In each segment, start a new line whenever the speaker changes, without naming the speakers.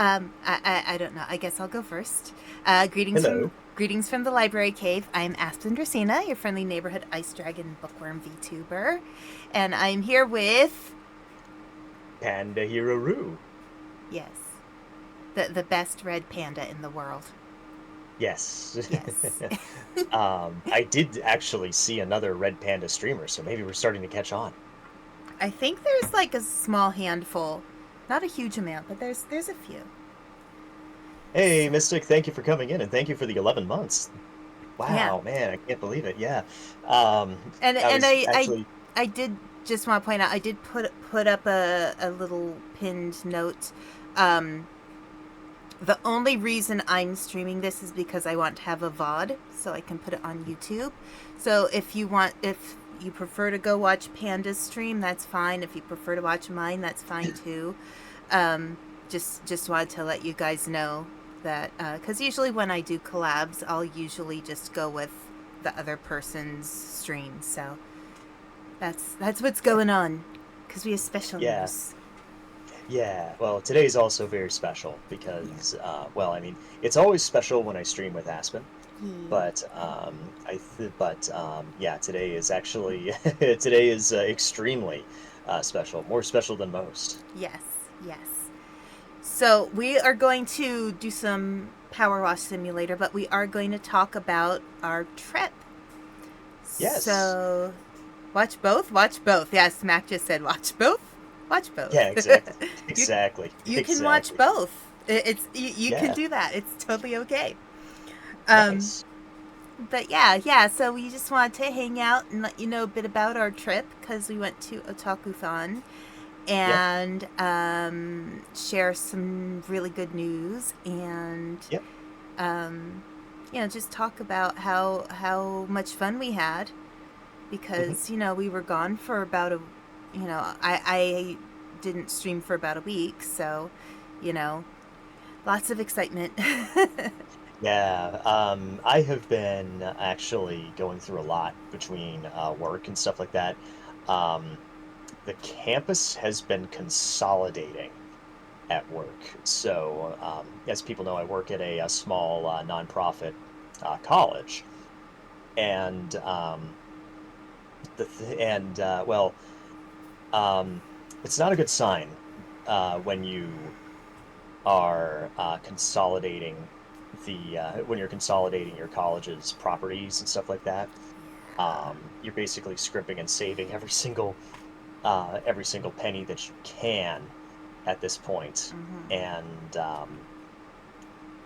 I don't know. I guess I'll go first.
Hello.
Greetings from the library cave. I'm Aspen Dracaena, your friendly neighborhood Ice Dragon Bookworm VTuber, and I'm here with
Panda Hero Roo.
yes, the best red panda in the world.
Yes.
Yes,
I did actually see another Red Panda streamer, so maybe we're starting to catch on.
I think there's like a small handful, not a huge amount, but there's a few.
Hey,
So
Mystic, thank you for coming in, and thank you for the 11 months.
yeah,
Wow, man, I can't believe it. Yeah.
and
I
and
was
I I
actually,
I did just want to point out I did put up a little pinned note. Um, The only reason I'm streaming this is because I want to have a VOD so I can put it on YouTube. So if you prefer to go watch Panda's stream, that's fine. If you prefer to watch mine, that's fine too. Um, just wanted to let you guys know that because usually when I do collabs, I'll usually just go with the other person's stream. So that's what's going on because we have special
yeah,
news.
yeah. Well, today's also very special
Yeah.
because, well, I mean, it's always special when I stream with Aspen.
Yeah.
But yeah, today is actually today is extremely special, more special than most.
Yes. Yes. So we are going to do some PowerWash Simulator, but we are going to talk about our trip.
Yes.
So watch both. Watch both. Yes, Mac just said watch both. Watch both.
Yeah, exactly.
you
Exactly.
you can watch
Exactly.
both. It's you can
Yeah.
do that. It's totally okay. Um,
Nice.
but yeah. So we just wanted to hang out and let you know a bit about our trip because we went to Otakuthon
Yep.
and share some really good news and
Yep.
um, just talk about how much fun we had
Hmm.
because we were gone for about I didn't stream for about a week, so you know lots of excitement.
Yeah. I have been actually going through a lot between work and stuff like that. Um, the campus has been consolidating at work. So, as people know, I work at a small nonprofit college, and well, um, it's not a good sign when you are consolidating when you're consolidating your college's properties and stuff like that. You're basically scrimping and saving every single penny that you can at this point.
Hmm.
And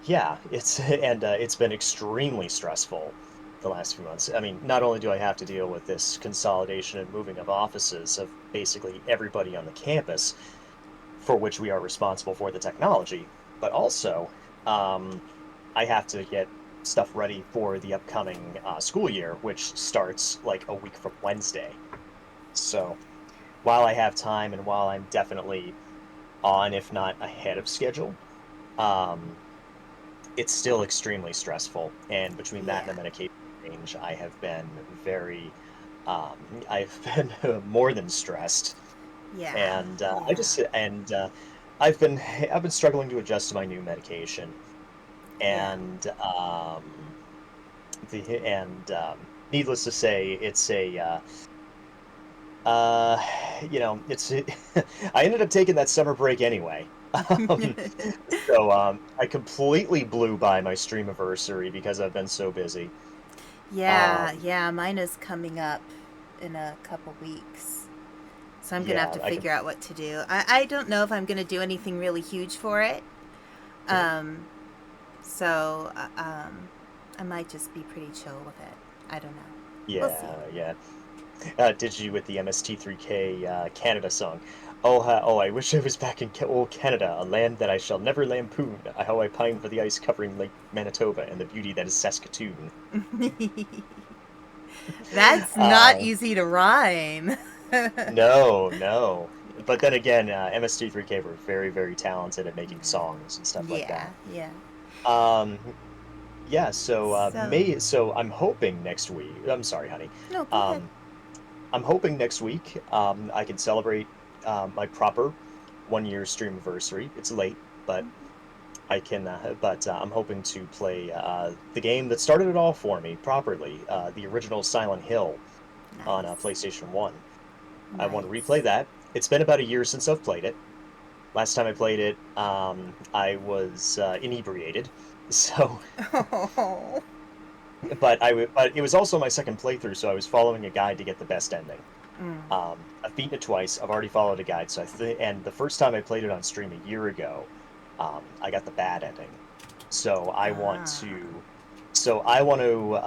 yeah, it's been extremely stressful the last few months. I mean, not only do I have to deal with this consolidation and moving of offices of basically everybody on the campus for which we are responsible for the technology, but also um, I have to get stuff ready for the upcoming school year, which starts like a week from Wednesday. So while I have time and while I'm definitely on, if not ahead of schedule, um, it's still extremely stressful. And between that and
Yeah,
the medication change, I've been more than stressed.
yeah,
And
yeah,
I've been struggling to adjust to my new medication.
yeah.
And needless to say, it's a uh, it's I ended up taking that summer break anyway. Um, I completely blew by my stream anniversary because I've been so busy.
Yeah,
Um,
yeah, mine is coming up in a couple weeks. So I'm going to have
yeah,
to figure out what to do. I don't know if I'm going to do anything really huge for it.
mhm.
Um, so I might just be pretty chill with it. I don't know. We'll see.
Yeah, yeah. Did you with the MST3K Canada song? Oh, I wish I was back in old Canada, a land that I shall never lampoon. How I pine for the ice covering Lake Manitoba and the beauty that is Saskatoon.
That's not
Uh,
easy to rhyme.
no, no. But then again, MST3K were very, very talented at making songs and stuff like
Yeah,
that.
yeah.
Um, yeah,
So,
so I'm hoping next week. I'm sorry, honey.
no, go ahead.
Um, I'm hoping next week I can celebrate my proper 1 year stream anniversary. It's late, but I can, but I'm hoping to play the game that started it all for me properly, the original Silent Hill on
Nice.
PlayStation 1. I want to replay
Nice.
that. It's been about a year since I've played it. Last time I played it, I was inebriated, so.
Oh.
But it was also my second playthrough, so I was following a guide to get the best ending.
Mm.
I've beaten it twice. I've already followed a guide, and the first time I played it on stream a year ago, I got the bad ending. So I want
Ah.
to. So I want to.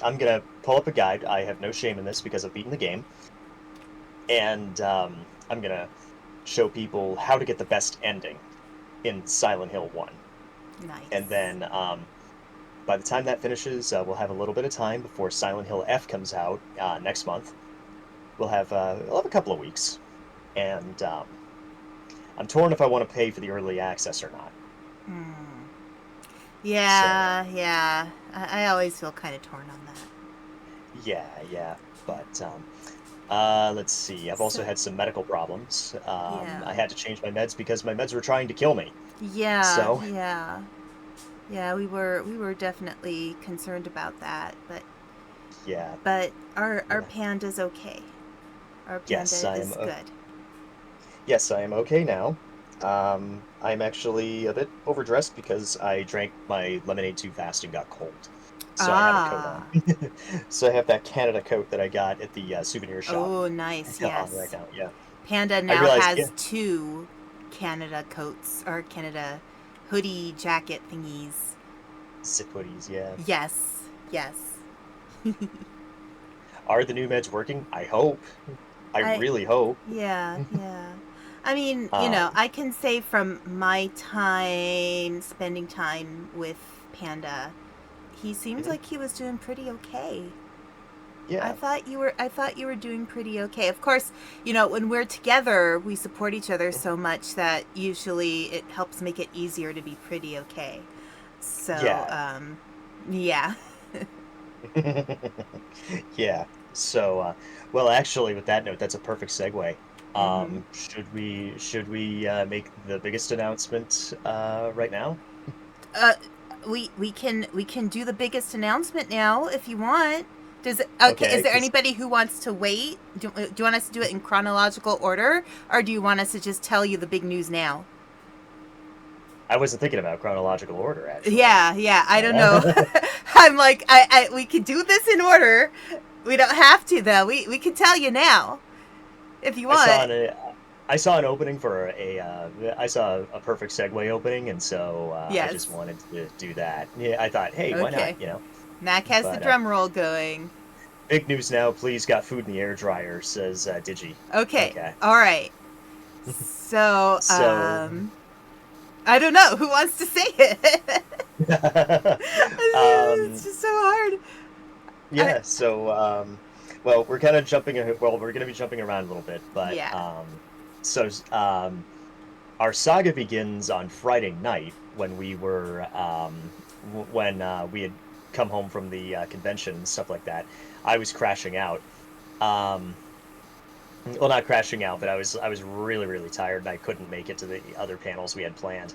I'm gonna pull up a guide. I have no shame in this because I've beaten the game, and I'm gonna show people how to get the best ending in Silent Hill 1. And
Nice.
then by the time that finishes, we'll have a little bit of time before Silent Hill F comes out next month. We'll have a couple of weeks, and I'm torn if I want to pay for the early access or not.
Mm.
So
Yeah, yeah. I always feel kind of torn on that.
yeah. But let's see. I've also
So,
had some medical problems.
yeah.
I had to change my meds because my meds were trying to kill me.
Yeah,
So
yeah. Yeah, we were definitely concerned about that, but
yeah,
our
yeah.
panda's okay. Our
Yes,
panda
I am.
is good.
Yes, I am okay now. I'm actually a bit overdressed because I drank my lemonade too fast and got cold. So I have a coat on.
Ah.
So I have that Canada coat that I got at the souvenir shop
Oh, nice.
on right
Yes.
now. Yeah,
Panda
I
now
realized. Yeah,
has two Canada coats or Canada hoodie jacket thingies.
zip hoodies. Yeah,
Yes. Yes.
are the new meds working? I hope. I
I
really hope.
Yeah, yeah. I mean,
Um,
I can say from my time spending time with Panda, he seems
mhm,
like he was doing pretty okay.
yeah,
I thought you were doing pretty okay. Of course, when we're together, we support each other
mhm,
so much that usually it helps make it easier to be pretty okay. So,
yeah.
yeah.
Yeah. So, well, actually, with that note, that's a perfect segue.
Mhm.
Should we make the biggest announcement right now?
Uh we can do the biggest announcement now if you want. Okay,
Okay,
is there
because
anybody who wants to wait? Do you want us to do it in chronological order, or do you want us to just tell you the big news now?
I wasn't thinking about chronological order, actually.
Yeah, yeah, I don't know.
Uh,
I'm like, we could do this in order. We don't have to though. We can tell you now if you
I saw
want.
an opening for I saw a perfect segue opening, and so I
Yes.
just wanted to do that. Yeah, I thought, hey, why not?
Okay. Mac has the
But
drum roll going.
big news now, please. Got food in the air dryer, says Digi.
Okay.
Okay.
All right. So,
So,
I don't know who wants to say it. It's
um,
just so hard. I
yeah, so, well, we're kind of jumping, well, we're going to be jumping around a little bit, but,
Yeah.
so, our saga begins on Friday night when when we had come home from the convention and stuff like that. I was crashing out. Um, well, not crashing out, but I was really, really tired and I couldn't make it to the other panels we had planned.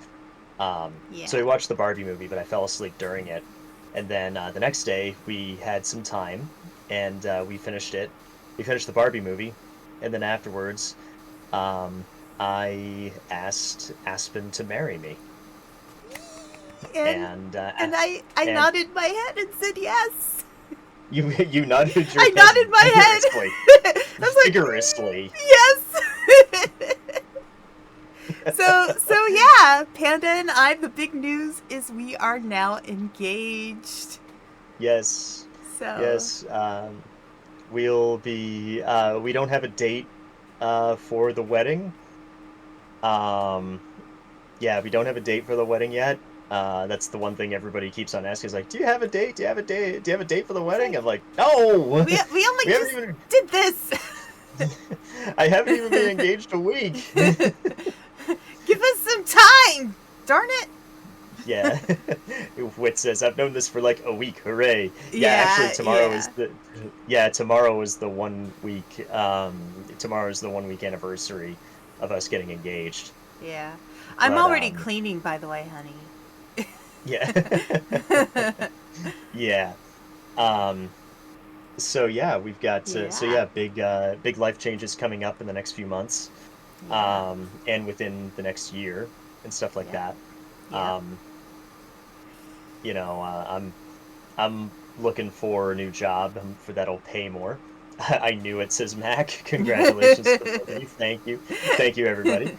So
Yeah.
we watched the Barbie movie, but I fell asleep during it. And then the next day we had some time and we finished it. We finished the Barbie movie, and then afterwards, um, I asked Aspen to marry me,
And
and
I
and
nodded my head and said yes.
you nodded your
I
head
nodded my
vigorously,
head. I was like,
vigorously.
yes. So yeah, Panda and I. The big news is we are now engaged.
Yes,
So
yes. We don't have a date for the wedding. Um, yeah, we don't have a date for the wedding yet. That's the one thing everybody keeps on asking is like, do you have a date? Do you have a date? Do you have a date for the
it's
wedding?
like
I'm like, no,
we only
we haven't
just
even,
did this.
I haven't even been engaged a week.
Give us some time. Darn it.
Yeah. Wit says, I've known this for like a week. Hooray. Yeah, actually
Yeah, yeah,
tomorrow is the 1 week, tomorrow is the 1 week anniversary of us getting engaged.
yeah. I'm
But,
already cleaning, by the way, honey.
Yeah. Yeah. Um, so yeah, we've got
Yeah.
big life changes coming up in the next few months,
Yeah.
and within the next year and stuff like
Yep.
that.
Yep.
Um, I'm looking for a new job for that'll pay more. I knew it, says Mac. Congratulations to the both of you. Thank you, everybody.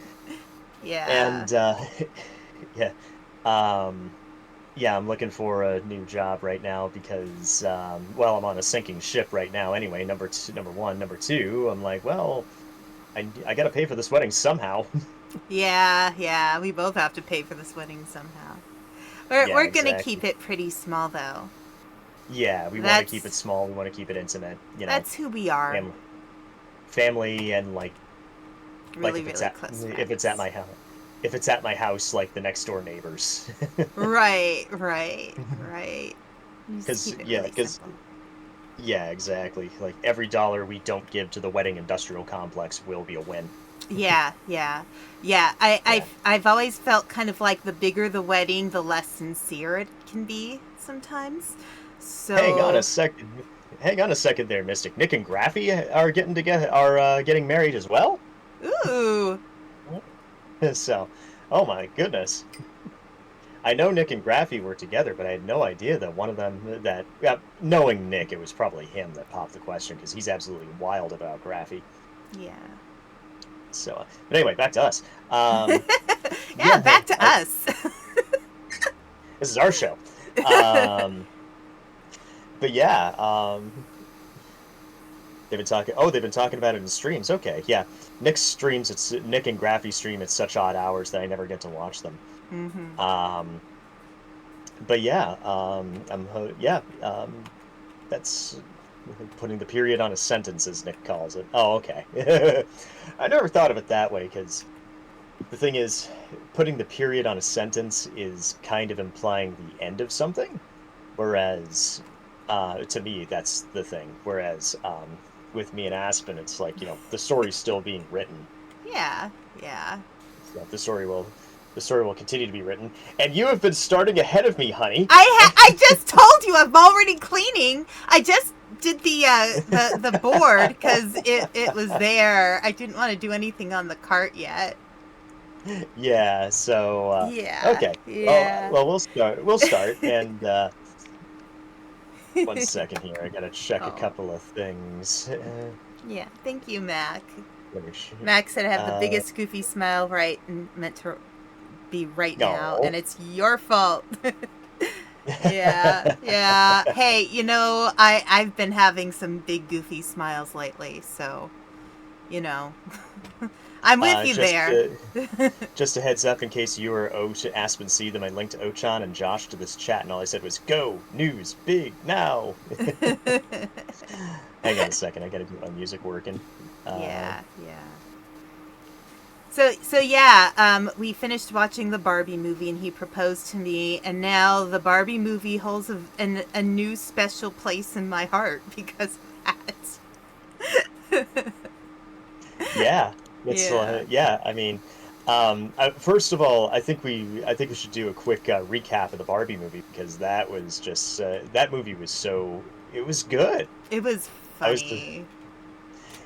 Yeah.
And yeah, um, yeah, I'm looking for a new job right now because, well, I'm on a sinking ship right now anyway. Number one, number two, I'm like, well, I got to pay for this wedding somehow.
Yeah. Yeah. We both have to pay for this wedding somehow. We're
Yeah,
we're gonna
exactly.
keep it pretty small though.
Yeah, we want to keep it
That's
small. We want to keep it intimate.
that's who we are.
Family, family, and like
Really, really close
if it's at
friends.
my house, if it's at my house, like the next door neighbors.
Right. Right. Right. You just
Because
keep it
yeah,
really
because
simple.
yeah, exactly. Like every dollar we don't give to the wedding industrial complex will be a win.
Yeah, yeah, yeah.
Yeah.
I've always felt kind of like the bigger the wedding, the less sincere it can be sometimes.
Hang on a
So,
second. Hang on a second there, Mystic. Nick and Graffy are getting together, getting married as well.
ooh,
So, oh my goodness. I know Nick and Graffy were together, but I had no idea that one of them knowing Nick, it was probably him that popped the question because he's absolutely wild about Graffy.
yeah,
So, but anyway, back to us.
yeah.
Yeah,
Back to us.
this is our show. Um, but yeah, they've been talking. Oh, they've been talking about it in streams. Okay, yeah. Nick and Graffy stream at such odd hours that I never get to watch them.
Hmm.
Um, but yeah, yeah, that's putting the period on a sentence, as Nick calls it. Oh, okay. I never thought of it that way because the thing is, putting the period on a sentence is kind of implying the end of something, whereas to me, that's the thing. Whereas with me and Aspen, it's like, the story's still being written.
Yeah, yeah.
So the story will continue to be written. And you have been starting ahead of me, honey.
I just told you I'm already cleaning. I just did the board because it was there. I didn't want to do anything on the cart yet.
Yeah, so
Yeah,
okay.
yeah.
Well, we'll start and 1 second here. I gotta check a
Oh,
couple of things.
yeah. Thank you, Mac.
Let me
Mac said I have the
uh
biggest goofy smile right and meant to be right now, and
no.
it's your fault. Yeah, yeah. Hey, I've been having some big goofy smiles lately, so you know, I'm with
Uh,
you
just
there.
uh, just a heads up in case you or Aspen see them. I linked Ochan and Josh to this chat, and all I said was "Go news big now." Hang on a second, I gotta get my music working. Uh,
Yeah, yeah. So yeah, we finished watching the Barbie movie, and he proposed to me, and now the Barbie movie holds a new special place in my heart because of that.
yeah, it's
Yeah.
yeah. I mean, first of all, I think we should do a quick recap of the Barbie movie because that was just that movie was it was good.
It was
I was
funny.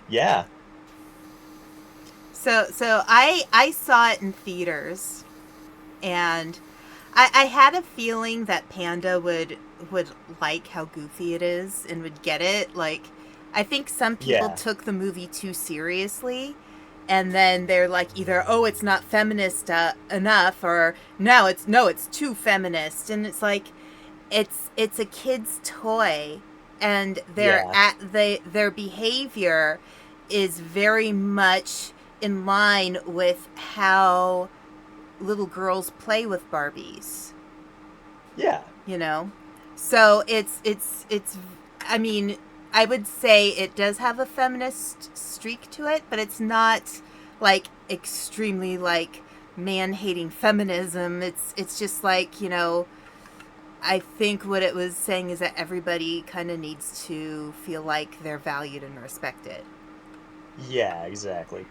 yeah,
So I saw it in theaters, and I had a feeling that Panda would like how goofy it is and would get it. Like, I think some people
yeah,
took the movie too seriously, and then they're like either, oh, it's not feminist enough, or no, it's too feminist, and it's like it's a kid's toy, and
yeah,
their behavior is very much in line with how little girls play with Barbies,
yeah.
you know? So it's I mean, I would say it does have a feminist streak to it, but it's not like extremely like man-hating feminism. It's just like, I think what it was saying is that everybody kind of needs to feel like they're valued and respected.
Yeah, exactly.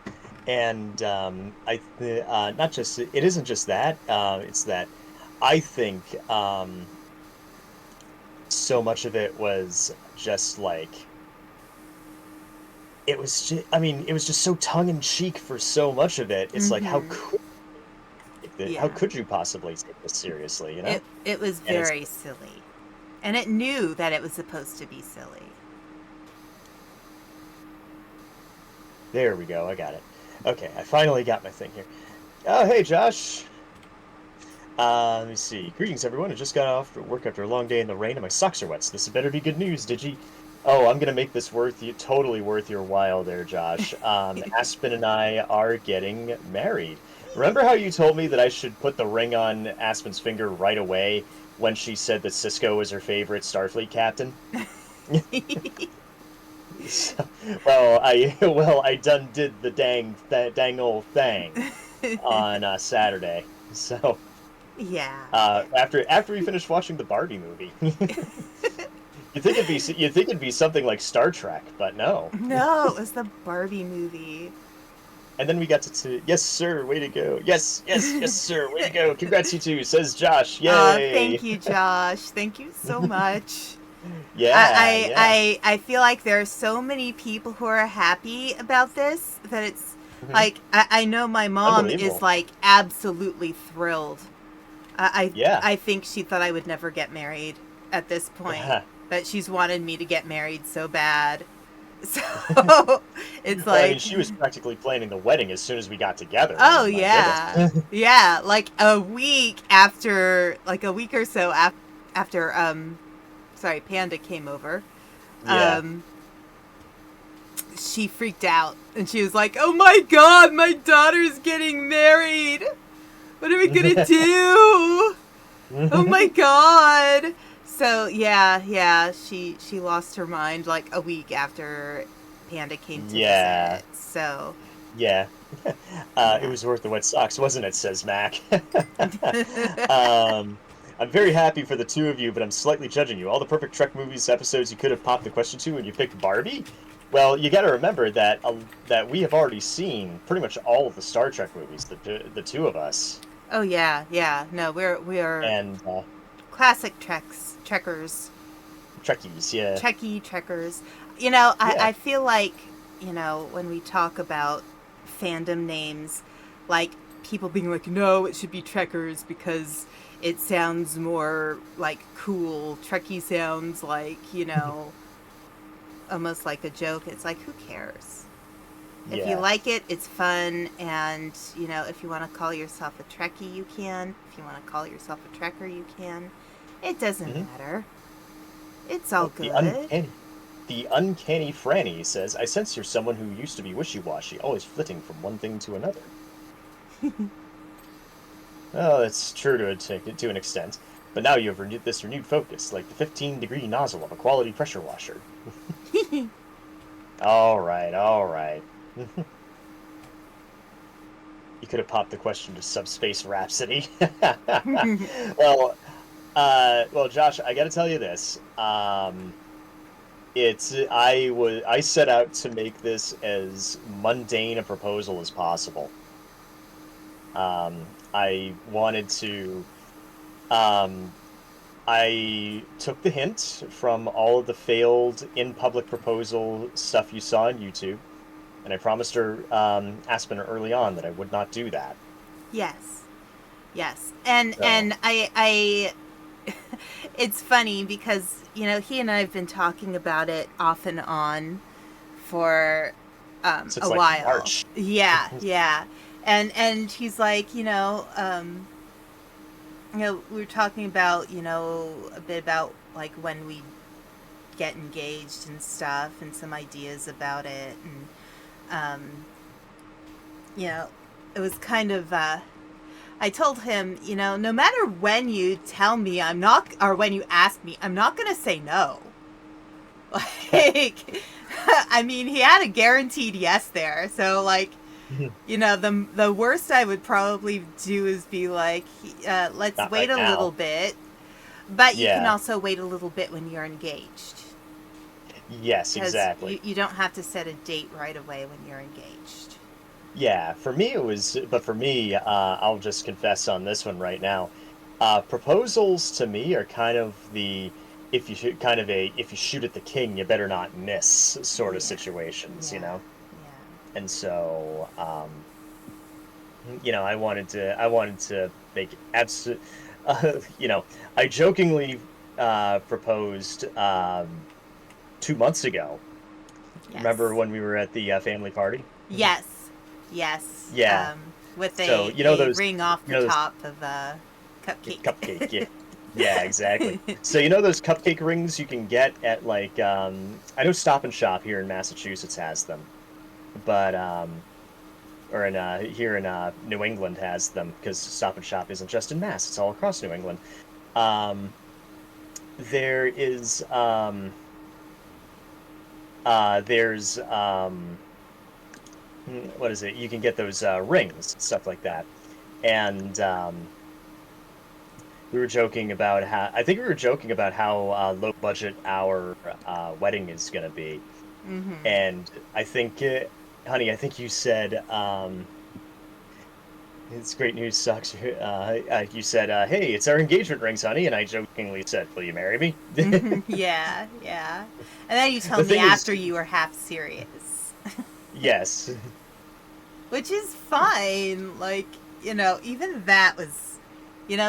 And not just it isn't just that. It's that I think so much of it was just like it was just, I mean, it was just so tongue in cheek for so much of it. It's like
Mm-hmm.
how
Yeah.
could you possibly take this seriously, you know?
It was
And it's
very silly. And it knew that it was supposed to be silly.
there we go. I got it. Okay, I finally got my thing here. Oh, hey, Josh. Let me see. Greetings, everyone. I just got off work after a long day in the rain, and my socks are wet. So this better be good news, Digi. Oh, I'm gonna make this totally worth your while, there, Josh. Aspen and I are getting married. Remember how you told me that I should put the ring on Aspen's finger right away when she said that Cisco was her favorite Starfleet captain? So, I done did the dang old thing on Saturday. So.
Yeah.
After we finished watching the Barbie movie, you'd think it'd be something like Star Trek, but no.
No, it was the Barbie movie.
And then we got yes sir, way to go. Yes sir, way to go. Congrats you two, says Josh.
Thank
Yay.
you, Josh. Thank you so much.
Yeah, yeah.
I feel like there are so many people who are happy about this that it's
Hmm.
like I know my mom is
Unbelievable.
like absolutely thrilled.
Yeah.
I think she thought I would never get married at this point, but she's wanted me to get married so bad. So it's
Well, I mean,
like,
she was practically planning the wedding as soon as we got together. I
oh
mean, my goodness.
yeah, yeah, like a week after, like a week or so after sorry, Panda came over.
Yeah.
Um, she freaked out and she was like, "Oh my god, my daughter's getting married. What are we gonna do? Oh my god." So yeah, she lost her mind like a week after Panda came to
Yeah.
visit. So
Yeah. It
yeah.
was worth the wet socks, wasn't it? Says Mac. um, I'm very happy for the two of you, but I'm slightly judging you. All the perfect Trek movies episodes you could have popped the question to, and you picked Barbie. Well, you got to remember that we have already seen pretty much all of the Star Trek movies, the two of us,
Oh yeah. No, we're
and
classic trekkers,
Trekkies. Yeah,
trekkers. You know,
yeah.
I feel like, you know, when we talk about fandom names, like people being like, no, it should be trekkers because it sounds more like cool. Trekkie sounds like, you know, almost like a joke. It's like, who cares? If you
Yeah.
like it, it's fun, and you know, if you want to call yourself a Trekkie, you can. If you want to call yourself a Trekker, you can. It doesn't
Hmm.
matter. It's all
Oh,
good.
the uncanny Franny says, "I sense you're someone who used to be wishy-washy, always flitting from one thing to another." Oh, that's true to an extent. But now you have this renewed focus, like the 15-degree nozzle of a quality pressure washer. All right, all right. You could have popped the question to Subspace Rhapsody. Well, Josh, I got to tell you this. I set out to make this as mundane a proposal as possible. I wanted to. Um, I took the hint from all of the failed in public proposal stuff you saw on YouTube, and I promised her Aspen early on that I would not do that.
Yes, yes,
So
and I it's funny because you know he and I have been talking about it off and on for
since
a
like
while.
March.
Yeah, and he's like, you know, we were talking about, you know, a bit about like when we get engaged and stuff, and some ideas about it, and you know, it was kind of. I told him, you know, no matter when you tell me I'm not, or when you ask me, I'm not gonna say no. Like, I mean, he had a guaranteed yes there, so like, you know, the worst I would probably do is be like, let's
Not
wait
right
a little
now.
bit, but you can
Yeah.
also wait a little bit when you're engaged,
Yes,
because
exactly.
you don't have to set a date right away when you're engaged.
Yeah, for me it was, but for me, I'll just confess on this one right now. Proposals to me are kind of the if you shoot kind of a if you shoot at the king, you better not miss sort of
Yeah.
situations, you
Yeah.
know.
Yeah.
And so, I wanted to make absolute, you know, I jokingly proposed 2 months ago. Remember
Yes.
when we were at the family party?
Yes. Yes.
Yeah.
With
So
a ring off the
those
top of a
cupcake.
cupcake.
Yeah, yeah, exactly. So those cupcake rings you can get at like I know Stop and Shop here in Massachusetts has them, but or in here in New England has them because Stop and Shop isn't just in Mass; it's all across New England. Um, there is there's what is it? You can get those rings, stuff like that, and we were joking about how I think we were joking about how low budget our wedding is going to be,
Mm-hmm.
and I think, honey, I think you said it's great news sucks. You said, "Hey, it's our engagement rings, honey," and I jokingly said, "Will you marry me?"
Mm-hmm. Yeah. Yeah. And then you
The
told me
thing is,
after you were half serious.
yes,
Which is fine. Like, even that was,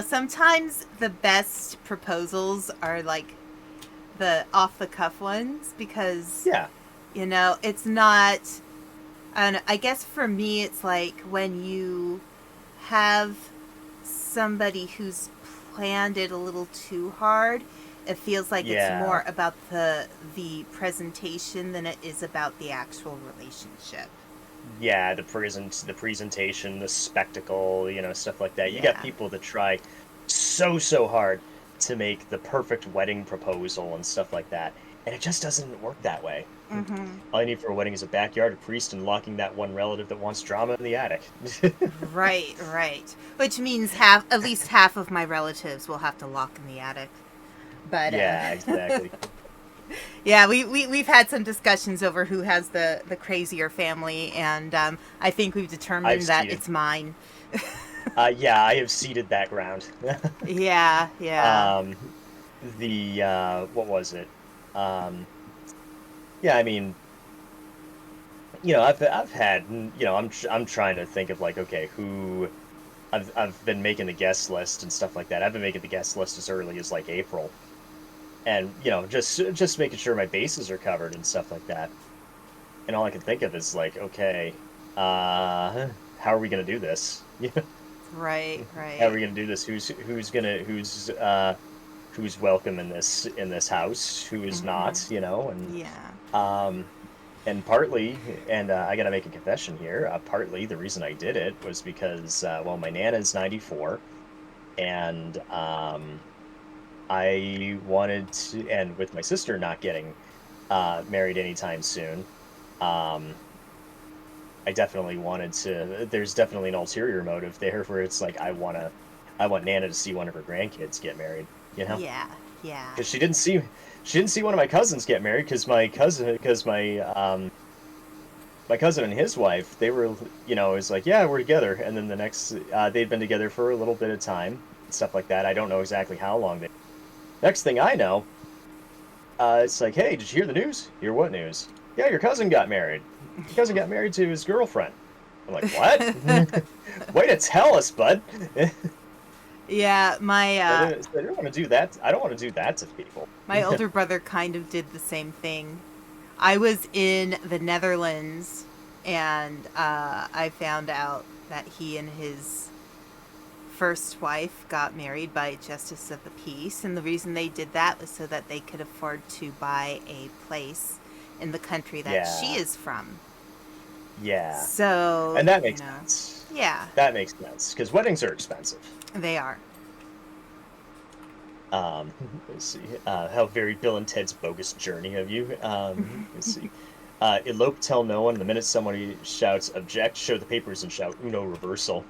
sometimes the best proposals are like the off the cuff ones because,
yeah,
it's not, and I guess for me, it's like when you have somebody who's planned it a little too hard, it feels like it's
yeah.
more about the presentation than it is about the actual relationship.
Yeah, the presentation, the spectacle, stuff like that. You got
Yeah.
people that try so hard to make the perfect wedding proposal and stuff like that, and it just doesn't work that way.
Mm-hmm.
All you need for a wedding is a backyard, a priest, and locking that one relative that wants drama in the attic.
Right, right. Which means at least half of my relatives will have to lock in the attic. But
Yeah, exactly.
yeah, we've had some discussions over who has the crazier family, and I think we've
I've
determined that
seated.
it's mine.
Yeah, I have seeded that ground.
Yeah, yeah.
Um, the what was it? Um, yeah, I mean, I've had, I'm trying to think of like, okay, who I've been making the guest list and stuff like that. I've been making the guest list as early as like April, and just making sure my bases are covered and stuff like that. And all I can think of is like, okay, how are we gonna do this?
Right,
How are
right.
we gonna do this? Who's welcome in this house? Who is
Mm-hmm.
not? And
Yeah.
um and partly, and I gotta make a confession here. Partly the reason I did it was because well, my Nana's 94, and I wanted to, and with my sister not getting married anytime soon, um, I definitely wanted to. There's definitely an ulterior motive there where it's like I want Nana to see one of her grandkids get married,
Yeah, yeah.
because she didn't see one of my cousins get married because my cousin and his wife, they were, it was like, yeah, we're together, and then the next they'd been together for a little bit of time, stuff like that. I don't know exactly how long they. Next thing I know, it's like, hey, did you hear the news? Hear what news? Yeah, your cousin got married. Your cousin got married to his girlfriend. I'm like, what? Way to tell us, bud.
Yeah,
I don't want to do that. I don't want to do that to people.
my older brother kind of did the same thing. I was in the Netherlands, and I found out that he and his first wife got married by justice of the peace, and the reason they did that was so that they could afford to buy a place in the country that she
Yeah,
is from.
yeah,
So,
and that makes sense.
yeah,
That makes sense because weddings are expensive.
they are.
Um, let's see. How very Bill and Ted's Bogus Journey of you. Let's see. Elope, tell no one. The minute somebody shouts object, show the papers and shout Uno reversal.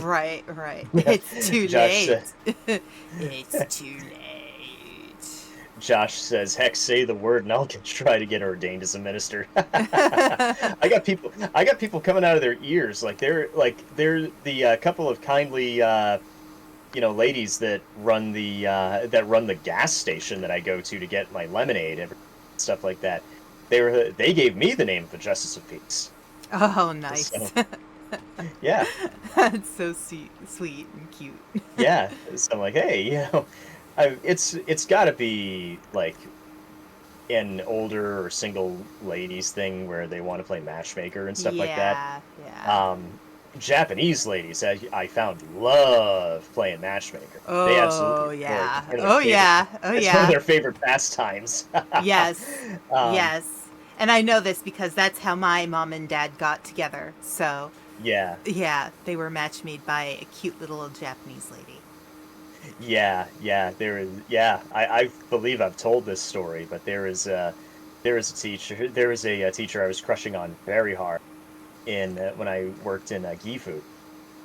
Right, right. It's too
Josh
late.
sa-
It's too late.
Josh says, "Heck, say the word, and I'll try to get ordained as a minister." I got people coming out of their ears, like they're the couple of kindly ladies that run the gas station that I go to get my lemonade and stuff like that. They gave me the name of the Justice of Peace.
Oh, nice.
So yeah,
That's so sweet and cute.
yeah. So I'm like, hey, it's got to be like an older or single ladies thing where they want to play matchmaker and stuff like that.
Yeah, yeah.
Um, Japanese ladies, I found love playing matchmaker. They
Oh,
absolutely adore it.
yeah.
It's one of their
Oh,
favorite.
yeah. Oh,
It's one of
yeah.
their favorite pastimes.
Yes.
um,
Yes. And I know this because that's how my mom and dad got together. So,
yeah,
yeah, they were match made by a cute little Japanese lady.
yeah. There is, yeah. I believe I've told this story, but there is a teacher. There is a teacher I was crushing on very hard in when I worked in Gifu,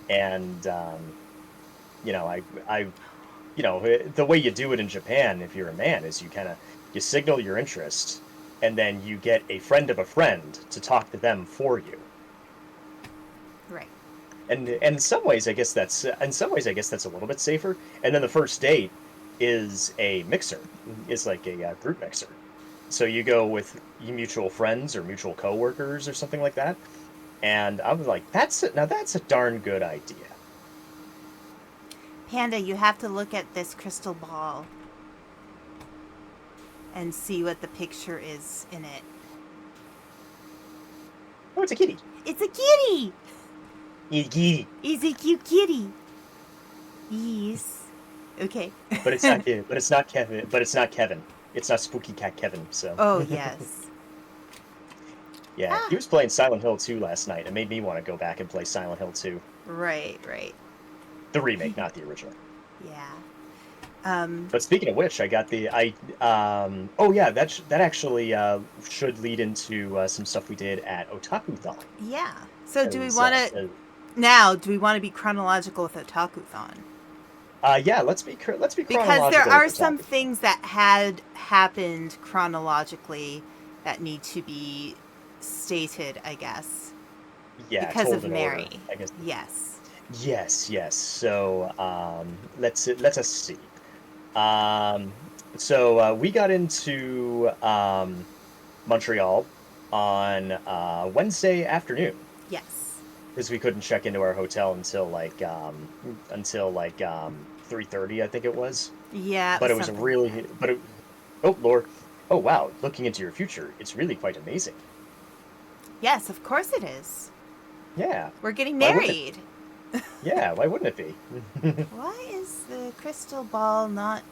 and the way you do it in Japan, if you're a man, is you signal your interest, and then you get a friend of a friend to talk to them for you.
Right.
And in some ways I guess that's a little bit safer. And then the first date is a mixer, is like a group mixer. So you go with your mutual friends or mutual coworkers or something like that. And I was like, that's a darn good idea.
Panda, you have to look at this crystal ball and see what the picture is in it.
Oh, it's a kitty.
It's a kitty!
A kitty.
It's a cute kitty. Yes. Okay.
But it's not Kevin. But it's not Kevin. But it's not Kevin. It's not Spooky Cat Kevin. So
Oh, yes.
yeah,
Ah,
he was playing Silent Hill 2 last night. It made me want to go back and play Silent Hill 2,
right, right.
the remake, not the original.
Yeah. Um,
But speaking of which, I got the I oh yeah, that actually should lead into some stuff we did at Otakuthon.
yeah. So do we
'Cause,
want to now? Do we want to be chronological with Otakuthon?
yeah, let's be
Because there
chronological with
are some
Otakuthon.
things that had happened chronologically that need to be stated, I guess,
Yeah,
because
told
of
in order,
Mary.
I guess.
Yes.
Yes. So let's us see. Um, so we got into Montreal on Wednesday afternoon
Yes.
because we couldn't check into our hotel until like 3:30, I think it was.
Yeah, it
But
was
it was
something like that.
really, but it, oh Lord, oh wow, looking into your future, it's really quite amazing.
Yes, of course it is.
Yeah,
We're getting
why wouldn't it?
married.
Yeah, why wouldn't it be?
Why is the crystal ball not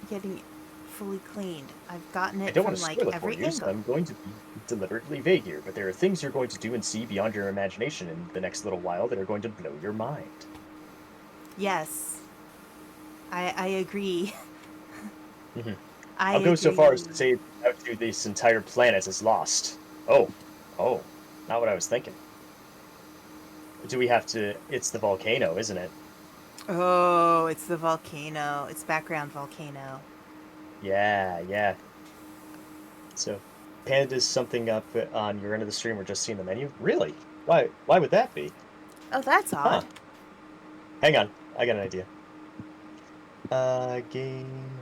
getting fully cleaned? I've gotten
I
it
don't want
from
to
like
spoil it for
every
you, so
angle.
I'm going to be deliberately vague here, but there are things you're going to do and see beyond your imagination in the next little while that are going to blow your mind.
Yes, I agree.
Mhm.
I
I'll go so far as to
agree.
say out to this entire planet is lost. Oh, not what I was thinking. Do we have to? It's the volcano, isn't it?
Oh, it's the volcano. It's background volcano.
Yeah. So, Panda's something up on your end of the stream or just seeing the menu? Really? Why would that be?
Oh, that's odd.
Huh. Hang on. I got an idea. Game.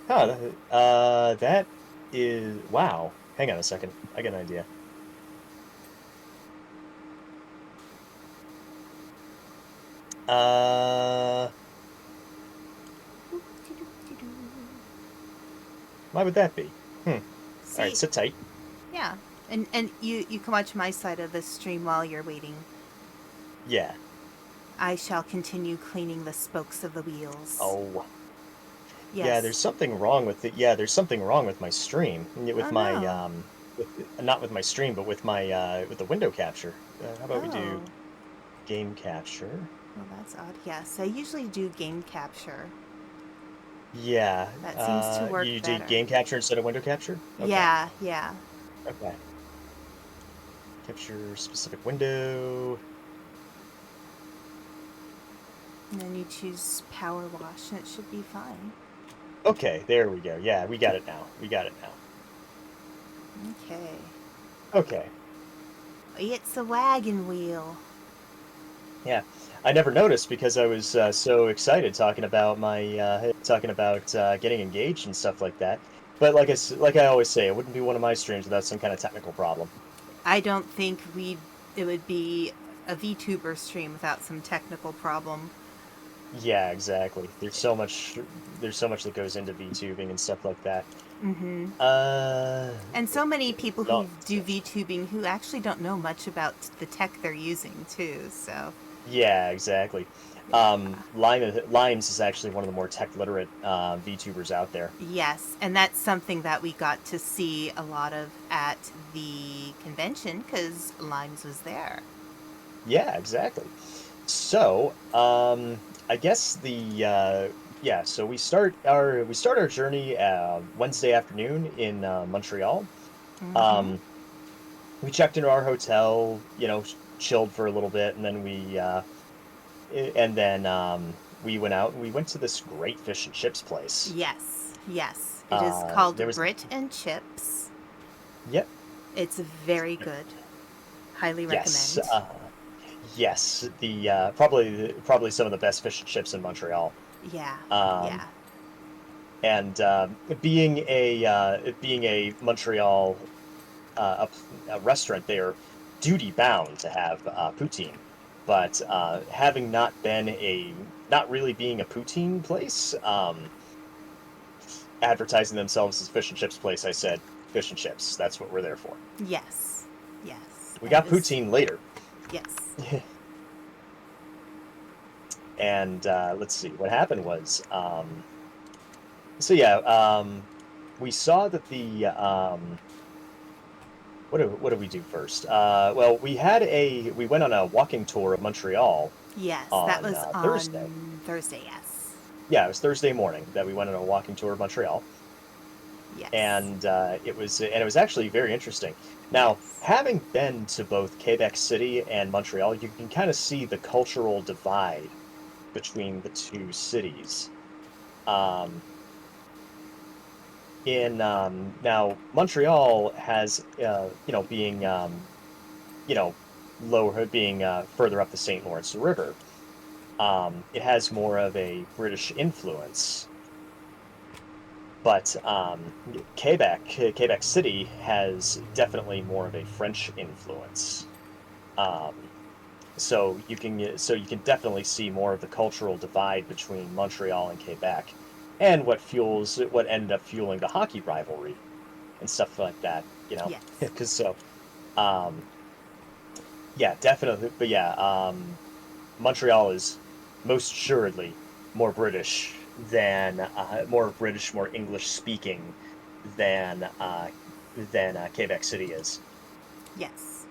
Huh, that is wow. Hang on a second. I got an idea. Uh, why would that be? Hmm. All right,
See,
sit tight.
yeah, and you can watch my side of the stream while you're waiting.
Yeah.
I shall continue cleaning the spokes of the wheels.
Oh, yeah. There's
Yes.
something wrong with it. Yeah, there's something wrong with my stream.
Oh
With my
no.
with not with my stream, but with the window capture. How about we do
Oh.
game capture?
Well, that's odd. Yes, I usually do game capture.
Yeah.
That seems to work
You did
better.
game capture instead of window capture? Okay.
Yeah, yeah.
Okay. Capture specific window.
And then you choose power wash and it should be fine.
Okay, there we go. Yeah, we got it now. We got it now.
Okay.
Okay.
It's a wagon wheel.
Yeah, I never noticed because I was so excited talking about getting engaged and stuff like that. But like I always say, it wouldn't be one of my streams without some kind of technical problem.
I don't think it would be a VTuber stream without some technical problem.
Yeah, exactly. There's so much that goes into VTubing and stuff like that.
Mm-hmm.
Uh,
And so many people
not
who do VTubing who actually don't know much about the tech they're using too. So
Yeah, exactly.
yeah.
Limes is actually one of the more tech literate VTubers out there.
Yes, and that's something that we got to see a lot of at the convention because Limes was there.
Yeah, exactly. So, I guess yeah, so we start our journey Wednesday afternoon in Montreal.
Mm-hmm.
Um, we checked into our hotel, chilled for a little bit, and then we went out and we went to this great fish and chips place.
Yes, yes. It is called
There was
Brit and Chips.
Yep,
It's very good. Highly
yes,
recommend.
yes, the probably some of the best fish and chips in Montreal.
Yeah,
Um,
yeah.
and being a Montreal a restaurant, they're duty bound to have poutine. But having not really being a poutine place, advertising themselves as fish and chips place, I said fish and chips. That's what we're there for.
Yes, yes.
We
And it
got
was,
poutine later,
yes.
and let's see what happened was. So yeah, we saw that the what do we do first? Well, we went on a walking tour of Montreal
Yes, that
on
was
Thursday.
on Thursday, yes.
Yeah, it was Thursday morning that we went on a walking tour of Montreal,
Yes,
and it was actually very interesting. Now,
yes.
having been to both Quebec City and Montreal, you can kind of see the cultural divide between the two cities. Um, in Now, Montreal has being you know lower being further up the St. Lawrence River. It has more of a British influence, but Quebec City has definitely more of a French influence. Um, so you can definitely see more of the cultural divide between Montreal and Quebec, and what ended up fueling the hockey rivalry and stuff like that.
Yes.
Because um, yeah, definitely, but yeah, Montreal is most assuredly more more English speaking than Quebec City is.
Yes.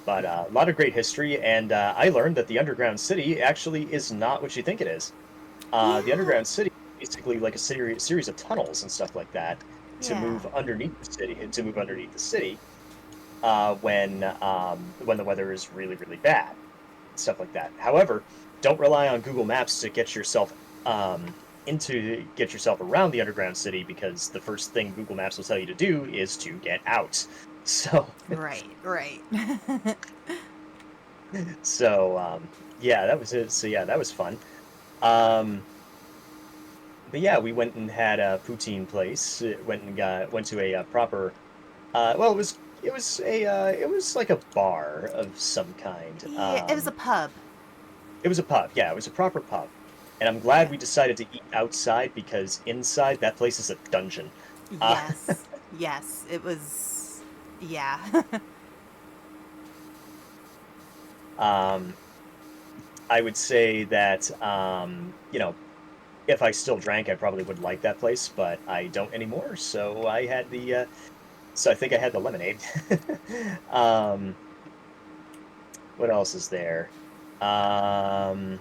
But a lot of great history, and I learned that the underground city actually is not what you think it is. The
Yeah.
underground city is basically like a series of tunnels and stuff like that
Yeah.
to move underneath the city when the weather is really really bad, stuff like that. However, don't rely on Google Maps to get yourself around the underground city, because the first thing Google Maps will tell you to do is to get out. So
Right, right.
yeah, that was it. So yeah, that was fun. Um, but yeah, we went and had a poutine place. Went to a proper. Well, it was like a bar of some kind.
Yeah, it was a pub.
It was a pub. Yeah, it was a proper pub. And I'm glad
Yeah.
we decided to eat outside, because inside that place is a dungeon. Uh,
Yes. Yes, it was. Yeah.
um, I would say that if I still drank, I probably would like that place, but I don't anymore. So I think I had the lemonade. um, what else is there? Um,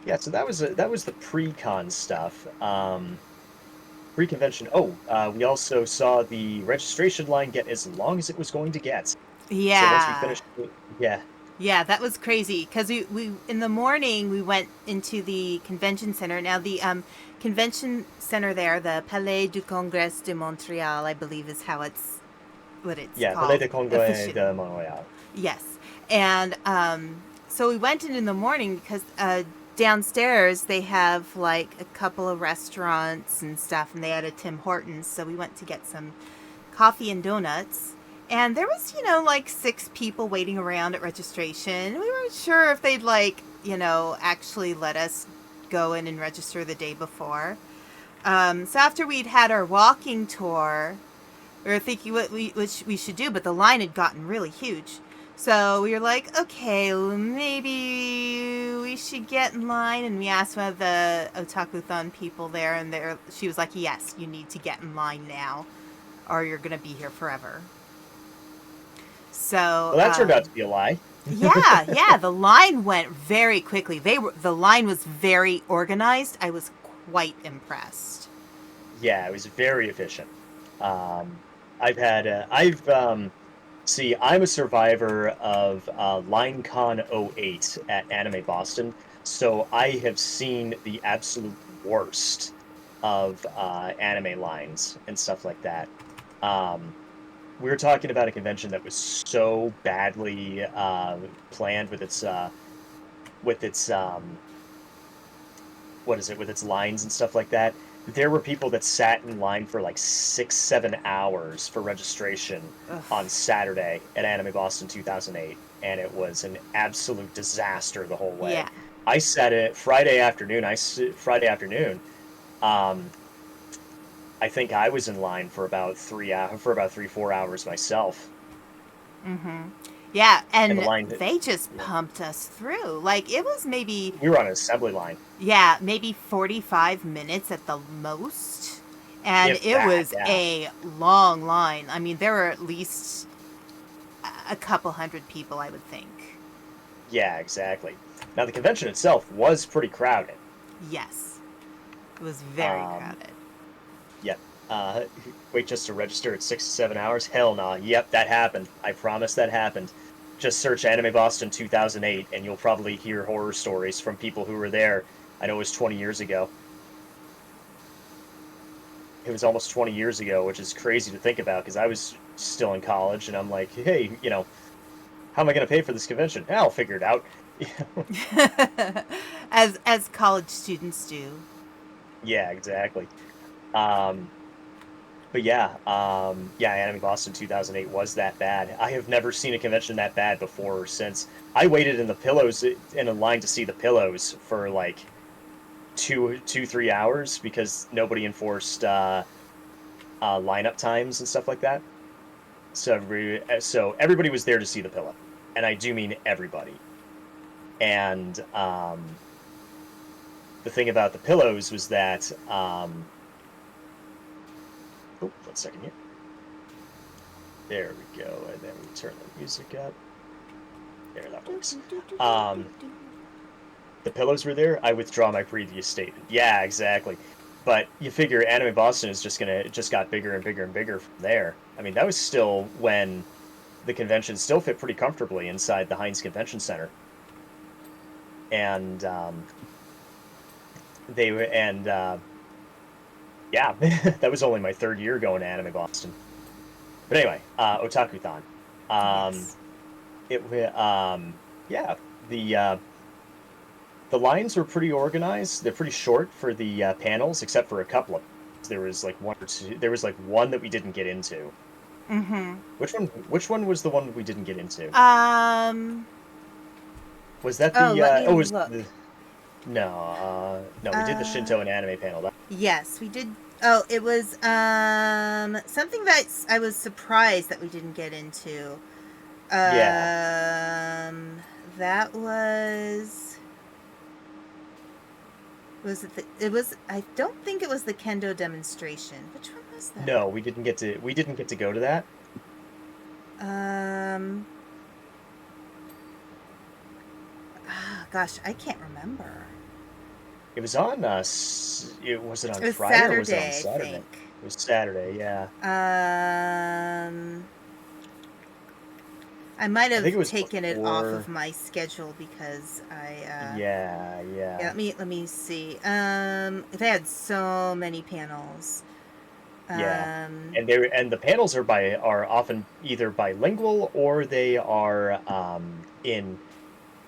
yeah, so that was the pre-con stuff. Pre-convention. Oh, we also saw the registration line get as long as it was going to get. So once we
Yeah.
finished, yeah,
Yeah, that was crazy because we in the morning we went into the convention center. Now the convention center there, the Palais du Congrès de Montréal, I believe is how it's what it's
Yeah,
called
Paleta Congoe
officially.
de Montreal.
Yes, and so we went in the morning because downstairs they have like a couple of restaurants and stuff, and they had a Tim Hortons. So we went to get some coffee and donuts. And there was, like 6 people waiting around at registration. We weren't sure if they'd actually let us go in and register the day before. So after we'd had our walking tour, we were thinking what we should do, but the line had gotten really huge. So we were like, okay, maybe we should get in line. And we asked one of the Otakuthon people there, and she was like, yes, you need to get in line now, or you're going to be here forever. So
Well, that turned out to be a lie.
yeah, the line went very quickly. The line was very organized. I was quite impressed.
Yeah, it was very efficient. See, I'm a survivor of LineCon '08 at Anime Boston, so I have seen the absolute worst of anime lines and stuff like that. Um, we were talking about a convention that was so badly planned with its what is it, with its lines and stuff like that. There were people that sat in line for like 6, 7 hours for registration
Ugh.
on Saturday at Anime Boston 2008, and it was an absolute disaster the whole way.
Yeah.
I sat it Friday afternoon. Friday afternoon. Um, I think I was in line for about 3, 4 hours myself,
Mm-hmm. Yeah,
and the
and
line.
they just
Yeah,
pumped us through. Like, it was maybe,
we were on an assembly line,
yeah, maybe 45 minutes at the most. And
if
it
that.
was
Yeah,
a long line. I mean, there were at least a couple hundred people, I would think.
yeah, exactly. Now the convention itself was pretty crowded.
Yes, it was very
Um,
crowded.
Yep. Uh, Wait just to register at 6 to 7 hours? Hell no. Yep, that happened. I promise that happened. Just search Anime Boston 2008 and you'll probably hear horror stories from people who were there. I know it was 20 years ago. It was almost 20 years ago, which is crazy to think about because I was still in college and I'm like, hey, how am I going to pay for this convention? I'll figure it out.
As college students do.
Yeah, exactly. Um, But yeah, yeah, Anime Boston 2008 was that bad. I have never seen a convention that bad before or since. I waited in a line to see the pillows for like 3 hours because nobody enforced lineup times and stuff like that. So everybody was there to see the pillow, and I do mean everybody. And the thing about the pillows was that oh, 1 second here. There we go, and then we turn the music up. There, that works. The pillows were there. I withdraw my previous statement. Yeah, exactly. But you figure Anime Boston is just got bigger and bigger and bigger from there. I mean, that was still when the convention still fit pretty comfortably inside the Heinz Convention Center, and they were and yeah, that was only my third year going to Anime Boston. But anyway, Otakuthon. Um,
Yes.
yeah, the lines were pretty organized. They're pretty short for the panels, except for a couple of. There was like one or two. There was like one that we didn't get into.
Mm-hmm.
Which one was the one we didn't get into?
Um.
Was that
Oh,
the?
let me
Oh, it was
look.
the. No, no, we did the
Uh.
Shinto and anime panel.
Yes, we did. Oh, it was something that I was surprised that we didn't get into.
Yeah,
That was it it was, I don't think it was the kendo demonstration. Which one was that?
no, we didn't get to go to that.
Um gosh, I can't remember.
It was on was it on
It was
Friday or was it on
Saturday, I
Saturday?
think.
It was Saturday, yeah.
Um I might
I think
have
it was
taken it off
before.
of my schedule because
Yeah,
yeah,
yeah.
let me see. They had so many panels.
Yeah,
Um,
and the panels are often either bilingual or they are in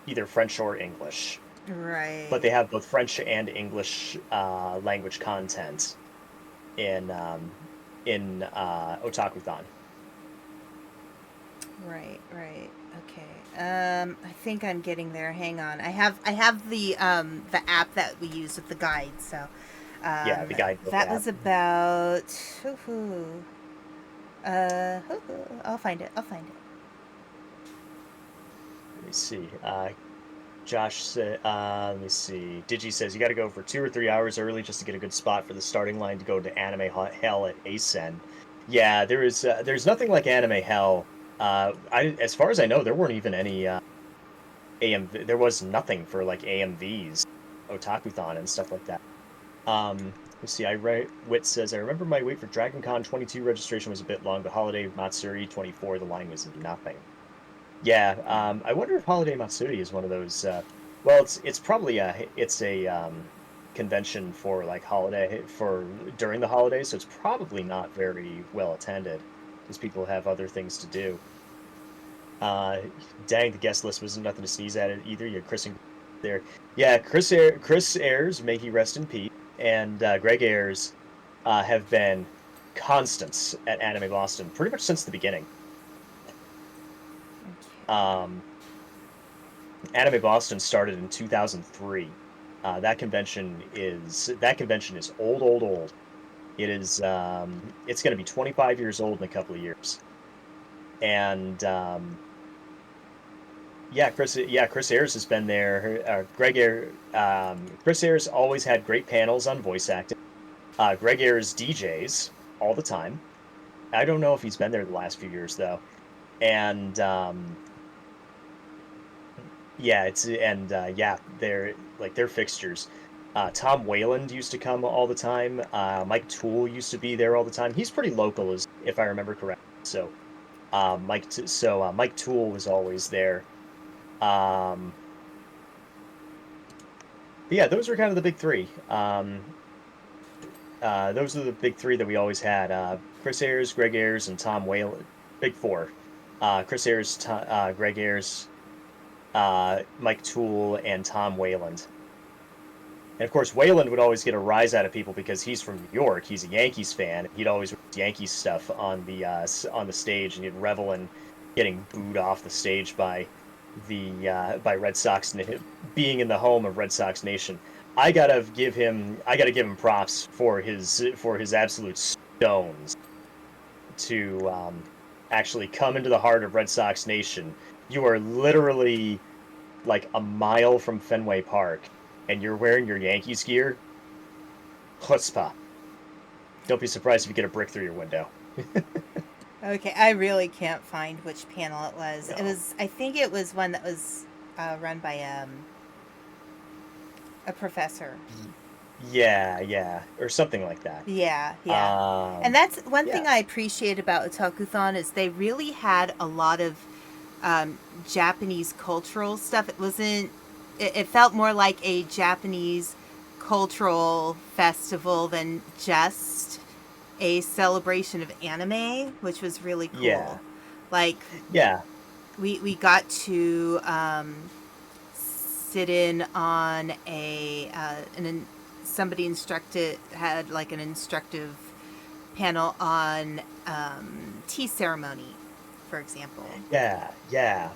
either French or English. But
right,
they have both French and English language content in Otakuthon.
right. Okay. I think I'm getting there. Hang on. I have the app that we use with the guide. So,
Yeah,
um,
the guidebook
that
app.
was about. Hoo-hoo. Hoo-hoo. I'll find it. I'll find it.
Let me see. Josh said, let me see. Digi says you got to go for 2 or 3 hours early just to get a good spot for the starting line to go to Anime Hell at Asen. Yeah, there's nothing like Anime Hell. As far as I know, there weren't even any AMV. There was nothing for like AMVs, Otakuthon and stuff like that. Let's see. Wit says I remember my wait for Dragon Con 22 registration was a bit long, but Holiday Matsuri 24 the line was nothing. Yeah, I wonder if Holiday Matsuri is one of those. Well, it's probably a convention for like holiday for during the holidays, so it's probably not very well attended because people have other things to do. Uh, Dang, the guest list was nothing to sneeze at it either. You had Chris and there. Yeah, Chris Ayers, may he rest in peace, and Greg Ayers have been constants at Anime Boston pretty much since the beginning. Um, Anime Boston started in 2003. That convention is old, old, old. It's going to be 25 years old in a couple of years. And Chris Ayers has been there. Chris Ayers always had great panels on voice acting. Greg Ayers DJs all the time. I don't know if he's been there the last few years though. And yeah, it's and yeah, they're fixtures. Tom Wayland used to come all the time. Mike Toole used to be there all the time. He's pretty local, as if I remember correctly. So Mike Toole was always there. Um, but yeah, those are kind of the big three. Those are the big three that we always had. Chris Ayers, Greg Ayers, and Tom Whalen. Big four. Chris Ayers, Greg Ayers, Mike Toole, and Tom Wayland. And of course, Wayland would always get a rise out of people because he's from New York. He's a Yankees fan. He'd always wear Yankees stuff on the stage, and he'd revel in getting booed off the stage by Red Sox being in the home of Red Sox Nation. I gotta give him props for his absolute stones to actually come into the heart of Red Sox Nation. You are literally like a mile from Fenway Park, and you're wearing your Yankees gear. Chutzpah. Don't be surprised if you get a brick through your window.
Okay, I really can't find which panel it was. It
No.
was, I think it was one that was run by a professor.
Yeah, yeah, or something like that.
Yeah, yeah. And
Um,
that's one
yeah,
thing I appreciate about Otakuthon is they really had a lot of Japanese cultural stuff. It wasn't. It felt more like a Japanese cultural festival than just a celebration of anime, which was really cool.
yeah,
Like
yeah,
we got to sit in on somebody instructed had like an instructive panel on tea ceremony, for example.
yeah.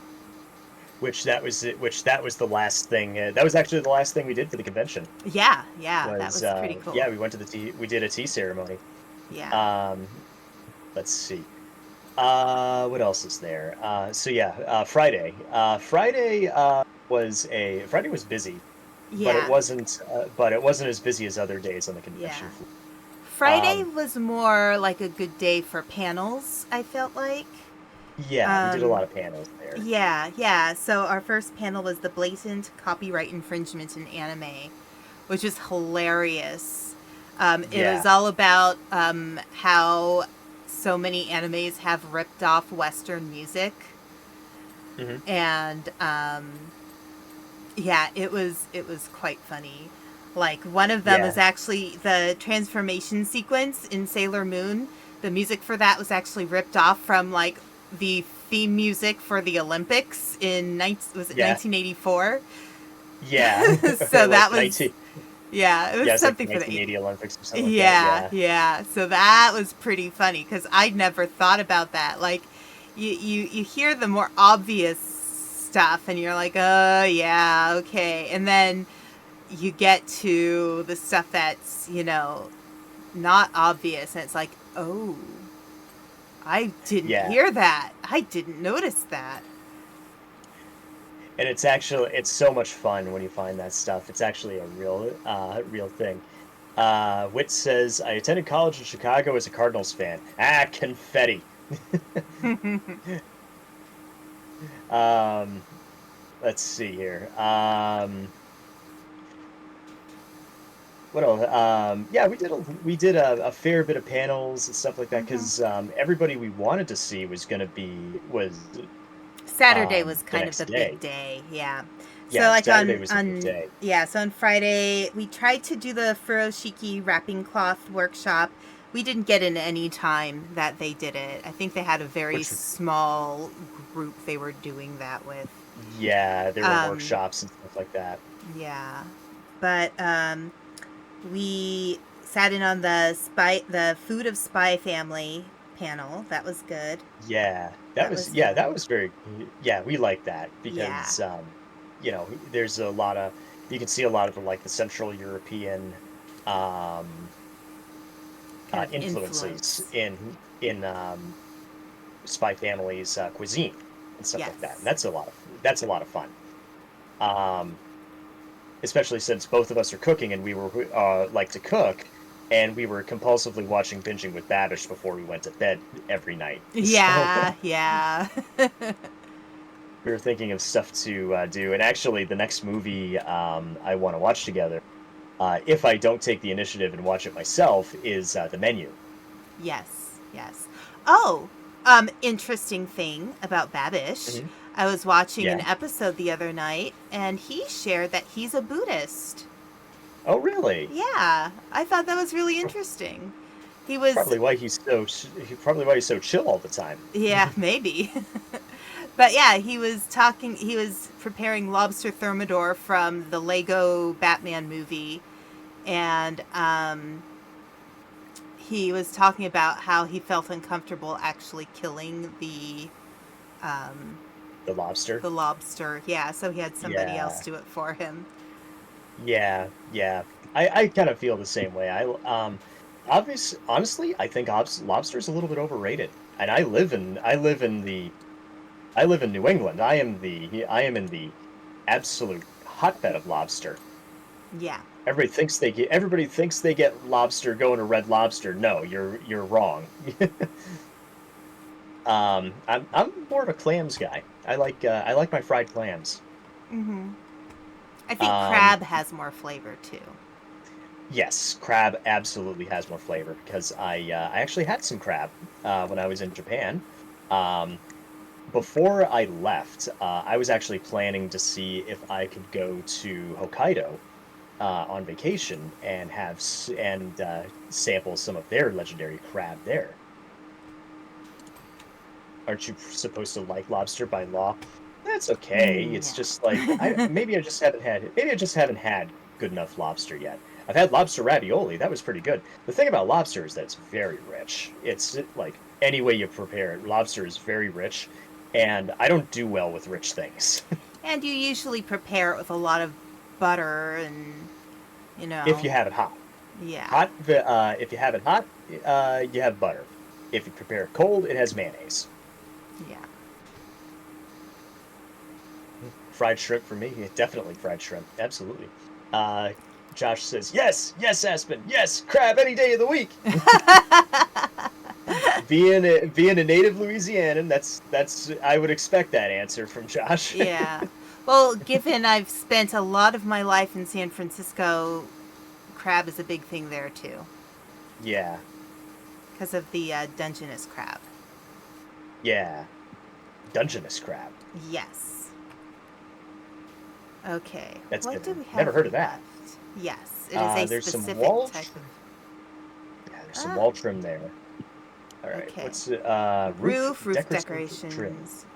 Which that was the last thing. That was actually the last thing we did for the convention.
Yeah, yeah, that
Was
was pretty cool.
yeah, we went to the tea. We did a tea ceremony.
Yeah.
Um, let's see. What else is there? So yeah, Friday was busy, but it
Yeah.
wasn't. But it wasn't as busy as other days on the
Yeah.
convention floor.
Friday
Um,
was more like a good day for panels, I felt like.
yeah, we did a
Um,
lot of panels there.
yeah, yeah. So our first panel was the blatant copyright infringement in anime, which is hilarious. It was
Yeah.
all about how so many animes have ripped off Western music,
Hmm.
and yeah, it was quite funny. Like, one of them
Yeah.
is actually the transformation sequence in Sailor Moon. The music for that was actually ripped off from, like, the theme music for the Olympics in, was it
Yeah.
1984?
Yeah.
So
Like
that was, yeah, it was
yeah, it's like
something
the
for the
1980 Olympics or something like that.
yeah,
Yeah.
yeah. So that was pretty funny because I'd never thought about that. Like, you hear the more obvious stuff and you're like, oh, yeah, okay. And then you get to the stuff that's, not obvious. And it's like, oh, I didn't
Yeah.
hear that. I didn't notice that.
And it's so much fun when you find that stuff. It's actually a real thing. Wit says, I attended college in Chicago as a Cardinals fan. Ah, confetti. Um, let's see here. What else? Yeah, we did a fair bit of panels and stuff like that
Hmm.
because everybody we wanted to see was
Saturday was
the
kind of
next
the big
day.
day, yeah. So
Yeah,
like
Saturday was the big day.
so on Friday we tried to do the furoshiki wrapping cloth workshop. We didn't get in any time that they did it. I think they had a very
Which
small group they were doing that with.
Yeah, there were
Um,
workshops and stuff like that.
yeah, but we sat in on the food of spy family panel. That was good.
Yeah,
That was
that
fun.
was very yeah, we like that
Yeah,
because there's a lot of you can see a lot of like the Central European um
kind of
influences
influence.
in Spy Family's cuisine and stuff like that. And
Yes.
that's a lot of fun. Um Especially since both of us are cooking and we were like to cook and we were compulsively watching Binging with Babish before we went to bed every night. So
Yeah, yeah.
we were thinking of stuff to do. And actually, the next movie I want to watch together, if I don't take the initiative and watch it myself, is The Menu.
Yes, yes. Oh, interesting thing about Babish.
Hmm.
I was watching an
Yeah.
episode the other night and he shared that he's a Buddhist.
Oh, really?
Yeah, I thought that was really interesting. He was,
Probably why he's so chill all the time.
yeah, maybe. But yeah, he was preparing lobster thermidor from the Lego Batman movie. And he was talking about how he felt uncomfortable actually killing um,
The lobster.
the lobster. Yeah, so he had somebody else
Yeah.
do it for him.
Yeah. Yeah. I kind of feel the same way. Honestly, I think lobster is a little bit overrated. And I live in New England. I am in the absolute hotbed of lobster.
Yeah.
Everybody thinks they get lobster going to Red Lobster. No, you're wrong. I'm more of a clams guy. I like my fried clams.
Hmm. I think
Um,
crab has more flavor too.
yes, crab absolutely has more flavor because I actually had some crab when I was in Japan. Um, Before I left, I was actually planning to see if I could go to Hokkaido on vacation and sample some of their legendary crab there. Aren't you supposed to like lobster by law? That's okay. It's
No.
just like maybe I just haven't had good enough lobster yet. I've had lobster ravioli. That was pretty good. The thing about lobster is that it's very rich. It's like any way you prepare it, lobster is very rich, and I don't do well with rich things.
And you usually prepare it with a lot of butter and, you
If
know,
you have it hot.
yeah.
If you have it hot, you have butter. If you prepare it cold, it has mayonnaise.
Yeah.
Fried shrimp for me, yeah, definitely fried shrimp. Absolutely. Uh, Josh says, yes, yes, Aspen, yes, crab any day of the week. Being a native Louisianan, that's I would expect that answer from Josh.
Yeah. Well, given I've spent a lot of my life in San Francisco, crab is a big thing there too,
Yeah,
because of the Dungeness crab.
yeah. Dungeness crab.
Yes. Okay.
That's
What do
good.
we
Never
have
heard of that.
left? Yes. It is a
There's some
specific
wall.
type of.
Yeah, there's some wall trim there. All right.
Okay.
What's
Roof
decorative trim?
decorations.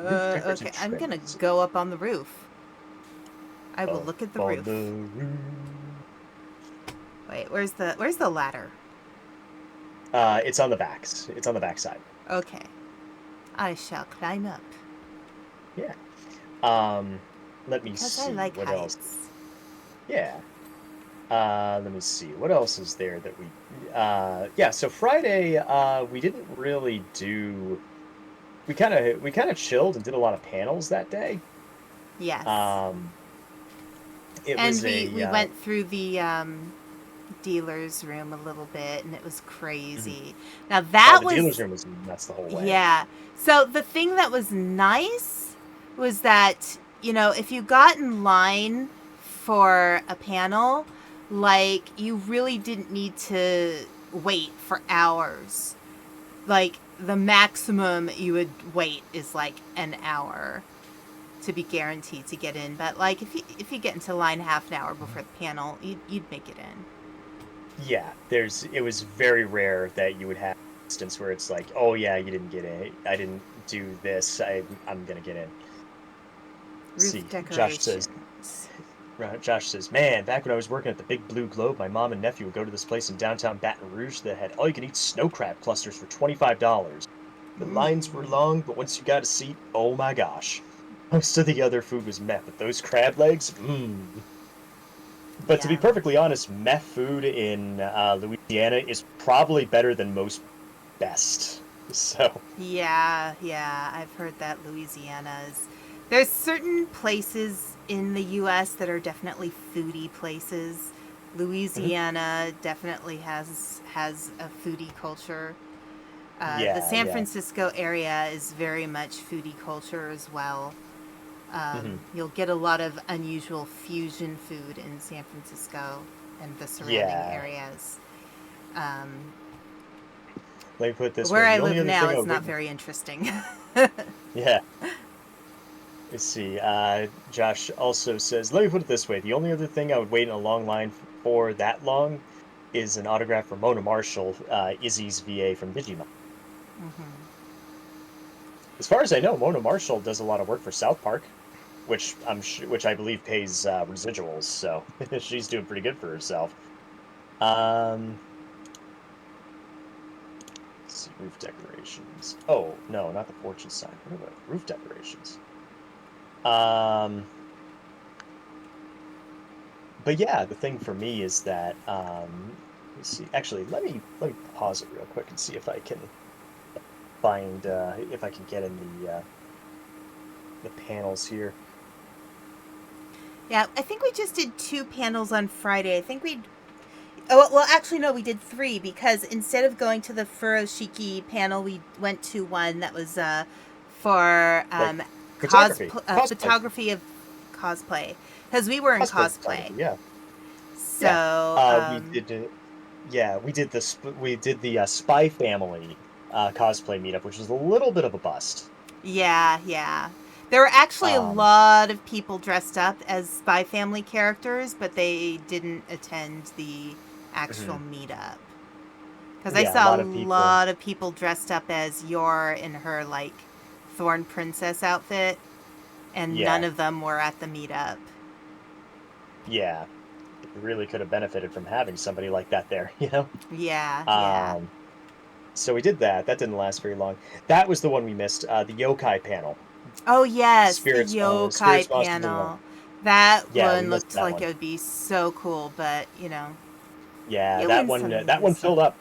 Roof decorative
Okay, I'm gonna
trims.
go up on the roof. I will
Up
look at the
on
roof.
the roof.
Wait, where's the ladder?
It's on the backs. It's on the back side.
Okay. I shall climb up.
Yeah. Um, let me
Because I
see
like
what else.
heights.
Yeah. Let me see what else is there that we. Yeah. So Friday, we didn't really do. We kind of chilled and did a lot of panels that day.
Yes.
Um, it
And
was
we
a.
went through the dealer's room a little bit, and it was
Mhm.
crazy. Now
Oh,
that
the dealer's
was,
room was nuts the whole way.
yeah. So the thing that was nice was that, if you got in line for a panel, like, you really didn't need to wait for hours. Like, the maximum you would wait is like an hour to be guaranteed to get in. But like, if you get into line half an hour before the panel, you'd make it in.
Yeah, it was very rare that you would have an instance where it's like, oh yeah, you didn't get in. I didn't do this. I'm gonna get in.
Roof
See,
decorations.
Josh says, man, back when I was working at the Big Blue Globe, my mom and nephew would go to this place in downtown Baton Rouge that had all you can eat snow crab clusters for $25. The lines were
Mm.
long, but once you got a seat, oh my gosh. Most of the other food was meh, but those crab legs, mmm. But to be
Yeah.
perfectly honest, meth food in Louisiana is probably better than most best. So,
Yeah, I've heard that Louisiana's. There's certain places in the U.S. that are definitely foodie places.
mhm.
Louisiana definitely has a foodie culture. The
Yeah,
San
yeah.
Francisco area is very much foodie culture as well.
hmm
You'll get a lot of unusual fusion food in San Francisco and the surrounding
Yeah.
areas. Um,
Let me put it this
where
way.
I
The only
live
other
now,
thing I
it's
would
not
wait.
very interesting.
Yeah. Let's see. Josh also says, let me put it this way. The only other thing I would wait in a long line for that long is an autograph from Mona Marshall, Izzy's VA from Digimon.
Hmm.
As far as I know, Mona Marshall does a lot of work for South Park, which I believe pays residuals, so she's doing pretty good for herself. Um, let's see, roof decorations. Oh, no, not the fortune sign. What are the roof decorations? Um, but yeah, the thing for me is that let's see. Actually, let me pause it real quick and see if I can find if I can get in the panels here.
Yeah, I think we just did 2 panels on Friday. I think we. Oh, well, actually, no, we did 3 because instead of going to the Furoshiki panel, we went to one that was for
Like cosplay,
photography of cosplay because we were in
cosplay
cosplay.
photography. Yeah, yeah.
So,
We did. Yeah, we did the Spy Family cosplay meetup, which was a little bit of a bust.
yeah. There were actually a
Um,
lot of people dressed up as Spy Family characters, but they didn't attend the actual
mhm.
meetup. Because I
Yeah, a
saw a
lot of people.
lot of people dressed up as Yor in her, like, Thorn Princess outfit, and none
Yeah,
of them were at the meetup.
yeah. It really could have benefited from having somebody like that there, you know?
Yeah.
Um, so we did that. That didn't last very long. That was the one we missed. The yokai panel,
Oh, yes, the
spirits,
yokai
monsters, and more.
panel. That
Yeah, we
one
missed
looked
that
like
one.
it would be so cool, but,
Yeah,
you win some, you
that
lose
one
some.
filled up.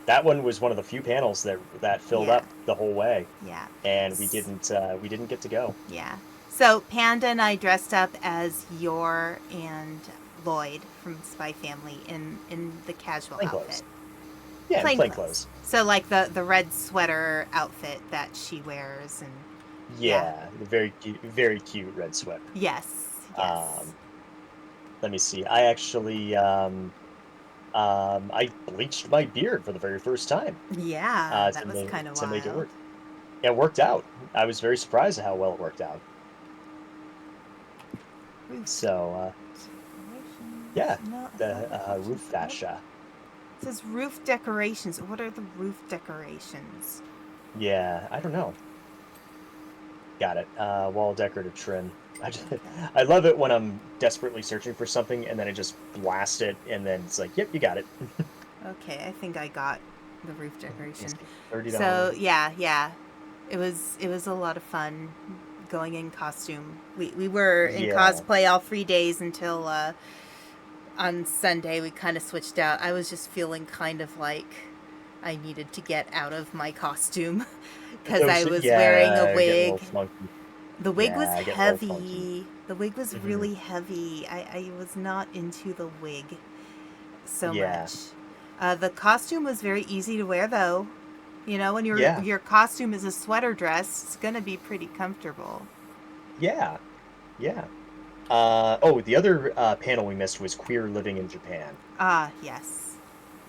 That one was one of the few panels that filled
Yeah,
up the whole way,
yeah.
and we didn't get to go.
Yeah. So Panda and I dressed up as Yor and Lloyd from Spy Family in the casual
Plain
outfit.
clothes. Yeah, and
Plain
plain
clothes.
clothes.
So like the red sweater outfit that she wears and yeah.
Yeah, the very cute red sweater.
Yes.
Um, let me see. I actually I bleached my beard for the very first time
Yeah, that was kind of
to make it
wild.
work. It worked out. I was very surprised at how well it worked out.
Roof
So Yeah,
No, I
the
thought the options.
roof
Nope.
fascia.
It says roof decorations. What are the roof decorations?
Yeah, I don't know. Got it. Wall decorative trim.
Okay.
I love it when I'm desperately searching for something and then I just blast it and then it's like, yep, you got it.
Okay, I think I got the roof decoration.
Let's see, $30.
So yeah. It was a lot of fun going in costume. We were in
Yeah.
cosplay all 3 days until on Sunday we kind of switched out. I was just feeling kind of like I needed to get out of my costume because I
Those,
was wearing a
yeah, get a little
wig.
funky.
The wig was
Yeah, I get a little funky.
heavy. The wig was
Hmm.
really heavy. I was not into the wig so
Yeah.
much. The costume was very easy to wear, though. You know, when
Yeah.
your costume is a sweater dress, it's gonna be pretty comfortable.
Yeah. Yeah. The other panel we missed was Queer Living in Japan.
Ah, yes.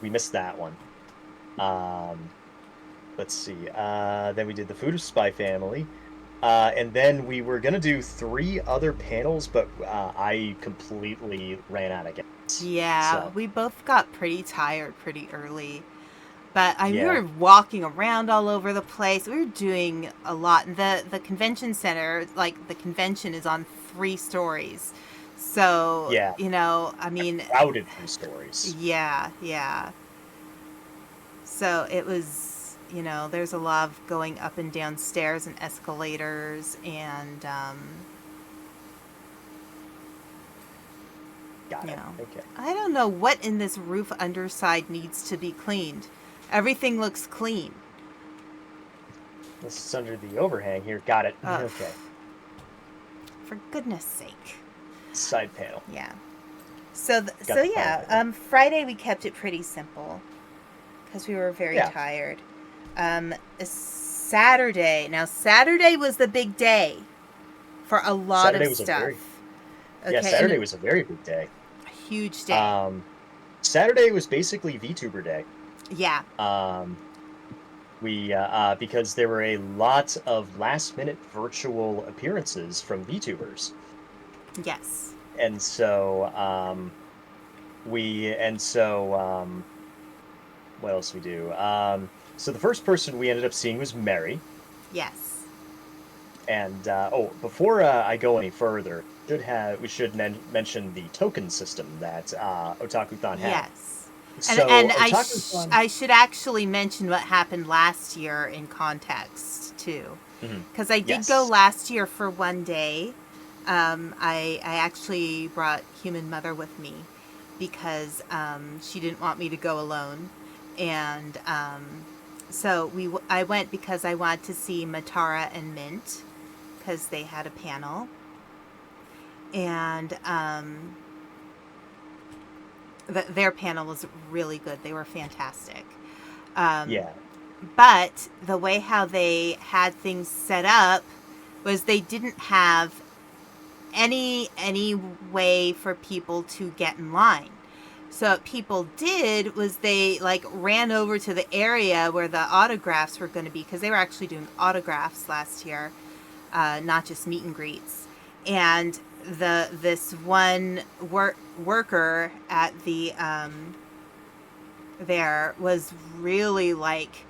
We missed that one. Um, let's see. Then we did the Food of Spy Family. And then we were gonna do three other panels, but I completely ran out of gas.
Yeah,
So
we both got pretty tired pretty early. But we
yeah,
were walking around all over the place. We were doing a lot. The convention center, like the convention, is on 3 stories. So
yeah,
I mean,
crowded 3 stories.
yeah. So it was, there's a lot of going up and down stairs and escalators, and
Got
you
it.
know,
Okay.
I don't know what in this roof underside needs to be cleaned. Everything looks clean.
This is under the overhang here. Got it.
Ugh,
Okay.
for goodness sake.
Side panel.
Yeah. So
Got
so
the fire
yeah.
hydrant.
Friday we kept it pretty simple because we were very
Yeah.
tired. Saturday. Now Saturday was the big day for a lot of
Saturday was a
stuff.
very Yeah,
Okay, and
Saturday was a very big day.
a huge day.
Um, Saturday was basically VTuber day.
Yeah.
Um, we because there were a lot of last minute virtual appearances from VTubers.
Yes.
And so what else we do? So the first person we ended up seeing was Mary.
Yes.
And before I go any further, we should mention the token system that Otakuthon had.
Yes.
So Otakuthon.
I should actually mention what happened last year in context too,
Mhm.
because I did go
Yes.
last year for one day. I actually brought Human Mother with me because she didn't want me to go alone, and so I went because I wanted to see Matara and Mint because they had a panel, and their panel was really good. They were fantastic. Um,
Yeah.
but the way how they had things set up was they didn't have any way for people to get in line. So what people did was they like ran over to the area where the autographs were going to be, because they were actually doing autographs last year, not just meet and greets. And this one worker at the there was really like,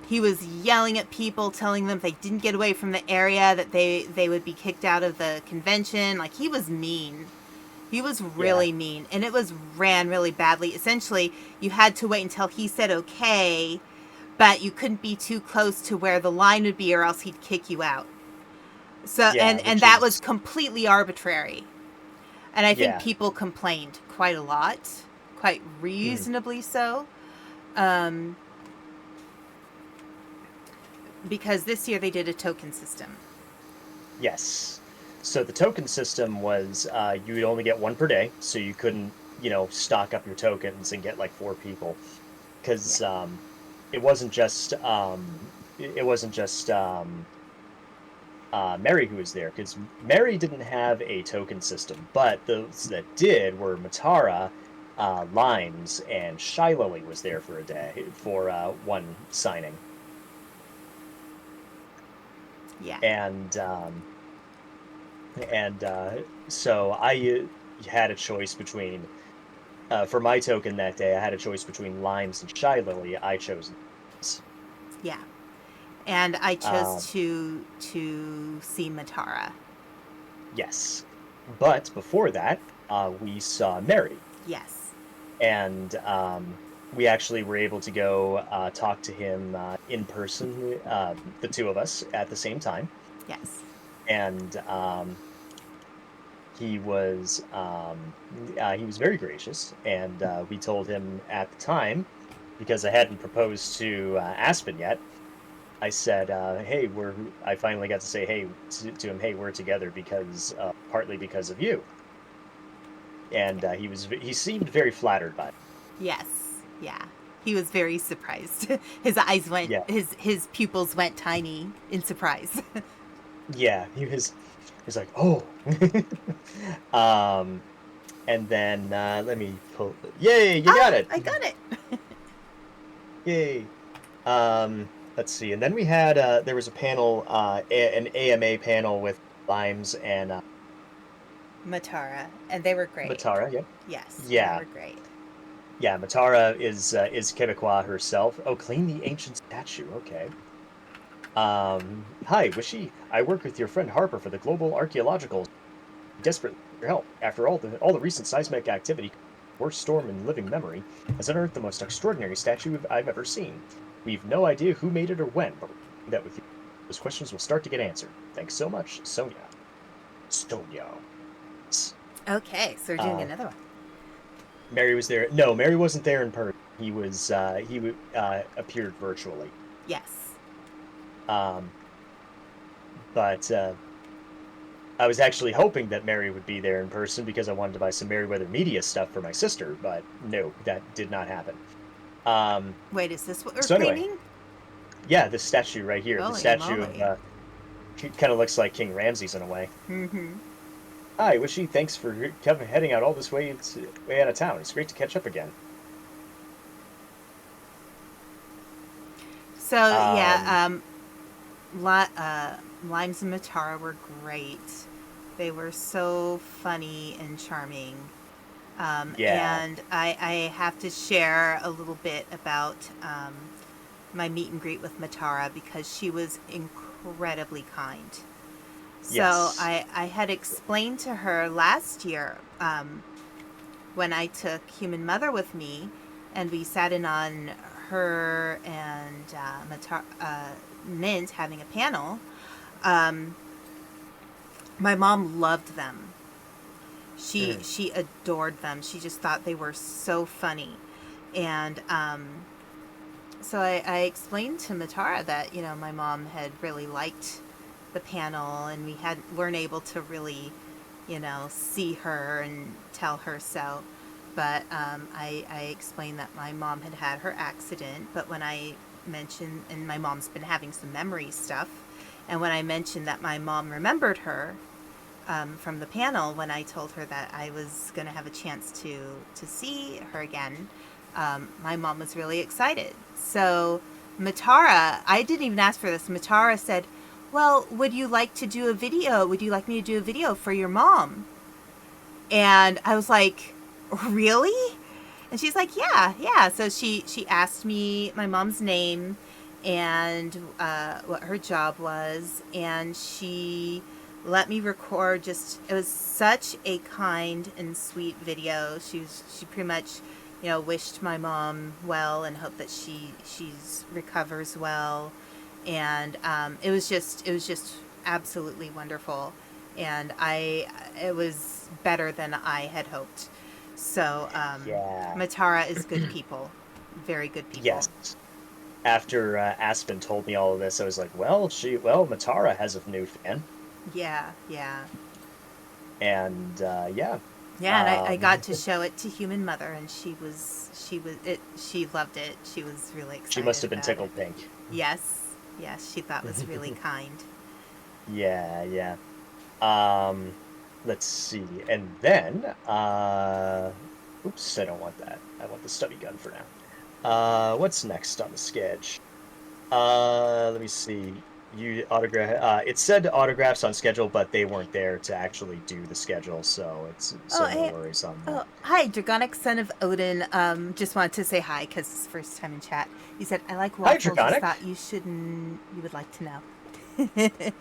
he was yelling at people, telling them if they didn't get away from the area that they would be kicked out of the convention. Like, he was mean. He was
Yeah.
really mean, and it was ran really badly. Essentially, you had to wait until he said okay, but you couldn't be too close to where the line would be, or else he'd kick you out. So,
Yeah.
and
Which
that was
is
completely arbitrary. And I think
yeah.
people complained quite a lot, quite
Mhm.
reasonably so. Um, because this year they did a token system.
Yes. So the token system was you would only get one per day, so you couldn't, stock up your tokens and get like four people,
Yeah.
because it wasn't just Mary who was there, because Mary didn't have a token system, but those that did were Matara, Limes, and Shiloh was there for a day for one signing,
Yeah.
and and so I had a choice between for my token that day, I had a choice between limes and shy lily. I chose limes.
Yeah. And I
Um,
chose to see Matara.
yes, but before that, we saw Mary,
Yes.
and we actually were able to go talk to him in person, the two of us at the same time,
Yes.
and he was very gracious, and we told him at the time, because I hadn't proposed to Aspen yet. I said, "Hey, we're." I finally got to say, "Hey," to him, "Hey, we're together because partly because of you." And he seemed very flattered by it.
Yes. Yeah. He was very surprised. His eyes went
Yeah,
his pupils went tiny in surprise.
yeah, he was like, "Oh." um, and then let me pull. Yay, you got
Ah,
it!
I got it.
Yay. Let's see. And then we had there was a panel, an AMA panel with Limes and
Matara, and they were great.
Matara. Yeah,
Yes, they
yeah,
were great.
yeah. Matara is Quebecois herself. Oh, clean the ancient statue. Okay. Hi, Wishy. I work with your friend Harper for the Global Archaeological. Desperate for your help. After all the recent seismic activity, worst storm in living memory has unearthed the most extraordinary statue I've ever seen. We've no idea who made it or when, but that with you, those questions will start to get answered. Thanks so much, Sonia. Sonia.
Okay, so we're doing
Uh,
another one.
Mary was there. No, Mary wasn't there in person. He appeared virtually.
Yes.
Um, but I was actually hoping that Mary would be there in person because I wanted to buy some Meriwether Media stuff for my sister, but no, that did not happen. Um,
Wait, is this what we're
so anyway,
cleaning?
yeah, this statue right here, the
Holy
statue of
moly.
kind of looks like King Ramses in a way.
Mm-hmm.
Hi, Wishy, thanks for heading out all this way out of town. It's great to catch up again.
So
Um,
yeah, Li- Limes and Matara were great. They were so funny and charming.
yeah,
And I have to share a little bit about my meet and greet with Matara because she was incredibly kind. So
yes,
I had explained to her last year when I took Human Mother with me and we sat in on her and Mint having a panel. Um, my mom loved them. She
mhm,
she adored them. She just thought they were so funny, and so I explained to Matara that my mom had really liked the panel, and weren't able to really see her and tell her so. But I explained that my mom had had her accident, but when I mentioned, and my mom's been having some memory stuff, and when I mentioned that my mom remembered her from the panel, when I told her that I was going to have a chance to see her again, my mom was really excited. So Matara, I didn't even ask for this. Matara said, "Well, would you like to do a video? Would you like me to do a video for your mom?" And I was like, "Really?" And she's like, "Yeah, yeah." So she asked me my mom's name and what her job was, and she let me record. Just it was such a kind and sweet video. She pretty much wished my mom well and hoped that she's recovers well, and it was just absolutely wonderful, and it was better than I had hoped. So
yeah,
Matara is good people, very good people.
yes. After Aspen told me all of this, I was like, well, Matara has a new fan,
Yeah, yeah,
and yeah,
yeah. And I
um,
got to show it to Human Mother, and she loved it. She was really
she must
excited
have been
about it.
tickled pink.
Yes, yes, she thought it was really kind.
Yeah, yeah. Um, let's see. And then, oops, I don't want that. I want the stubby gun for now. What's next on the sketch? Let me see. You autograph. It said autographs on schedule, but they weren't there to actually do the schedule, so
Oh,
no
hey,
worries on that.
oh, hi, Dragonic Son of Odin. Just wanted to say hi because it's first time in chat. You said I like
Hi,
waffles. Just
Draconic.
thought you would like to know.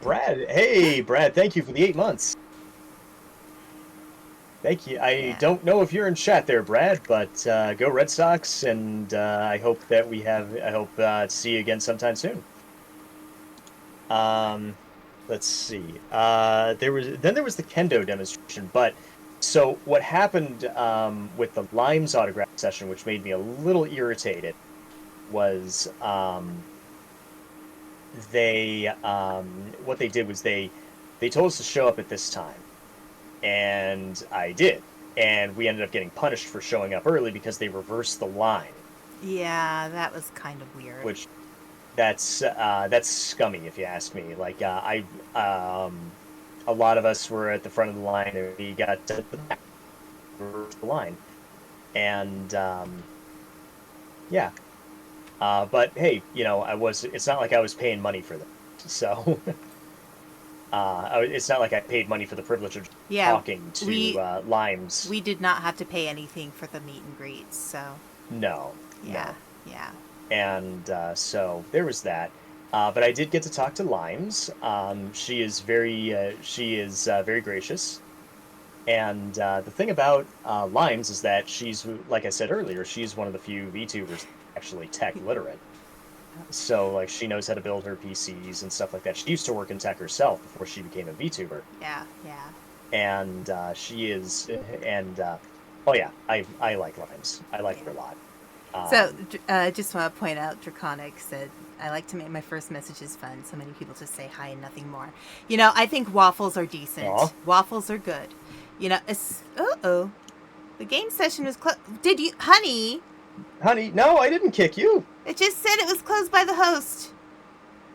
Brad. Hey, Brad. Thank you for the 8 months. Thank you. I
Yeah.
don't know if you're in chat there, Brad, but go Red Sox, and I hope that we have. I hope to see you again sometime soon. Let's see. There was the kendo demonstration, but so what happened with the Limes autograph session, which made me a little irritated, was what they did was they told us to show up at this time, and I did, and we ended up getting punished for showing up early because they reversed the line,
Yeah, that was kind of weird.
which that's scummy if you ask me. Like a lot of us were at the front of the line and we got to the back of the line, and yeah. But hey, it's not like I was paying money for them, so it's not like I paid money for the privilege of
Yeah,
talking
we
to Limes.
we did not have to pay anything for the meet and greets, so
No,
yeah,
no.
yeah.
And so there was that. But I did get to talk to Limes. She is very gracious. And the thing about Limes is that she's, like I said earlier, she's one of the few VTubers actually tech literate. So like she knows how to build her PCs and stuff like that. She used to work in tech herself before she became a VTuber.
Yeah, yeah.
And she is, and oh yeah, I like Limes. I like her a lot.
So, I just want to point out, Draconic said, I like to make my first messages fun. So many people just say hi and nothing more. I think waffles are decent.
Aw.
Waffles are good. Uh-oh. The game session was closed. Did you, honey?
Honey, no, I didn't kick you.
It just said it was closed by the host.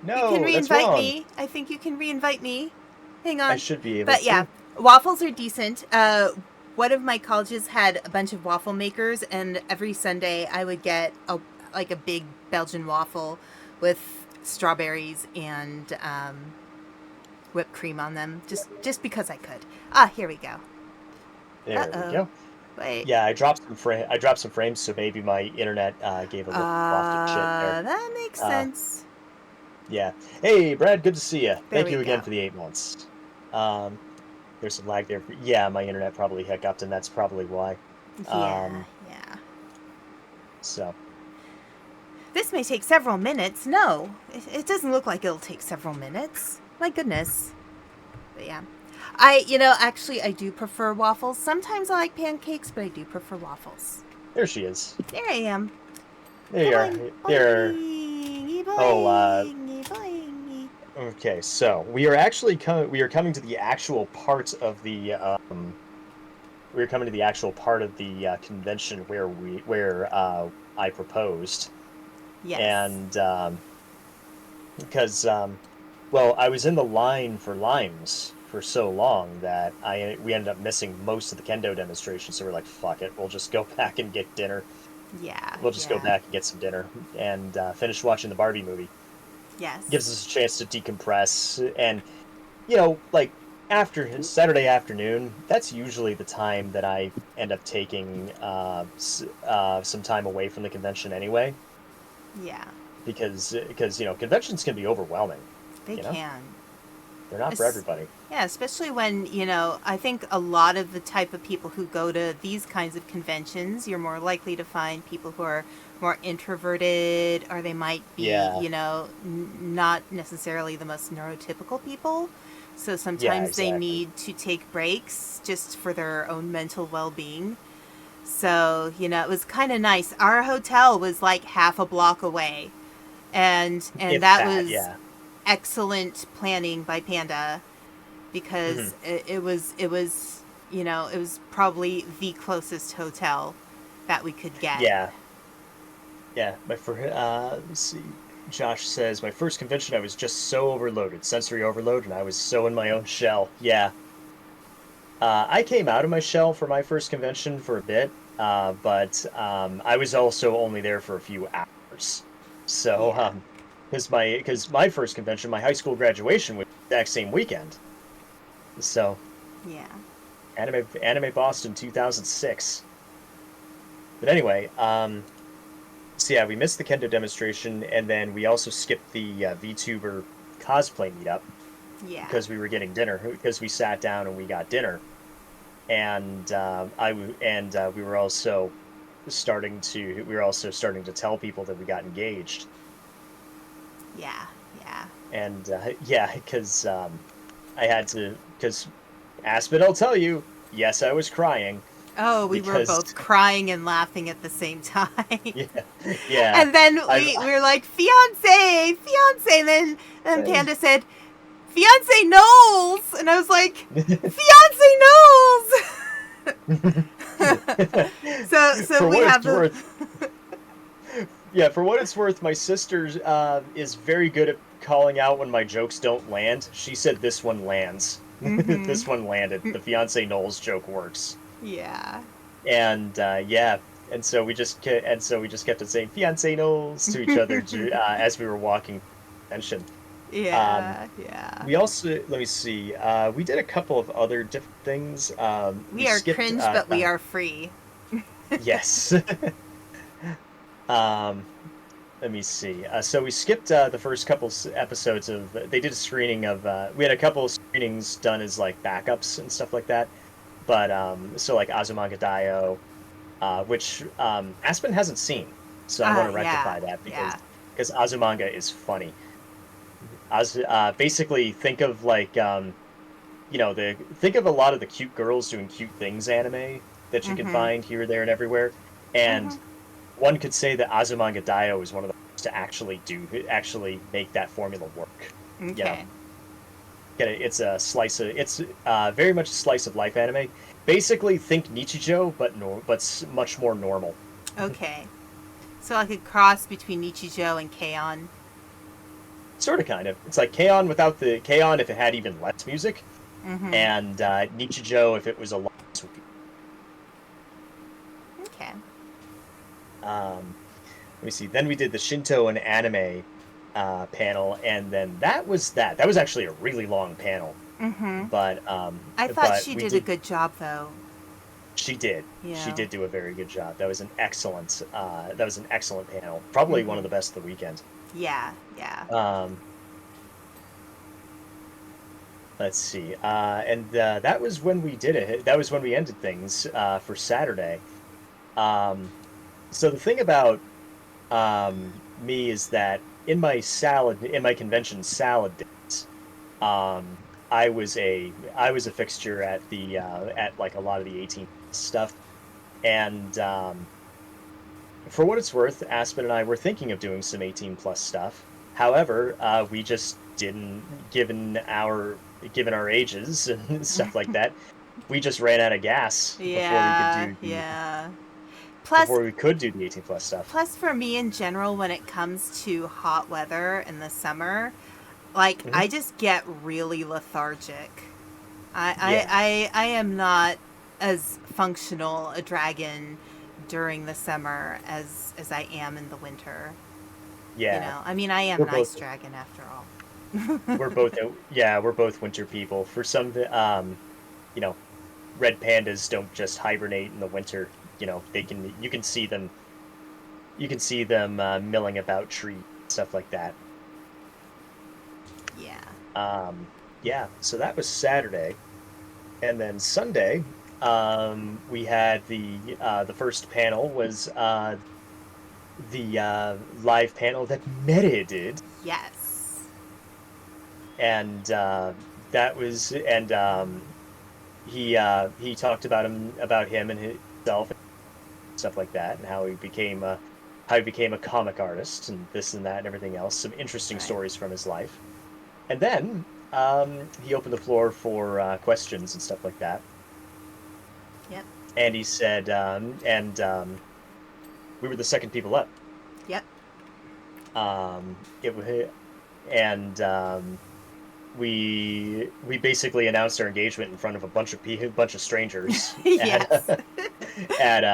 You can
No, that's
re-invite
wrong.
me. I think you can re-invite me. Hang
I
on.
should be able
But
to.
yeah, waffles are decent. One of my colleges had a bunch of waffle makers, and every Sunday I would get a big Belgian waffle with strawberries and whipped cream on them, just because I could. Ah, here we go.
There we go.
Wait.
Yeah, I dropped some frames, so maybe my internet gave a little lofted shit there.
That makes sense.
Yeah. Hey, Brad, good to see you.
There
Thank
we
you again
go.
for the 8 months. There's some lag there. Yeah, my internet probably hiccuped, and that's probably why.
Yeah.
So.
This may take several minutes. No, it doesn't look like it'll take several minutes. My goodness. But yeah. Actually, I do prefer waffles. Sometimes I like pancakes, but I do prefer waffles.
There she is.
There I am.
There you are. There. Oh, okay, so we are actually coming to the actual part of the convention where I proposed.
Yes.
And because well, I was in the line for Limes for so long that we ended up missing most of the kendo demonstration, so we're like, fuck it, we'll just go back and get dinner.
Yeah.
We'll just go back and get some dinner and finish watching the Barbie movie.
Yes.
Gives us a chance to decompress, and like after Saturday afternoon, that's usually the time that I end up taking some time away from the convention anyway.
Yeah.
Because conventions can be overwhelming.
They can.
They're not for everybody.
Yeah, especially when, I think a lot of the type of people who go to these kinds of conventions, you're more likely to find people who are more introverted, or they might be, not necessarily the most neurotypical people. So sometimes they need to take breaks just for their own mental well-being. So, it was kind of nice. Our hotel was like half a block away. And that was excellent planning by Panda, because it was probably the closest hotel that we could get.
Yeah. Let's see. Josh says, my first convention, I was just so overloaded, sensory overload, and I was so in my own shell. Yeah. I came out of my shell for my first convention for a bit, but I was also only there for a few hours. So, because my first convention, my high school graduation, was the exact same weekend. So
Yeah.
Anime Boston 2006. But anyway, so yeah, we missed the Kendo demonstration, and then we also skipped the VTuber cosplay meetup
Yeah.
because we were getting dinner. Because we sat down and we got dinner, and we were also starting to tell people that we got engaged.
Yeah. Yeah.
And yeah, I had to because Aspen, I'll tell you, yes, I was crying
Oh, we were
because
both crying and laughing at the same time.
yeah, yeah,
And then
I
we were like, fiance, fiance. And then Panda said, fiance Knowles. And I was like, fiance Knowles. So
for
we
what
have
it's worth, yeah, for what it's worth, my sister is very good at calling out when my jokes don't land. She said this one lands.
Mm-hmm.
This one landed. The fiance Knowles joke works.
Yeah.
And yeah, and so we just kept on saying fiance Knowles to each other as we were walking convention. Um,
Yeah. Yeah.
we also let me see. We did a couple of other different things. We
We are
skipped.
cringe, but we are free.
Yes. um, Let me see. So we skipped the first couple episodes of. They did a screening of. We had a couple of screenings done as like backups and stuff like that. But so like Azumanga Daioh, which Aspen hasn't seen, so I want to
Yeah.
rectify that
Yeah.
because Azumanga is funny. Basically, think of like the think of a lot of the cute girls doing cute things anime that you can
Mm-hmm.
find here, there, and everywhere, and
Mm-hmm.
one could say that Azumanga Daioh is one of the first to actually make that formula work. You know,
Okay.
it's very much a slice of life anime. Basically, think Nichijou, but much more normal.
Okay. So I could cross between Nichijou and K-On!
Sort of, kind of. It's like K-On! Without the K-On! If it had even less music,
Mm-hmm.
and Nichijou if it was a lot less.
Okay.
Let me see. Then we did the Shinto and anime panel, and then that was that. That was actually a really long panel,
Mm-hmm. I thought
but
she
we
did a
did.
good job, though.
She did.
You
She
know.
did do a very good job. That was an excellent. That was an excellent panel. Probably one
Mm-hmm.
of the best of the weekend.
Yeah. Yeah.
Um, let's see. And that was when we did it. That was when we ended things for Saturday. Um, so the thing about me is that in my convention salad days, I was a fixture at the at like a lot of the 18 stuff, and for what it's worth, Aspen and I were thinking of doing some 18 plus stuff. However, we just didn't, given our ages and stuff like that, we just ran out of gas
Yeah. Yeah. Plus,
before we could do the 18 plus stuff.
plus for me in general, when it comes to hot weather in the summer, like
Hmm.
I just get really lethargic.
Yeah,
I am not as functional a dragon during the summer as I am in the winter. You
yeah.
know, I mean, I am
We're
an ice
both
dragon after all.
we're both winter people. For some, you know, red pandas don't just hibernate in the winter. You can see them milling about trees, stuff like that.
Yeah.
Um, yeah, so that was Saturday, and then Sunday, we had the first panel was the live panel that Meta did,
Yes.
and that was and he talked about him and himself and stuff like that, and how he became a comic artist and this and that and everything else. Some interesting
Right.
stories from his life. And then he opened the floor for questions and stuff like that.
Yep.
And he said, we were the second people up.
Yep.
It and we basically announced our engagement in front of a bunch of strangers, and
Yes.
at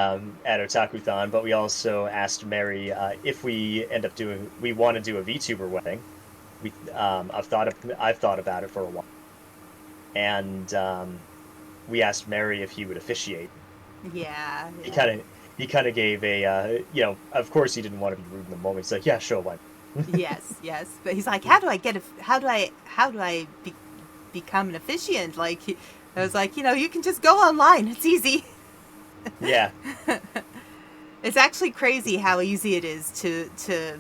Otakuthon, but we also asked Mary if we want to do a VTuber wedding. I've thought about it for a while, and we asked Mary if he would officiate.
Yeah,
He
yeah.
kind of gave a of course he didn't want to be rude in the moment. He's like, yeah, sure, why?
Yes, yes. But he's like, how do I become an officiant? Like, I was like, you can just go online. It's easy.
Yeah,
It's actually crazy how easy it is to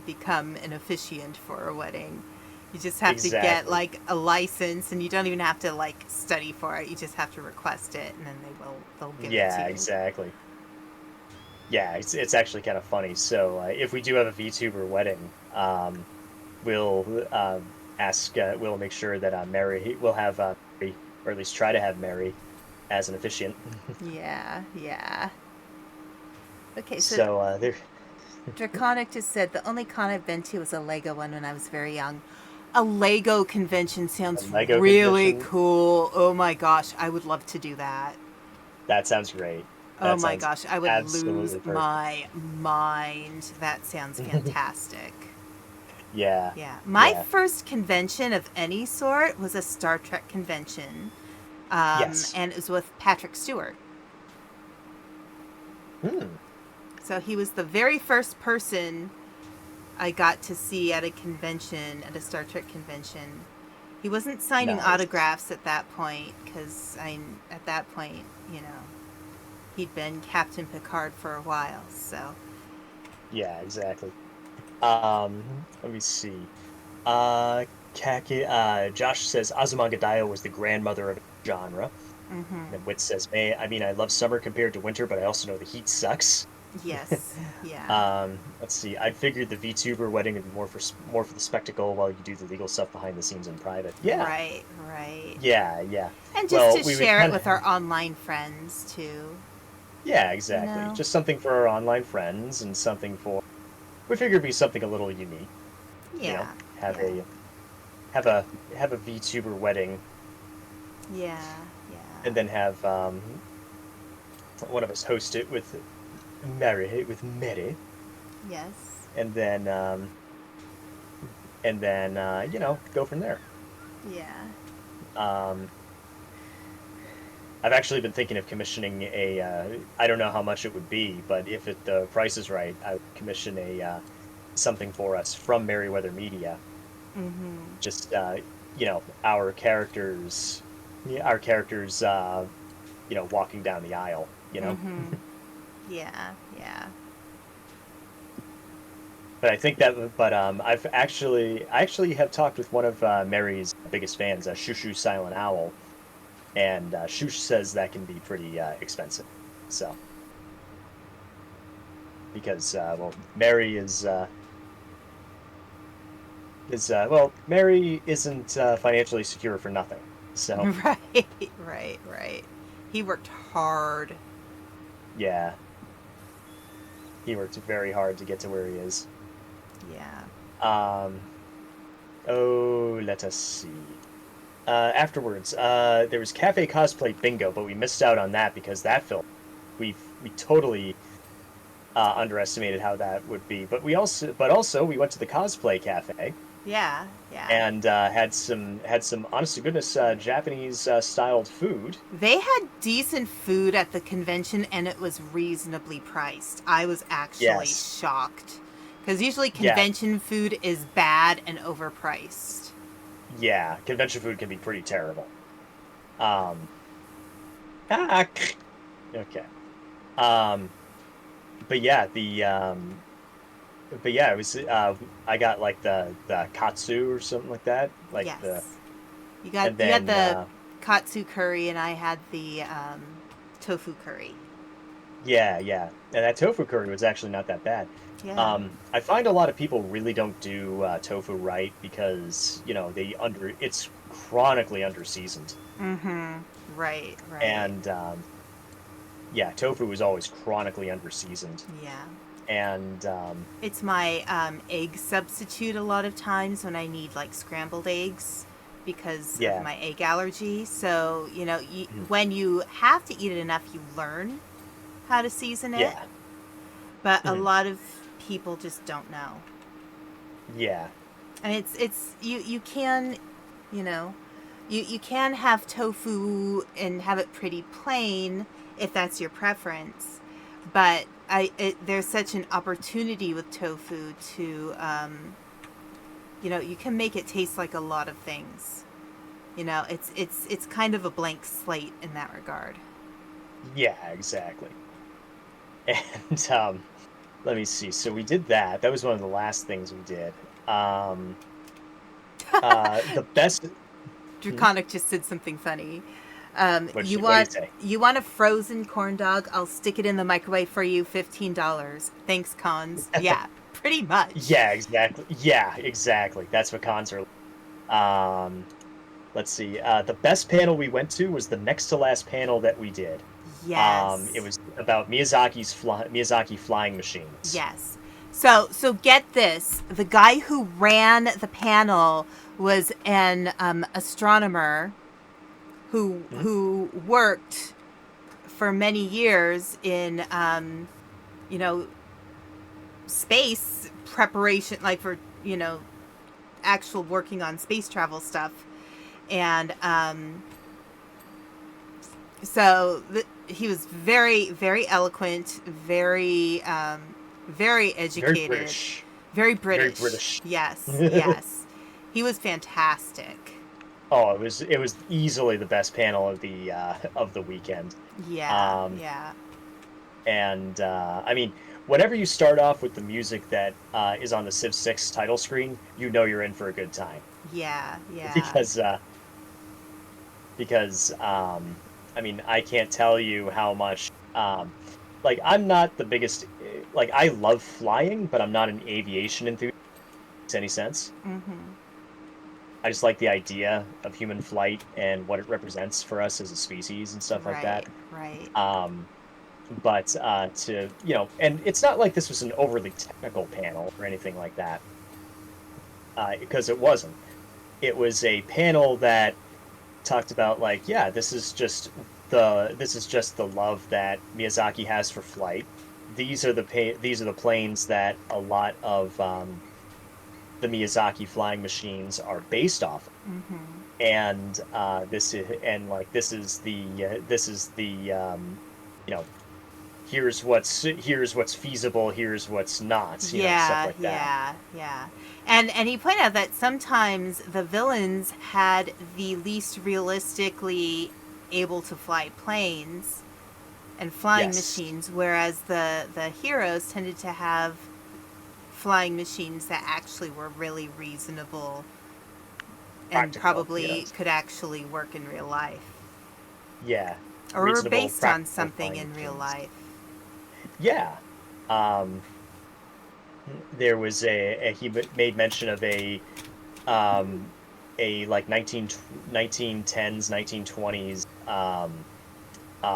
become an officiant for a wedding. You just have to get
exactly.
like a license, and you don't even have to like study for it. You just have to request it, and then they'll give it to
Yeah,
you.
exactly. Yeah, it's actually kind of funny. So if we do have a VTuber wedding, we'll we'll make sure that Mary we'll have Mary, or at least try to have Mary as an officiant.
Yeah, yeah. Okay, so
So there,
Draconic just said the only con I've been to was a Lego one when I was very young. A Lego convention
a
sounds
Lego
really
convention.
cool. Oh my gosh, I would love to do that.
That sounds great.
Oh
That
my
sounds
gosh, I would lose
absolutely perfect.
my mind. That sounds fantastic.
Yeah,
Yeah. My
yeah,
first convention of any sort was a Star Trek convention,
yes.
and it was with Patrick Stewart.
Hmm.
So he was the very first person I got to see at a convention, at a Star Trek convention. He wasn't signing
Nice.
autographs at that point because at that point, you know, he'd been Captain Picard for a while. So
Yeah, exactly. Let me see. Josh says Azumanga Daioh was the grandmother of genre. And then Wit says, May I mean I love summer compared to winter, but I also know the heat sucks.
yes, yeah,
Let's see. I figured the VTuber wedding would be more for the spectacle while you do the legal stuff behind the scenes in private. Yeah,
right, right,
yeah, yeah.
and just
Well,
to
we would
share it
kind of,
with our online friends too.
yeah,
You
exactly.
know,
Just something for our online friends and something for, we figured it'd be something a little unique, you know,
yeah,
have
yeah,
have a, have a VTuber wedding
yeah, yeah,
and then have, one of us host it with Mary,
yes,
and then, go from there.
yeah.
Um, I've actually been thinking of commissioning I don't know how much it would be, but if the price is right, I would commission something for us from Merryweather Media.
Mm-hmm.
Just, our characters, yeah, walking down the aisle,
Mm-hmm. Yeah, yeah.
But I think but I actually have talked with one of Mary's biggest fans, Shushu Silent Owl, and Shush says that can be pretty expensive. So, because Mary Mary isn't financially secure for nothing. So,
Right, right, right. He worked hard.
yeah, he worked very hard to get to where he is.
Yeah.
Um, oh, let us see. Afterwards, there was Cafe Cosplay Bingo, but we missed out on that because that film, we totally underestimated how that would be. But also we went to the cosplay cafe
Yeah, yeah.
and had some honest to goodness Japanese styled food.
They had decent food at the convention and it was reasonably priced. I was actually
Yes,
shocked. Because usually
yeah,
convention food is bad and overpriced.
yeah. Convention food can be pretty terrible. Um, ah, okay. Um, but yeah, it was I got like the katsu or something like that, like the
Yes.
and
You had
then
the katsu curry and I had the tofu curry.
yeah, yeah. And that tofu curry was actually not that bad.
Yeah.
I find a lot of people really don't do tofu right because, it's chronically under seasoned.
Mm-hmm. Right, right.
And yeah, tofu is always chronically under seasoned.
Yeah.
And
It's my egg substitute a lot of times when I need like scrambled eggs because of
yeah,
my egg allergy. So,
mhm,
when you have to eat it enough, you learn. how to season it,
Yeah.
but a
Mhm.
lot of people just don't know.
Yeah.
And it's you can, you know, you can have tofu and have it pretty plain if that's your preference, but there's such an opportunity with tofu to you can make it taste like a lot of things. It's kind of a blank slate in that regard.
Yeah, exactly. And let me see. So we did that. That was one of the last things we did. Um, the best. Hmm?
Draconic just said something funny.
What do you say?
You want a frozen corn dog? I'll stick it in the microwave for you. $15. Thanks, cons. Yeah, pretty much.
Yeah, exactly. Yeah, exactly. That's what cons are. Um, let's see. The best panel we went to was the next to last panel that we did. It
Yes.
was about Miyazaki flying machines.
Yes. So get this. The guy who ran the panel was an astronomer
Mhm.
who worked for many years in you know space preparation, like for actual working on space travel stuff, and he was very very eloquent, very
Very
educated,
British.
very
Very
British.
British.
Yes, yes, he was fantastic.
Oh, it was easily the best panel of the weekend.
Yeah,
Um,
yeah,
and I mean, whenever you start off with the music that is on the Civ 6 title screen, you know you're in for a good time
yeah, yeah.
because I mean, I can't tell you how much like I'm not the biggest like I love flying, but I'm not an aviation enthusiast. Makes any sense?
Mm-hmm.
I just like the idea of human flight and what it represents for us as a species and stuff like that.
Right, right.
Um, but and it's not like this was an overly technical panel or anything like that, because it wasn't. It was a panel that talked about like, yeah, this is just the love that Miyazaki has for flight. These are the planes that a lot of the Miyazaki flying machines are based off of.
Mm-hmm.
And this is the you know here's what's feasible, here's what's not, stuff
Yeah,
like that.
yeah, yeah. And he pointed out that sometimes the villains had the least realistically able to fly planes and flying
Yes,
machines, whereas the heroes tended to have flying machines that actually were really reasonable and
practical,
probably could actually work in real life
yeah,
or were
reasonable,
based on
practical
something
flying
in real
machines.
life.
Yeah. Um, there was he made mention of um, a like 1910s, 1920s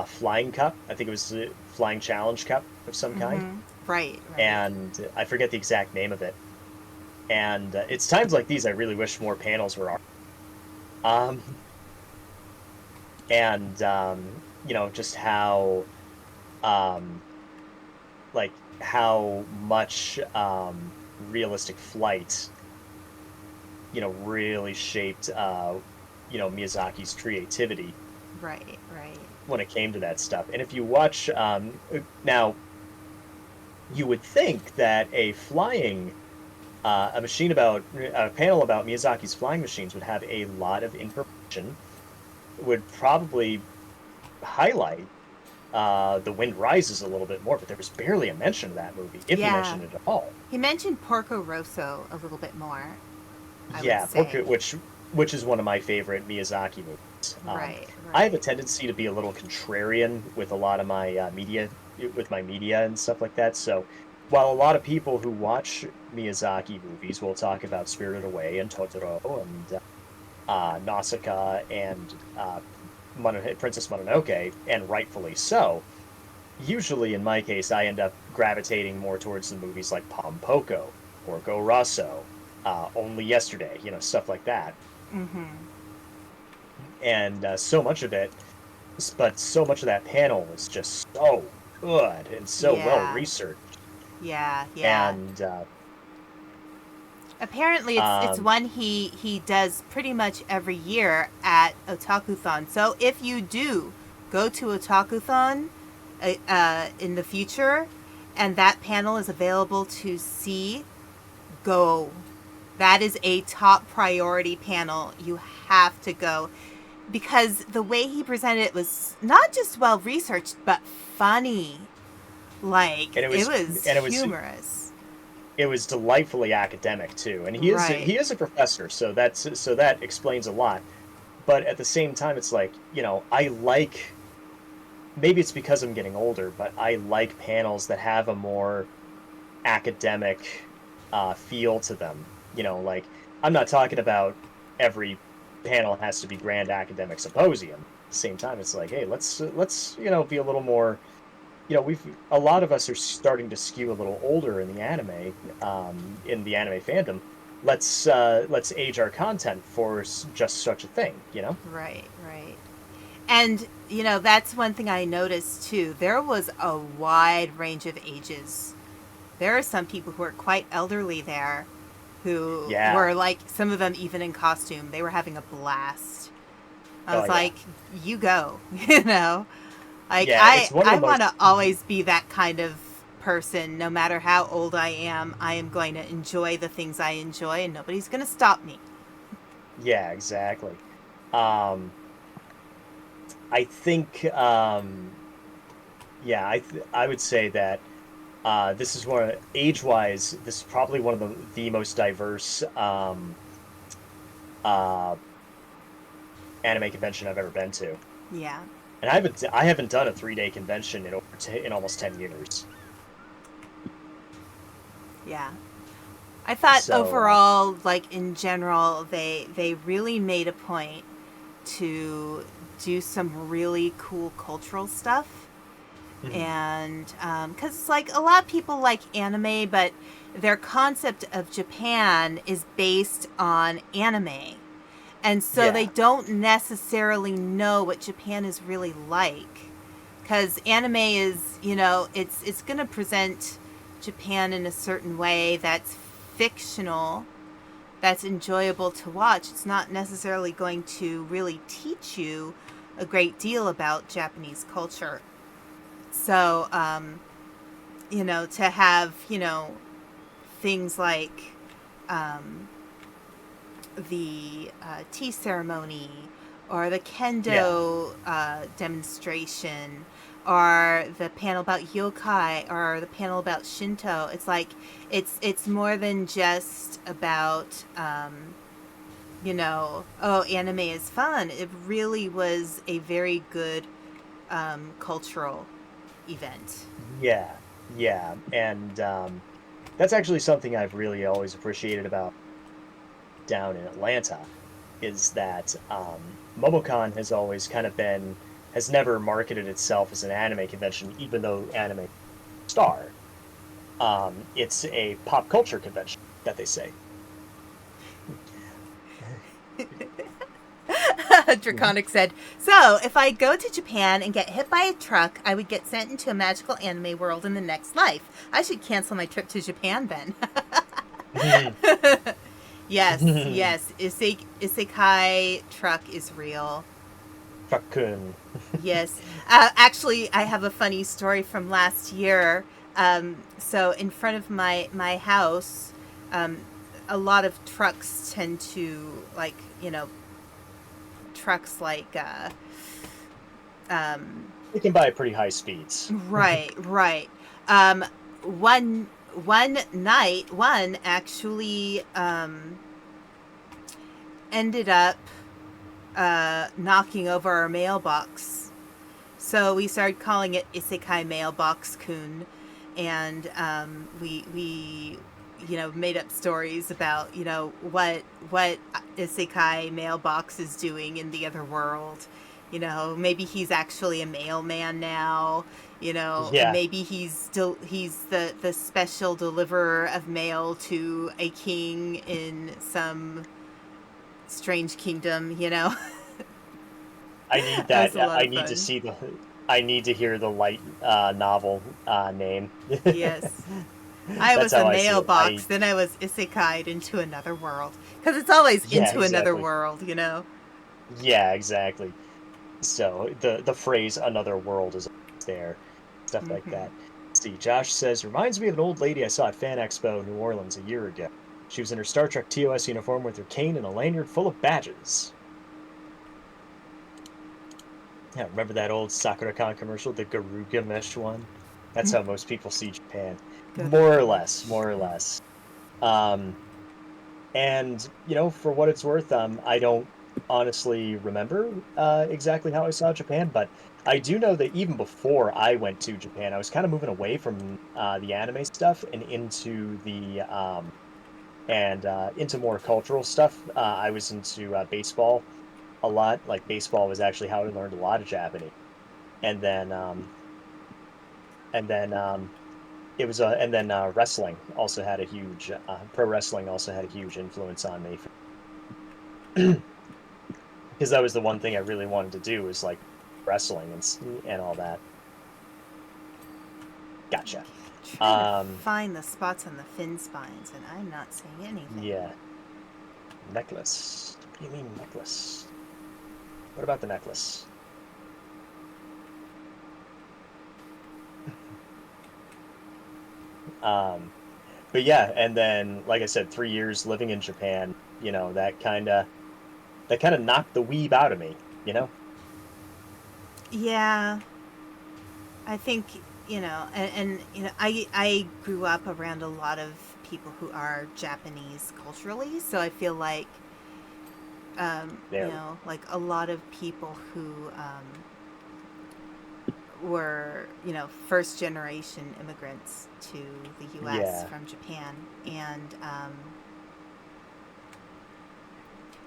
flying cup. I think it was a flying challenge cup of some kind,
Mm-hmm. Right, right.
and I forget the exact name of it. And it's times like these I really wish more panels were on. Um, and just um, how much realistic flight really shaped Miyazaki's creativity
Right, right.
when it came to that stuff. And if you watch now, you would think that a panel about Miyazaki's flying machines would have a lot of information, would probably highlight The Wind Rises a little bit more, but there was barely a mention of that movie, if he
Yeah.
mentioned it at all.
He mentioned Porco Rosso a little bit more, I would
Yeah,
say.
Porco, which is one of my favorite Miyazaki movies.
Right,
I have a
right.
tendency to be a little contrarian with a lot of my media and stuff like that. So while a lot of people who watch Miyazaki movies will talk about Spirited Away and Totoro and Nausicaa and Princess Mononoke, and rightfully so, usually in my case, I end up gravitating more towards the movies like Pompoko, Porco Rosso, Only Yesterday, stuff like that.
Mm-hmm.
And so much of that panel was just so. good and so well
Yeah.
researched.
Yeah. Yeah.
And
Apparently, it's
um,
one he does pretty much every year at Otakuthon. So if you do go to Otakuthon in the future, and that panel is available to see, go. That is a top priority panel. You have to go because the way he presented it was not just well researched but funny. Like
and
it was
and
humorous.
it was delightfully academic too. And
Right.
he is a professor, so that explains a lot. But at the same time, it's like, I like, maybe it's because I'm getting older, but I like panels that have a more academic feel to them. Like, I'm not talking about every panel has to be grand academic symposium. At the same time, it's like, hey, let's be a little more. We've a lot of us are starting to skew a little older in the anime fandom. Let's age our content for just such a thing.
Right, right. And, that's one thing I noticed too. There was a wide range of ages. There are some people who are quite elderly there who
Yeah.
were like, some of them even in costume. They were having a blast. I
Oh
was
yeah.
like, you go, you know? Like,
Yeah.
I,
It's one of
I
the
want
most.
to always be that kind of person. No matter how old I am going to enjoy the things I enjoy, and nobody's going to stop me.
Yeah. Exactly. Um. I think. Yeah. I would say that. This is age-wise, this is probably one of the most diverse uh, anime convention I've ever been to.
Yeah.
And I haven't done a 3-day convention in almost 10 years.
Yeah. I thought
So
overall, like in general, they really made a point to do some really cool cultural stuff,
mhm.
and because like a lot of people like anime, but their concept of Japan is based on anime, and so they
Yeah,
don't necessarily know what Japan is really like. Because anime is, it's going to present Japan in a certain way that's fictional, that's enjoyable to watch. It's not necessarily going to really teach you a great deal about Japanese culture. So, to have, things like um, the tea ceremony or the
yeah,
kendo demonstration or the panel about yokai or the panel about Shinto. It's like it's more than just about oh, anime is fun. It really was a very good cultural event.
yeah, yeah. And that's actually something I've really always appreciated about down in Atlanta is that MomoCon has always kind of has never marketed itself as an anime convention, even though anime star. It's a pop culture convention that they say.
Draconic said, "So, if I go to Japan and get hit by a truck, I would get sent into a magical anime world in the next life. I should cancel my trip to Japan then." Yes, yes. Isekai truck is real.
Truckun.
Yes. Actually, I have a funny story from last year. So, in front of my house, um, a lot of trucks tend to, like, trucks like
It can buy at pretty high speeds.
right, right. Um, one night, one actually ended up knocking over our mailbox. So we started calling it Isekai Mailbox Kun, and we made up stories about what Isekai Mailbox is doing in the other world. Maybe he's actually a mailman now.
Yeah,
Maybe he's the special deliverer of mail to a king in some strange kingdom.
I need
That was
that.
a lot
I
of
need to
fun.
see I need to hear the light novel name.
Yes. I
That's
was a
how I see it.
mailbox, then I was isekai'd into another world. Because it's always
Yeah,
into another
exactly.
world, you know?
Yeah, exactly. So the phrase "another world" is always there, stuff like
Hmm.
that. See, Josh says, reminds me of an old lady I saw at Fan Expo New Orleans a year ago. She was in her Star Trek TOS uniform with her cane and a lanyard full of badges. Yeah, remember that old Sakura-Con commercial, the Garuga mesh one? That's how most people see Japan. More or less,
Garugamesh.
more or less. Um, and, for what it's worth, I don't honestly remember exactly how I saw Japan, but I do know that even before I went to Japan, I was kind of moving away from the anime stuff and into more cultural stuff. I was into baseball a lot. Like baseball was actually how I learned a lot of Japanese. And then and then it was and then wrestling also had a huge pro wrestling also had a huge influence on me because that was the one thing I really wanted to do was like wrestling and all that. Gotcha.
Trying to
Um,
find the spots on the fin spines, and I'm not seeing anything.
yeah, necklace. What do you mean necklace? What about the necklace? Um, but yeah, and then like I said, 3 years living in Japan, that kind of knocked the weeb out of me, you know?
Yeah, I think, I grew up around a lot of people who are Japanese culturally, so I feel like,
There we go.
like a lot of people who were, first generation immigrants to the US
Yeah,
from Japan. And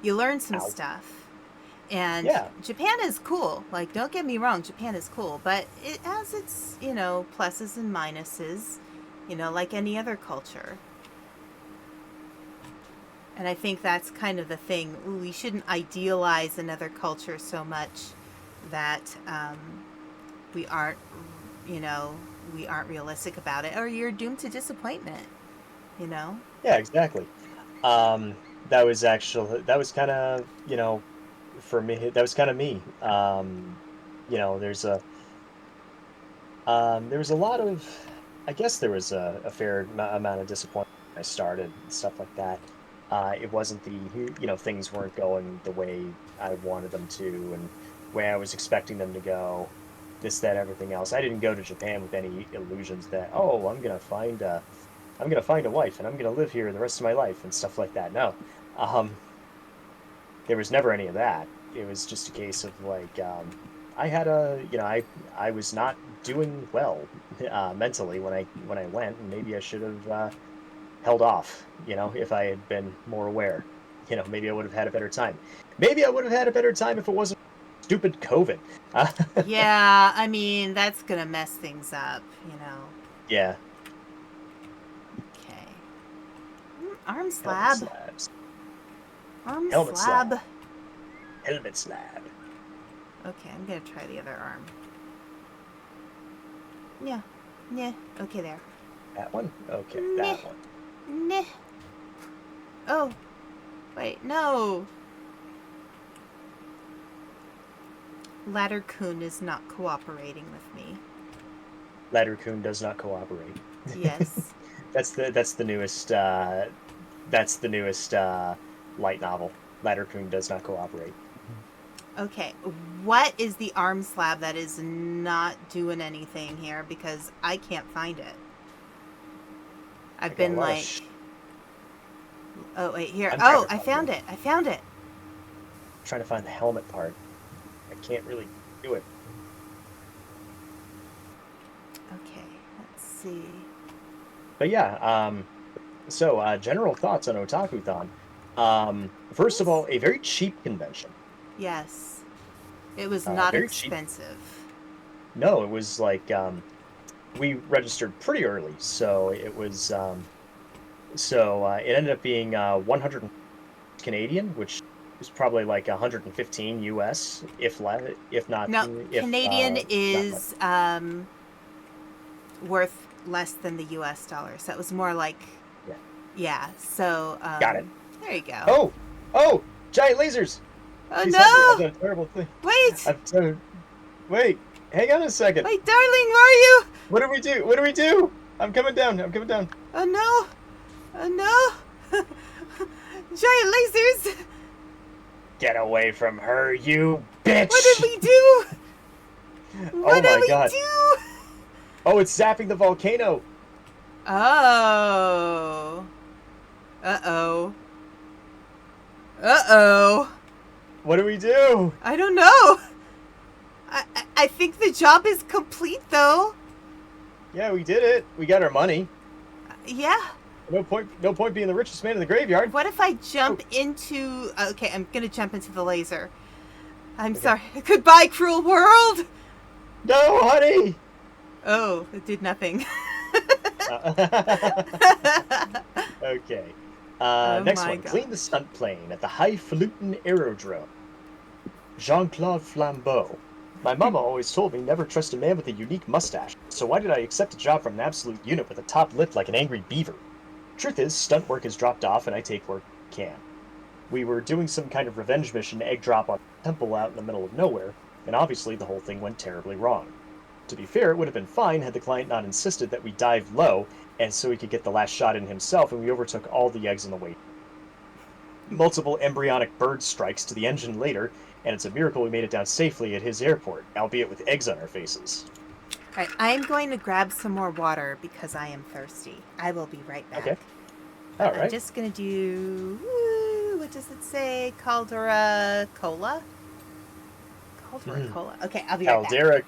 you learn some
ow.
stuff. And
Yeah,
Japan is cool. Like, don't get me wrong, Japan is cool. But it has its, pluses and minuses, like any other culture. And I think that's kind of the thing. We shouldn't idealize another culture so much that we aren't, you know, we aren't realistic about it, or you're doomed to disappointment. You know.
yeah, exactly. That was kind of, for me, that was kind of me. You know, there's a there was a lot of, I guess there was a fair amount of disappointment when I started and stuff like that. It wasn't things weren't going the way I wanted them to and way I was expecting them to go, this, that, everything else. I didn't go to Japan with any illusions that, oh, I'm gonna find a wife and I'm gonna live here the rest of my life and stuff like that. No, um, there was never any of that. It was just a case of like I had I was not doing well mentally when I went, and maybe I should have held off. If I had been more aware. Maybe I would have had a better time. Maybe I would have had a better time if it wasn't stupid COVID.
Yeah, I mean that's gonna mess things up.
Yeah,
Okay. Arm
helmet
slab.
slabs,
Arm
helmet slab,
slab.
helmet slab.
Okay, I'm gonna try the other arm. Yeah. Yeah. Okay, there.
That one. Okay,
Meh.
that one.
Meh. Oh, wait, no. Ladder-kun is not cooperating with me.
Ladder-kun does not cooperate.
Yes.
That's the newest light novel. Ladder-kun does not cooperate.
Okay, what is the arm slab that is not doing anything here? Because I can't find it.
I
I've
got a
been
lot of
like, oh, wait, here.
I'm trying
Oh,
to
I
find
found
it.
it. I found it.
Trying to find the helmet part. I can't really do it.
Okay, let's see.
But yeah, so general thoughts on Otakuthon. First of
Yes.
all, a very cheap convention.
Yes. It was not
Very cheap.
expensive.
No, it was like we registered pretty early, so it ended up being 100 Canadian, which was probably like 115 US, if not
No,
if
Canadian
not much.
is worth less than the US dollar. So it was more like,
Yeah,
yeah. So
got it.
there you go.
Oh, oh, giant lasers!
Oh
Please help me! I've
no!
done a terrible thing.
Wait!
I've done. Wait, hang on a second.
Wait, darling, where are you?
What do we do? What do we do? I'm coming down. I'm coming down.
Oh no! Oh no! Giant lasers!
Get away from her, you
What did
bitch!
we do?
Oh
What did
my
we
god.
do?
Oh, it's zapping the volcano.
Oh. Uh-oh. Uh-oh.
What do we do?
I don't know. I think the job is complete, though.
Yeah, we did it. We got our money.
Yeah.
No point being the richest man in the graveyard.
What if I jump into... Okay, I'm going to jump into the laser. I'm
Okay.
sorry. Goodbye, cruel world!
No, honey!
Oh, it did nothing.
Okay.
Oh
Next
my
one.
God.
Clean the stunt plane at the Highfalutin Aerodrome. Jean-Claude Flambeau. My mama always told me never trust a man with a unique mustache, so why did I accept a job from an absolute unit with a top lip like an angry beaver? Truth is, stunt work has dropped off and I take work I can. We were doing some kind of revenge mission egg drop on a temple out in the middle of nowhere, and obviously the whole thing went terribly wrong. To be fair, it would have been fine had the client not insisted that we dive low, and so he could get the last shot in himself, and we overtook all the eggs on the way. Multiple embryonic bird strikes to the engine later, and it's a miracle we made it down safely at his airport, albeit with eggs on our faces.
Alright, I'm going to grab some more water because I am thirsty. I will be right back.
Okay. All
I'm
right.
just going to do... what does it say? Caldera Cola? Caldera Cola. Okay, I'll be right back.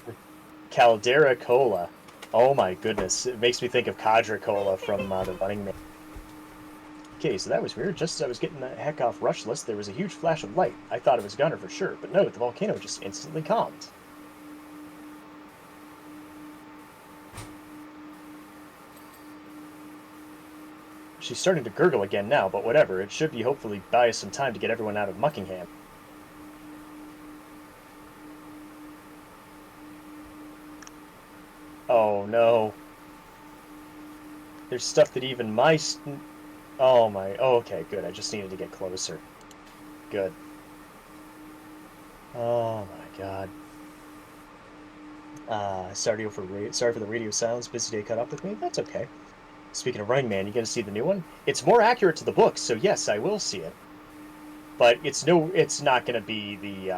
Caldera Cola. Oh my goodness. It makes me think of Cadra Cola from The Running Man. Okay, so that was weird. Just as I was getting the heck off Rushless, there was a huge flash of light. I thought it was Gunner for sure, but no, the volcano just instantly calmed. She's starting to gurgle again now, but whatever. It should be hopefully buy us some time to get everyone out of Muckingham. Oh no. There's stuff that even my... Oh my... Oh, okay, good. I just needed to get closer. Good. Oh my god. Sorry for the radio silence. Busy day caught up with me. That's okay. Speaking of Running Man, you gonna see the new one? It's more accurate to the book, so yes, I will see it. But it's not gonna be the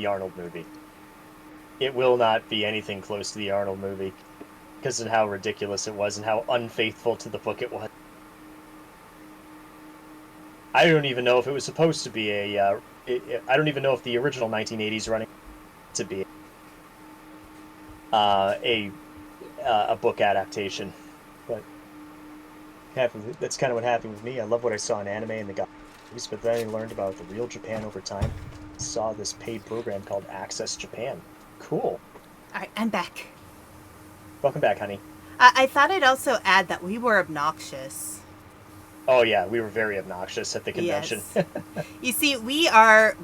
Arnold movie. It will not be anything close to the Arnold movie because of how ridiculous it was and how unfaithful to the book it was. I don't even know if it was supposed to be I don't even know if the original 1980s running to be a book adaptation. But that's kind of what happened with me. I love what I saw in anime and the movies, but then I learned about the real Japan over time. Saw this paid program called Access Japan. Cool.
Alright, I'm back.
Welcome back, honey.
I thought I'd also add that we were obnoxious.
Oh yeah, we were very obnoxious at the convention.
Yes. You see, we are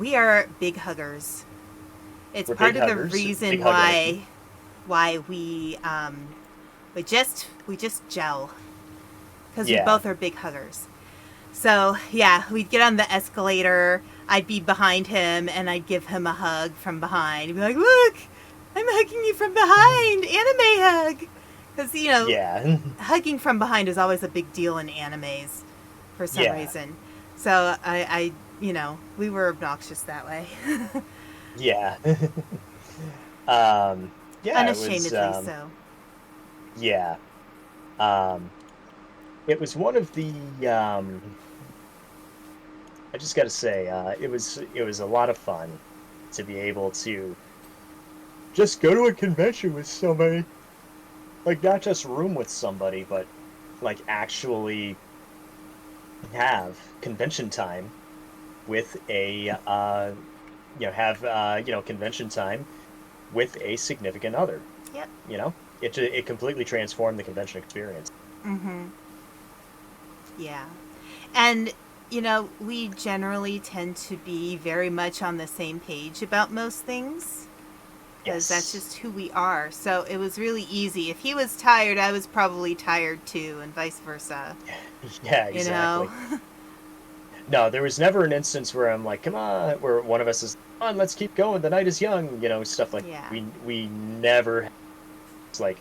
big huggers. It's
We're
part
big
of
huggers,
the reason
big
why we just gel, because we
Yeah.
both are big huggers. So yeah, we'd get on the escalator. I'd be behind him, and I'd give him a hug from behind. He'd be like, "Look, I'm hugging you from behind, anime hug." Because
Yeah.
hugging from behind is always a big deal in animes, for some
Yeah.
reason. So I we were obnoxious that way.
Yeah. Yeah.
Unashamedly
it was,
so.
Yeah. It was one of the. I just got to say, it was a lot of fun to be able to just go to a convention with somebody, like not just room with somebody, but like actually have convention time with a convention time with a significant other.
Yep.
It completely transformed the convention experience.
Mm-hmm. Yeah. And we generally tend to be very much on the same page about most things. Because that's
Yes.
just who we are. So it was really easy. If he was tired, I was probably tired too, and vice versa.
Yeah,
You know?
exactly. No, there was never an instance where I'm like, come on, where one of us is, come on, let's keep going. The night is young, stuff like
Yeah.
we never. It's like,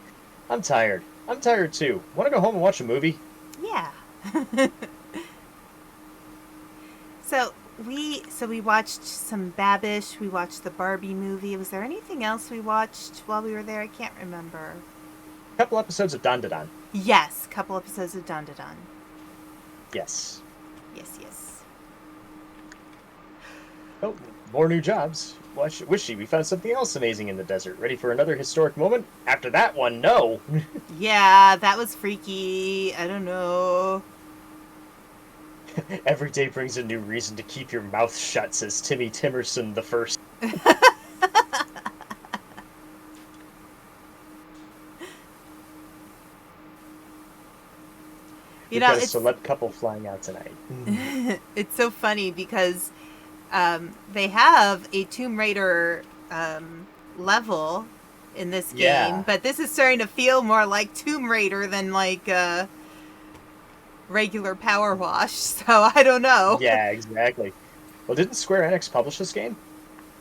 I'm tired. I'm tired too. Want to go home and watch a movie?
Yeah. So we watched some Babish. We watched the Barbie movie. Was there anything else we watched while we were there? I can't remember.
A couple episodes of Dan Dan.
Yes, a couple episodes of Don Da Don.
Yes.
Yes, yes.
Oh, more new jobs. Wishy, we found something else amazing in the desert. Ready for another historic moment? After that one, no.
Yeah, that was freaky. I don't know.
Every day brings a new reason to keep your mouth shut, says Timmy Timerson the first. We've got a
It's
celeb couple flying out tonight.
it's so funny because they have a Tomb Raider level in this game,
Yeah.
but this is starting to feel more like Tomb Raider than like regular PowerWash. So I don't know.
Yeah, exactly. Well, didn't Square Enix publish this game?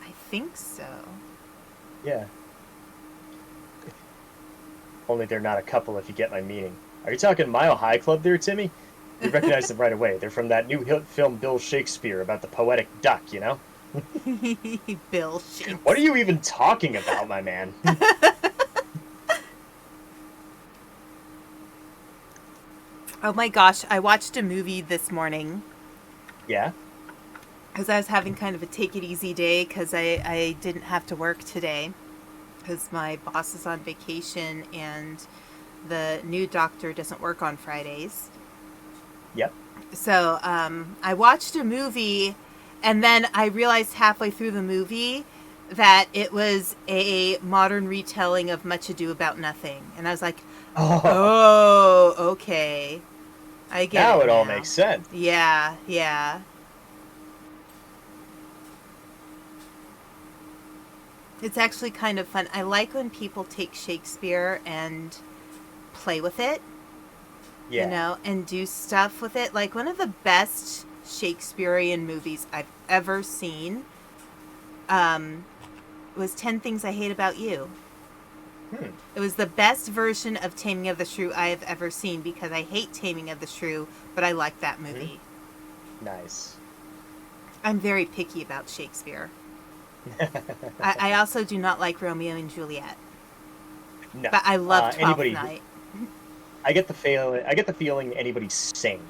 I think so.
Yeah. Only they're not a couple, if you get my meaning. Are you talking Mile High Club there, Timmy? You recognize them right away. They're from that new hit film Bill Shakespeare about the poetic duck, you know?
Bill Shakes.
What are you even talking about, my man?
Oh my gosh, I watched a movie this morning
Yeah?
because I was having kind of a take it easy day because I didn't have to work today because my boss is on vacation and the new doctor doesn't work on Fridays.
Yep.
So I watched a movie, and then I realized halfway through the movie that it was a modern retelling of Much Ado About Nothing. And I was like, oh, okay. I get
Now
it
it all
now.
makes sense.
Yeah, yeah. It's actually kind of fun. I like when people take Shakespeare and play with it,
Yeah.
and do stuff with it. Like one of the best Shakespearean movies I've ever seen was 10 Things I Hate About You.
Hmm.
It was the best version of Taming of the Shrew I have ever seen because I hate Taming of the Shrew, but I like that movie.
Nice.
I'm very picky about Shakespeare. I also do not like Romeo and Juliet,
No.
but I love Twelfth
Anybody,
Night.
I get the feeling anybody sane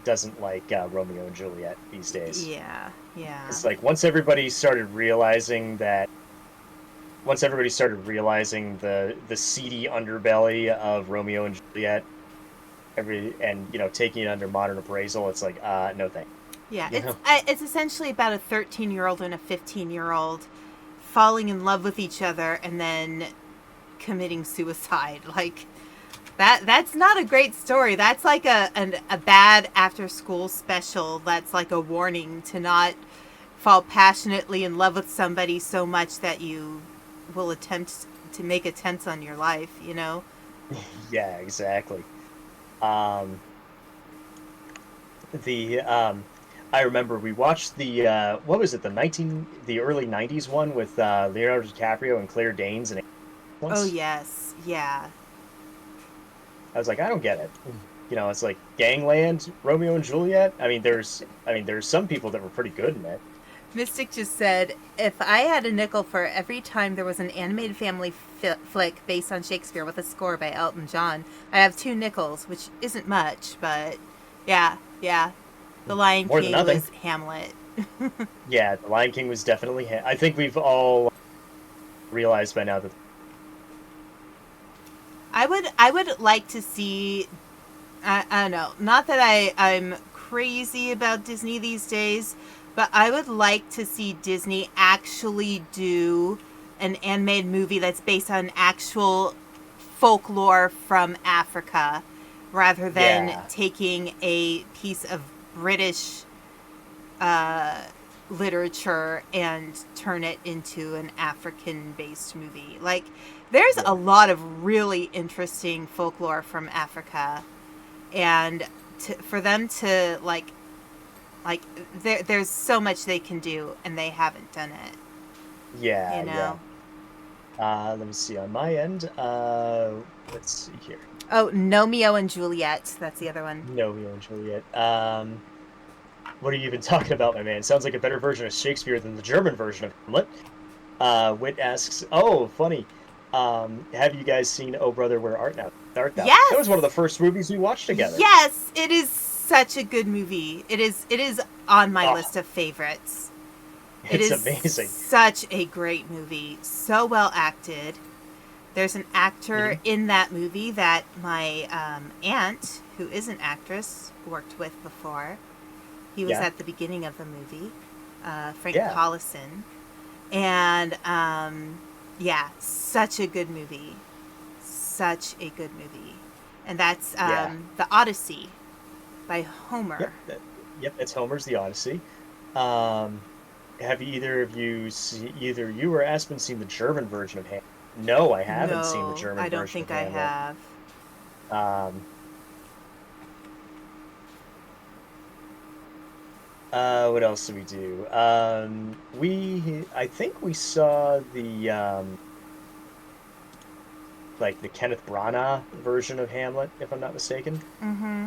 doesn't like Romeo and Juliet these days.
Yeah, yeah.
It's like once everybody started realizing the seedy underbelly of Romeo and Juliet, taking it under modern appraisal, it's like no thank.
Yeah,
You know?
it's essentially about a 13-year-old and a 15-year-old falling in love with each other and then committing suicide. Like that's not a great story. That's like a bad after school special. That's like a warning to not fall passionately in love with somebody so much that you will attempt to make attempts on your life,
Yeah, exactly. Um, the I remember we watched the what was it, the early 90s one with Leonardo DiCaprio and Claire Danes and
Oh
once.
yes, yeah.
I was like, I don't get it. It's like Gangland, Romeo and Juliet. There's some people that were pretty good in it.
Mystic just said, if I had a nickel for every time there was an animated family flick based on Shakespeare with a score by Elton John, I have 2 nickels, which isn't much, but yeah. The Lion
More than
King
nothing.
was Hamlet.
Yeah, The Lion King was definitely. I think we've all realized by now that.
I would like to see. I don't know. Not that I'm crazy about Disney these days, but I would like to see Disney actually do an animated movie that's based on actual folklore from Africa rather than
Yeah.
taking a piece of British uh, literature and turn it into an African-based movie. Like, there's a lot of really interesting folklore from Africa, and for them to there's so much they can do, and they haven't done it.
Yeah,
You
yeah.
know.
Let me see on my end. Let's see here.
Oh, Nomeo and Juliet. That's the other one.
Romeo and Juliet. What are you even talking about, my man? Sounds like a better version of Shakespeare than the German version of Hamlet. Wit asks, "Oh, funny. Have you guys seen Oh Brother, Where Art Thou? Art Thou? That was one of
Yes.
the first movies we watched together.
Yes, it is such a good movie. It is. It is on my
Oh,
list of favorites. It
it's
is
amazing.
such a great movie. So well acted. There's an actor
Mhm.
in that movie that my aunt, who is an actress, worked with before. He was
Yeah,
at the beginning of the movie, Frank
yeah,
Collison. And yeah, such a good movie. Such a good movie. And that's
yeah.
The Odyssey by Homer.
Yep, yep. It's Homer's The Odyssey. Um, have either of you either you or Aspen seen the German version of Hamlet? No, I haven't seen the
No,
German
I don't
version
think
of
I
Hamlet.
have.
Um, what else did we do? I think we saw the like the Kenneth Branagh version of Hamlet, if I'm not mistaken.
Mm-hmm.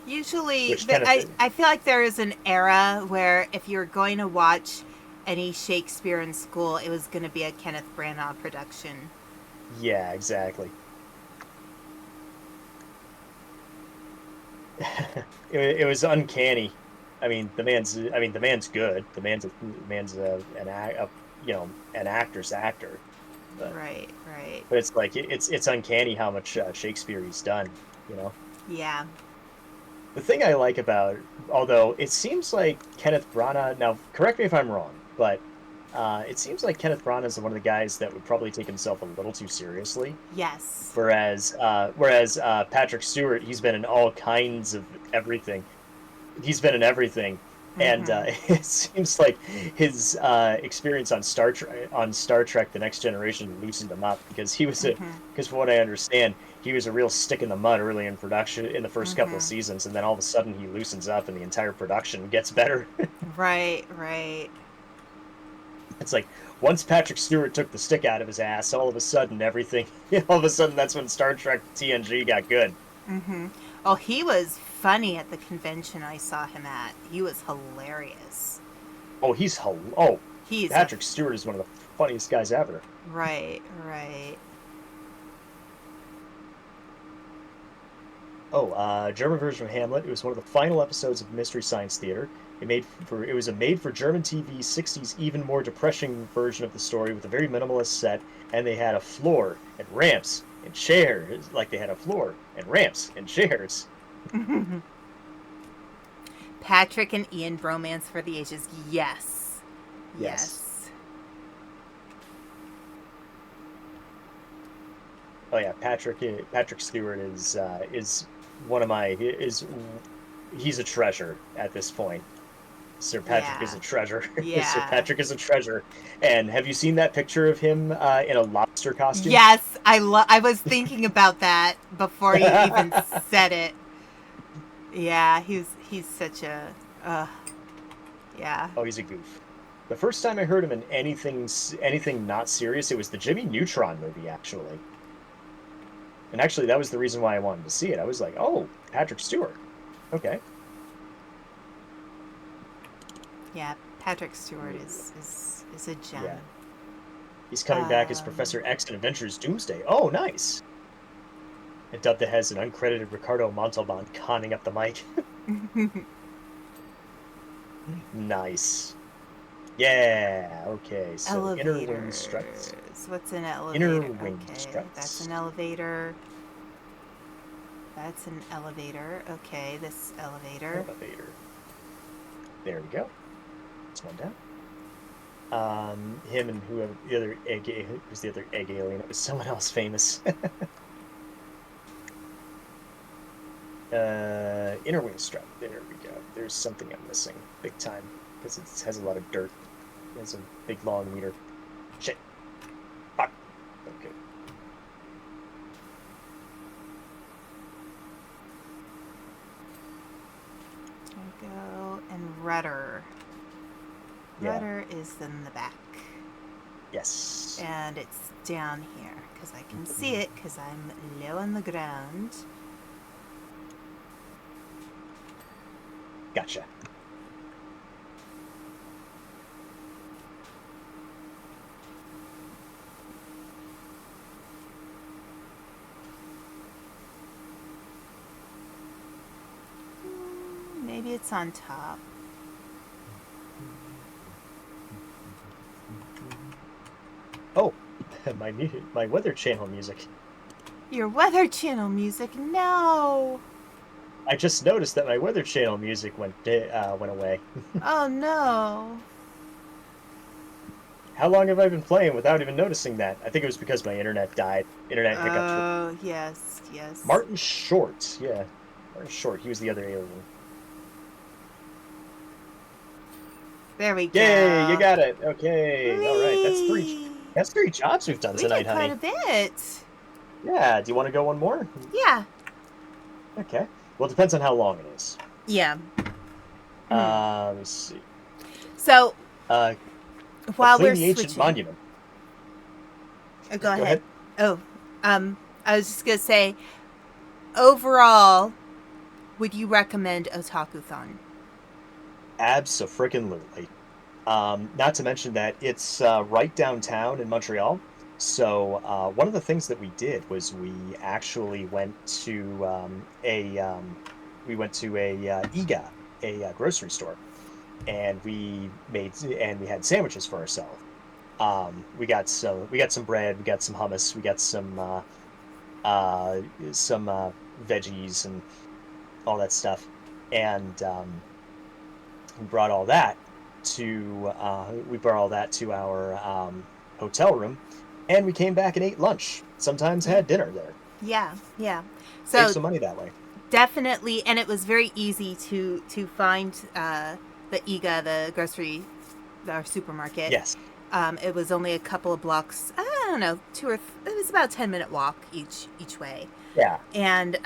Usually,
Which Kenneth,
I feel like there is an era where if you were going to watch any Shakespeare in school, it was going to be a Kenneth Branagh production.
yeah, exactly. It was uncanny. The man's good. An actor's actor, but
Right, right.
it's like it's uncanny how much Shakespeare he's done. You know,
Yeah.
the thing I like about, although it seems like Kenneth Branagh. Now, correct me if I'm wrong, but it seems like Kenneth Branagh is one of the guys that would probably take himself a little too seriously.
Yes.
Whereas Patrick Stewart, he's been in all kinds of everything. He's been in everything, and
Mm-hmm.
it seems like his experience on Star Trek: The Next Generation loosened him up because
Mm-hmm.
from what I understand, he was a real stick in the mud early in production in the first couple of
Mm-hmm.
seasons, and then all of a sudden he loosens up and the entire production gets better.
Right, right.
It's like once Patrick Stewart took the stick out of his ass, all of a sudden everything, all of a sudden that's when Star Trek TNG got good.
Mm-hmm. Oh, he was funny at the convention I saw him at. He was hilarious.
Oh,
He's a
Patrick Stewart is one of the funniest guys ever.
right, right.
Oh, German version of Hamlet. It was one of the final episodes of Mystery Science Theater. It was a made for German TV 60s even more depressing version of the story with a very minimalist set, and they had a floor and ramps and chairs, like they had a floor and ramps and chairs.
Patrick and Ian bromance for the ages. Yes.
Yes.
Yes.
Oh yeah, Patrick Stewart is one of my is he's a treasure at this point. Sir Patrick is
Yeah.
a treasure. Sir
Yeah.
Patrick is a treasure. And have you seen that picture of him in a lobster costume?
Yes, I was thinking about that before you even said it. Yeah, he's such a yeah.
Oh, he's a goof. The first time I heard him in anything not serious, it was the Jimmy Neutron movie, actually. And actually, that was the reason why I wanted to see it. I was like, oh, Patrick Stewart. Okay.
Yeah, Patrick Stewart is a
Yeah.
gem.
He's coming back as Professor X in Adventures Doomsday. Oh, nice. And dubbed as an uncredited Ricardo Montalban conning up the mic. Nice. Yeah. Okay. So inner wing
Elevators.
struts.
What's an
Inner
elevator?
wing
Okay, that's
struts.
an elevator. That's an elevator. Okay, this elevator.
Elevator. There we go. That's one down. Him and who's the other egg alien? It was someone else famous. inner wing strut. There we go. There's something I'm missing big time because it has a lot of dirt. It has a big long meter. Shit. Fuck. Okay.
There we go. And rudder. Rudder is in the back.
Yes.
And it's down here because I can see it because I'm low on the ground.
Gotcha.
Maybe it's on top.
Oh, my Weather Channel music.
Your Weather Channel music? No!
I just noticed that my Weather Channel music went away.
Oh no!
How long have I been playing without even noticing that? I think it was because my internet died. Internet hiccups.
Oh, yes, yes.
Martin Short, yeah. Martin Short, he was the other alien.
There we go.
Yay, you got it. Okay,
Whee!
all right. That's three jobs we've done tonight, honey.
We did quite a bit.
Yeah, do you want to go one more?
Yeah.
Okay. Well, it depends on how long it is.
Yeah.
Let me see.
So, while
clean
we're
the ancient
switching,
monument.
Go ahead. Oh, I was just gonna say, overall, would you recommend Otakuthon?
Abso-freaking-lutely. Not to mention that it's right downtown in Montreal. So one of the things that we did was we actually went to a IGA, a grocery store, and we had sandwiches for ourselves. We got some bread, we got some hummus, we got some veggies and all that stuff, and we brought all that to our hotel room, and we came back and ate lunch. Sometimes had dinner there.
Yeah, yeah.
Save
So
some money that way.
definitely, and it was very easy to find the IGA, the grocery, our supermarket.
Yes.
It was only a couple of blocks. I don't know, it was about a 10-minute walk each way.
Yeah.
And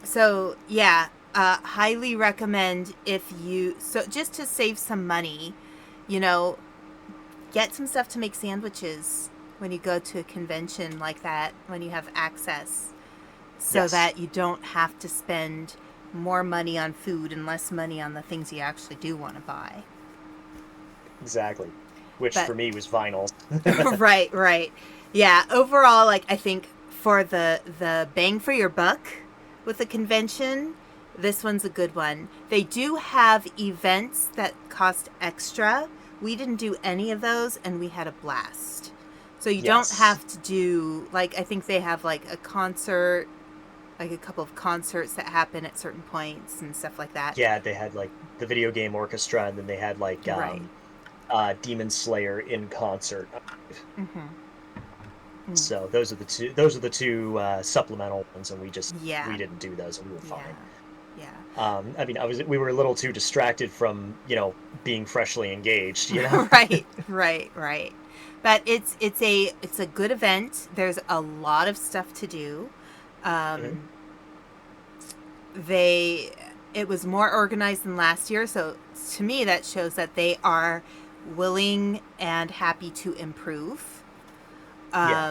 so yeah, highly recommend just to save some money, get some stuff to make sandwiches when you go to a convention like that, when you have access, so that you don't have to spend more money on food and less money on the things you actually do want to buy.
Exactly. Which for me was vinyls.
Right. Yeah, overall, I think for the bang for your buck with the convention, this one's a good one. They do have events that cost extra. We didn't do any of those, and we had a blast. So you don't have to do, I think they have, a concert, a couple of concerts that happen at certain points and stuff like that.
Yeah, they had, the video game orchestra, and then they had, Demon Slayer in concert. Mm-hmm. So those are the two supplemental ones, and we didn't do those, and we were fine.
Yeah.
We were a little too distracted from being freshly engaged.
Right. But it's a good event. There's a lot of stuff to do. It was more organized than last year, so to me that shows that they are willing and happy to improve. The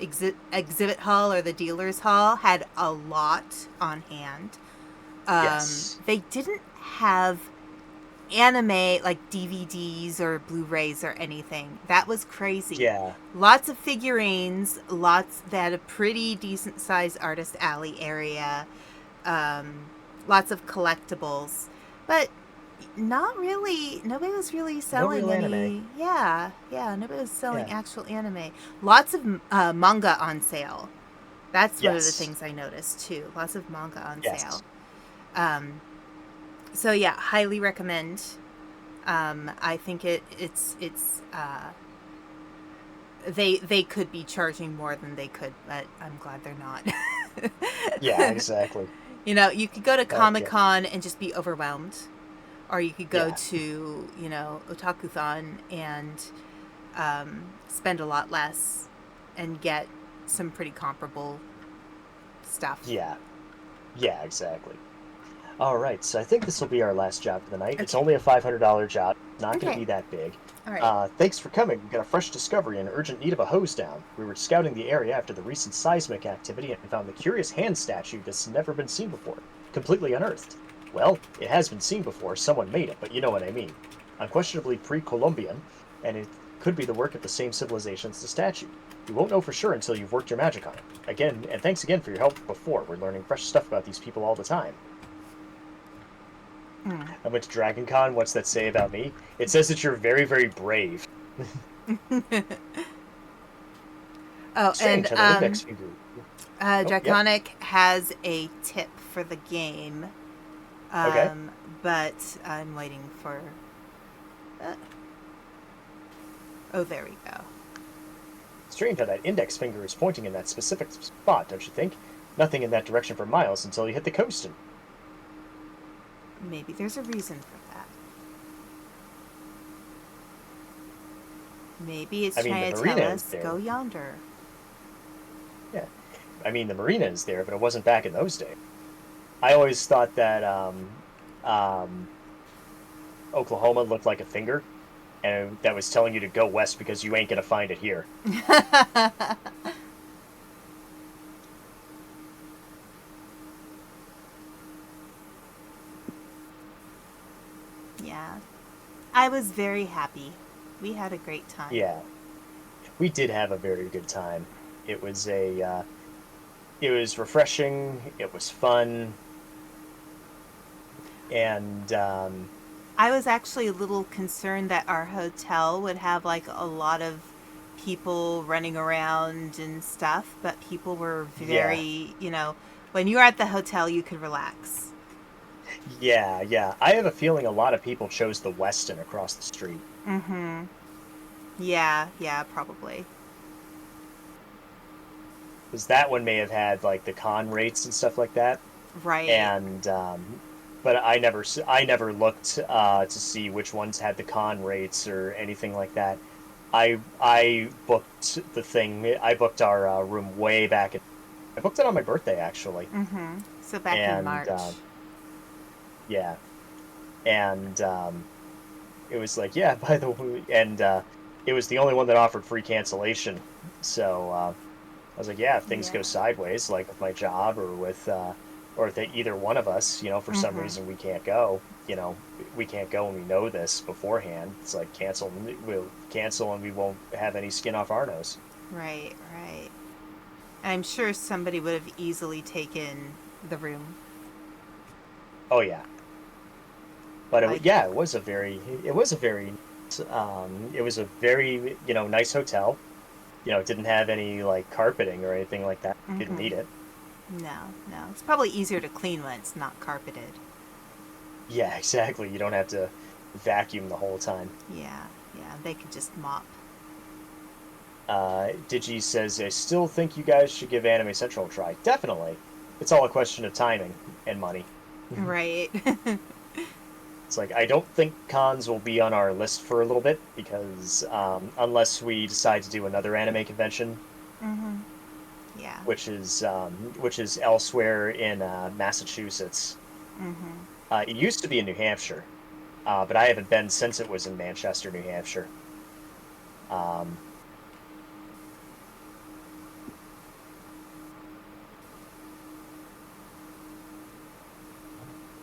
exhibit hall, or the dealer's hall, had a lot on hand. They didn't have anime DVDs or Blu-rays or anything. That was crazy.
Yeah.
Lots of figurines, they had a pretty decent sized artist alley area. Lots of collectibles, but nobody was really selling any
anime.
Yeah, nobody was selling actual anime. Lots of manga on sale. That's one of the things I noticed too. Lots of manga on sale. So yeah, highly recommend. I think it's they could be charging more than they could, but I'm glad they're not.
Yeah, exactly.
You know, you could go to
Okay.
Comic-Con and just be overwhelmed, or you could go
Yeah.
to, you know, Otakuthon and spend a lot less and get some pretty comparable stuff.
Yeah. Yeah, exactly. All right, so I think this will be our last job for the night. It's
Okay.
only a $500 job, not going to
Okay.
be that big.
All right.
Thanks for coming. We got a fresh discovery in urgent need of a hose down. We were scouting the area after the recent seismic activity and found the curious hand statue that's never been seen before, completely unearthed. Well, it has been seen before. Someone made it, but you know what I mean. Unquestionably pre-Columbian, and it could be the work of the same civilization as the statue. You won't know for sure until you've worked your magic on it. Again, and thanks again for your help before. We're learning fresh stuff about these people all the time. I went to Dragon Con. What's that say about me? It says that you're very, very brave.
Oh, and
Strange how that index finger. Oh, yep.
Draconic has a tip for the game,
Okay.
but I'm waiting for. Oh, there we go.
Strange how that index finger is pointing in that specific spot, don't you think? Nothing in that direction for miles until you hit the coast. And
Maybe there's a reason for that. Maybe it's
I mean,
trying
the
to tell
marina is
us,
there.
go yonder.
Yeah. I mean, the marina is there, but it wasn't back in those days. I always thought that um, Oklahoma looked like a finger, and that was telling you to go west because you ain't gonna find it here.
Yeah. I was very happy. We had a great time.
Yeah, we did have a very good time. It was it was refreshing. It was fun, and
I was actually a little concerned that our hotel would have like a lot of people running around and stuff, but people were
yeah,
very, you know, when you were at the hotel, you could relax.
yeah, yeah. I have a feeling a lot of people chose the Westin across the street.
Mm-hmm. Yeah, yeah, probably.
Because that one may have had like the con rates and stuff like that.
Right.
And but I never looked to see which ones had the con rates or anything like that. I booked the thing. I booked our room way back. I booked it on my birthday actually,
Mm-hmm. So back in
and
March.
yeah, and it was like yeah. By the way, and it was the only one that offered free cancellation. So I was like, yeah, if things
Yeah.
go sideways, like with my job or if either one of us, you know, for some
Mm-hmm.
reason we can't go, you know, we can't go and we know this beforehand. It's like we'll cancel and we won't have any skin off our nose.
Right, right. I'm sure somebody would have easily taken the room.
Oh yeah, but
Like,
yeah, it was a very, you know, nice hotel. You know, it didn't have any like carpeting or anything like that. Didn't
mm-hmm.
need it.
No, no. It's probably easier to clean when it's not carpeted.
Yeah, exactly. You don't have to vacuum the whole time.
Yeah, yeah. They could just mop.
Digi says, I still think you guys should give Anime Central a try. Definitely. It's all a question of timing and money.
Right.
It's like, I don't think cons will be on our list for a little bit because unless we decide to do another anime convention,
Mm-hmm. Yeah.
which is elsewhere in Massachusetts.
Mm-hmm.
It used to be in New Hampshire, but I haven't been since it was in Manchester, New Hampshire. Um,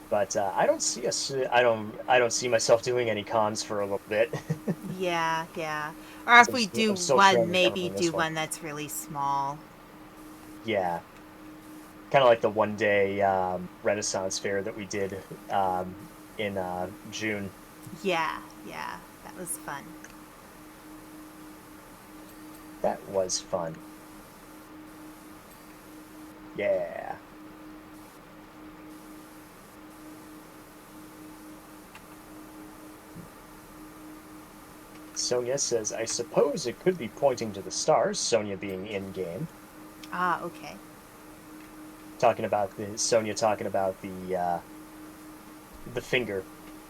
But I don't see us. I don't see myself doing any cons for a little bit.
Yeah, yeah. Or if we do
I'm still
one,
trying to recover
maybe
from
do
this one.
one that's really small.
Yeah, kind of like the 1 day Renaissance fair that we did in June.
Yeah, yeah. That was fun.
That was fun. Yeah. Sonia says, I suppose it could be pointing to the stars, Sonia being in-game.
Ah, okay.
Sonia talking about the finger.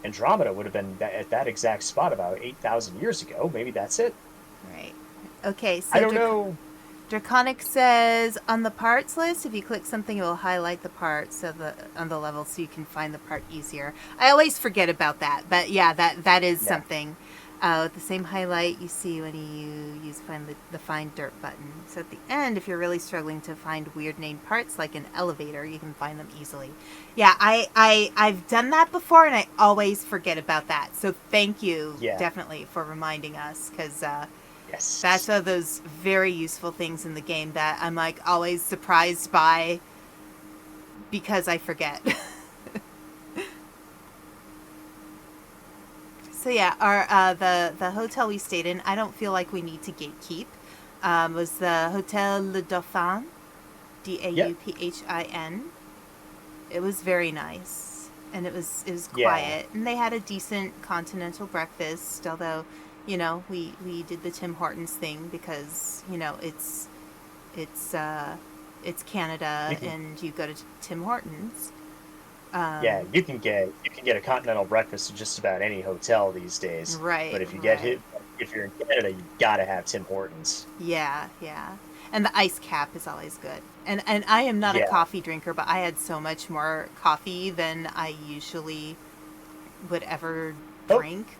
Andromeda would have been at that exact spot about 8,000 years ago. Maybe that's it.
Right. Okay,
I
so
don't know.
Draconic says on the parts list, if you click something, it will highlight the part on the level so you can find the part easier. I always forget about that, but yeah, that is
Yeah.
something. The same highlight you see when you use the find dirt button. So at the end, if you're really struggling to find weird named parts like an elevator, you can find them easily. Yeah, I've done that before, and I always forget about that. So thank you,
Yeah.
definitely, for reminding us, because that's
Yes.
one of those very useful things in the game that I'm like always surprised by because I forget. So yeah, our the hotel we stayed in, I don't feel like we need to gatekeep. Was the Hotel Le Dauphin,
Yep.
Dauphin. It was very nice, and it was
Yeah.
quiet, and they had a decent continental breakfast. Although, we did the Tim Hortons thing because it's it's Canada,
You can
and you go to Tim Hortons.
Yeah,
Um,
you can get a continental breakfast at just about any hotel these days. But
right,
if you get
right.
hit if you're in Canada, you gotta have Tim Hortons.
Yeah, yeah. And the ice cap is always good. And I am not a
Yeah.
coffee drinker, but I had so much more coffee than I usually would ever
Oh,
drink.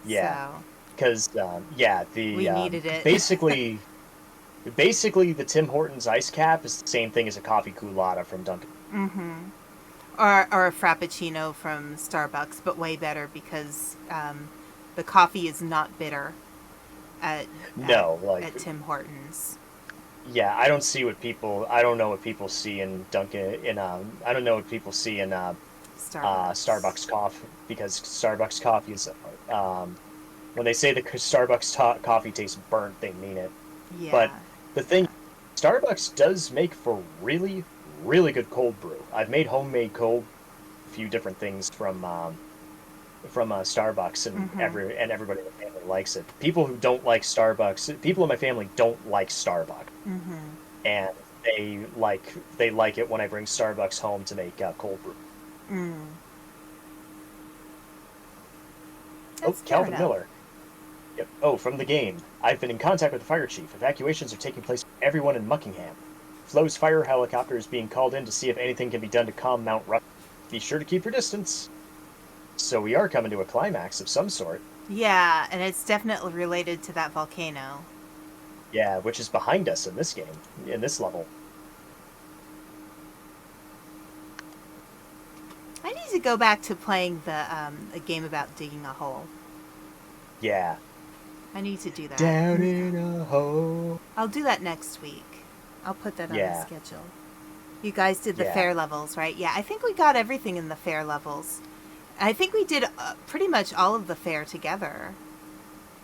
yeah.
So
Because yeah,
we needed it.
basically the Tim Hortons ice cap is the same thing as a coffee culotta from Dunkin'.
Mm-hmm. Or a frappuccino from Starbucks, but way better because the coffee is not bitter at at
No, like,
at Tim Hortons.
yeah, I don't know what people see in Dunkin' I don't know what people see in
Starbucks.
Starbucks coffee, because Starbucks coffee is when they say the Starbucks coffee tastes burnt, they mean it. But
Yeah,
the thing,
yeah.
Starbucks does make for really, really good cold brew. I've made homemade cold a few different things from Starbucks, and
Mm-hmm.
everybody in the family likes it. People who don't like Starbucks, people in my family don't like Starbucks,
Mm-hmm.
and they like it when I bring Starbucks home to make cold brew.
Mm.
Oh,
That's fair
Calvin
enough.
Miller. Yep. Oh, from the game. I've been in contact with the fire chief. Evacuations are taking place for everyone in Muckingham. Flo's fire helicopter is being called in to see if anything can be done to calm Mount Rushmore. Be sure to keep your distance. So we are coming to a climax of some sort.
Yeah, and it's definitely related to that volcano.
Yeah, which is behind us in this game, in this level.
I need to go back to playing the a game about digging a hole.
Yeah.
I need to do that.
Down in a hole.
I'll do that next week. I'll put that on the
Yeah.
schedule. You guys did the
Yeah.
fair levels, right? Yeah, I think we got everything in the fair levels. I think we did pretty much all of the fair together.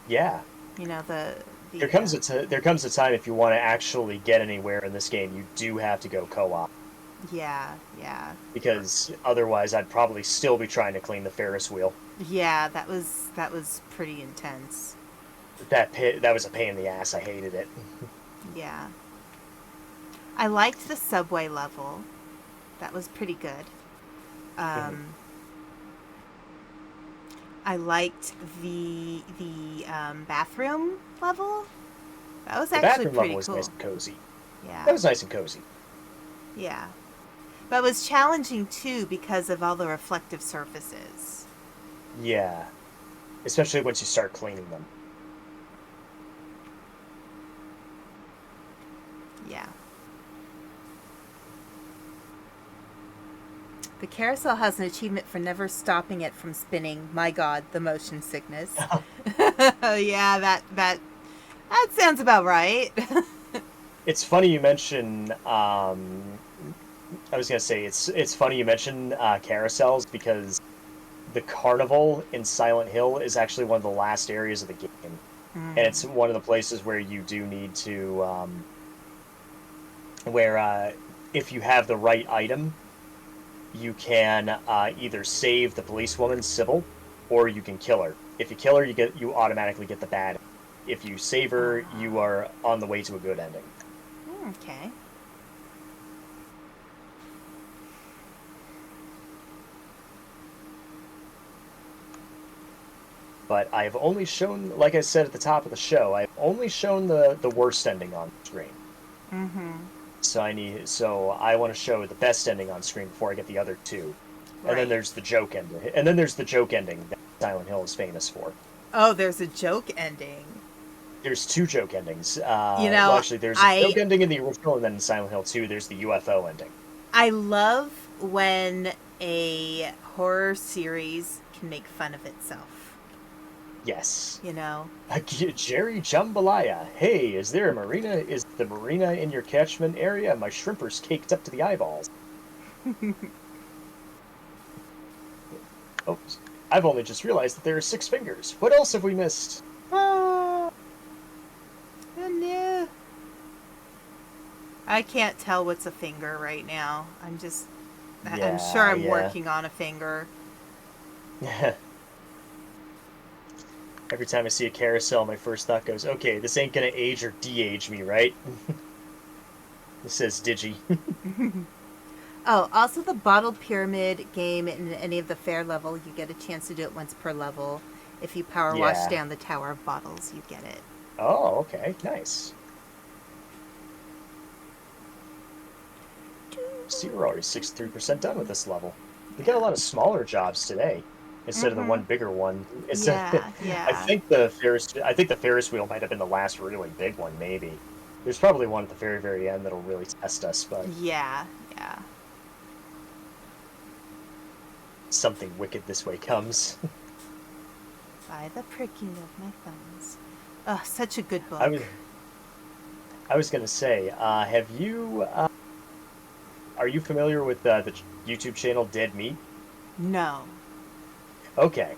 Yeah.
You know the
There
the
comes there comes a time, if you want to actually get anywhere in this game, you do have to go co-op,
yeah, yeah,
because otherwise I'd probably still be trying to clean the Ferris wheel.
yeah. That was pretty intense.
That was a pain in the ass. I hated it.
Yeah, I liked the subway level. That was pretty good.
Mhm.
Um, I liked the bathroom level. That was
The
actually
bathroom level
pretty
was nice
cool.
and cozy.
Yeah,
That was nice and cozy.
yeah. But it was challenging too because of all the reflective surfaces.
Yeah, especially once you start cleaning them.
Yeah. The carousel has an achievement for never stopping it from spinning. My God, the motion sickness. Yeah, that sounds about right.
It's funny you mention. I was gonna say it's funny you mention carousels, because the carnival in Silent Hill is actually one of the last areas of the game, and
Mm.
it's one of the places where you do need to where if you have the right item, you can either save the policewoman Sybil, or you can kill her. If you kill her, you automatically get the bad. If you save her, you are on the way to a good ending.
Okay.
But I've only shown, like I said at the top of the show, I've only shown the worst ending on screen.
Mm-hmm.
So I want to show the best ending on screen before I get the other two. And
Right.
then there's the joke ending. And then there's the joke ending that Silent Hill is famous for.
Oh, there's a joke ending.
There's two joke endings.
You
Well,
know,
actually, there's a
I
joke ending in the original, and then in Silent Hill 2, there's the UFO ending.
I love when a horror series can make fun of itself.
Yes.
You know?
Jerry Jambalaya. Hey, is there a marina? Is the marina in your catchment area? My shrimper's caked up to the eyeballs. Oh, I've only just realized that there are 6 fingers. What else have we missed?
Oh no. I can't tell what's a finger right now. I'm sure I'm working on a finger.
Every time I see a carousel, my first thought goes, okay, this ain't gonna age or de-age me, right? This says Digi.
Oh, also the bottle pyramid game in any of the fair level, you get a chance to do it once per level. If you power wash down the tower of bottles, you get it.
Oh, okay, nice. See, we're already 63% done with this level. We got a lot of smaller jobs today instead of the one bigger one.
Yeah.
I think the Ferris wheel might have been the last really big one, maybe. There's probably one at the very, very end that'll really test us, but
Yeah.
something wicked this way comes.
By the pricking of my thumbs. Oh, such a good book.
I was gonna say, have you? Are you familiar with the YouTube channel Dead Meat?
No.
Okay.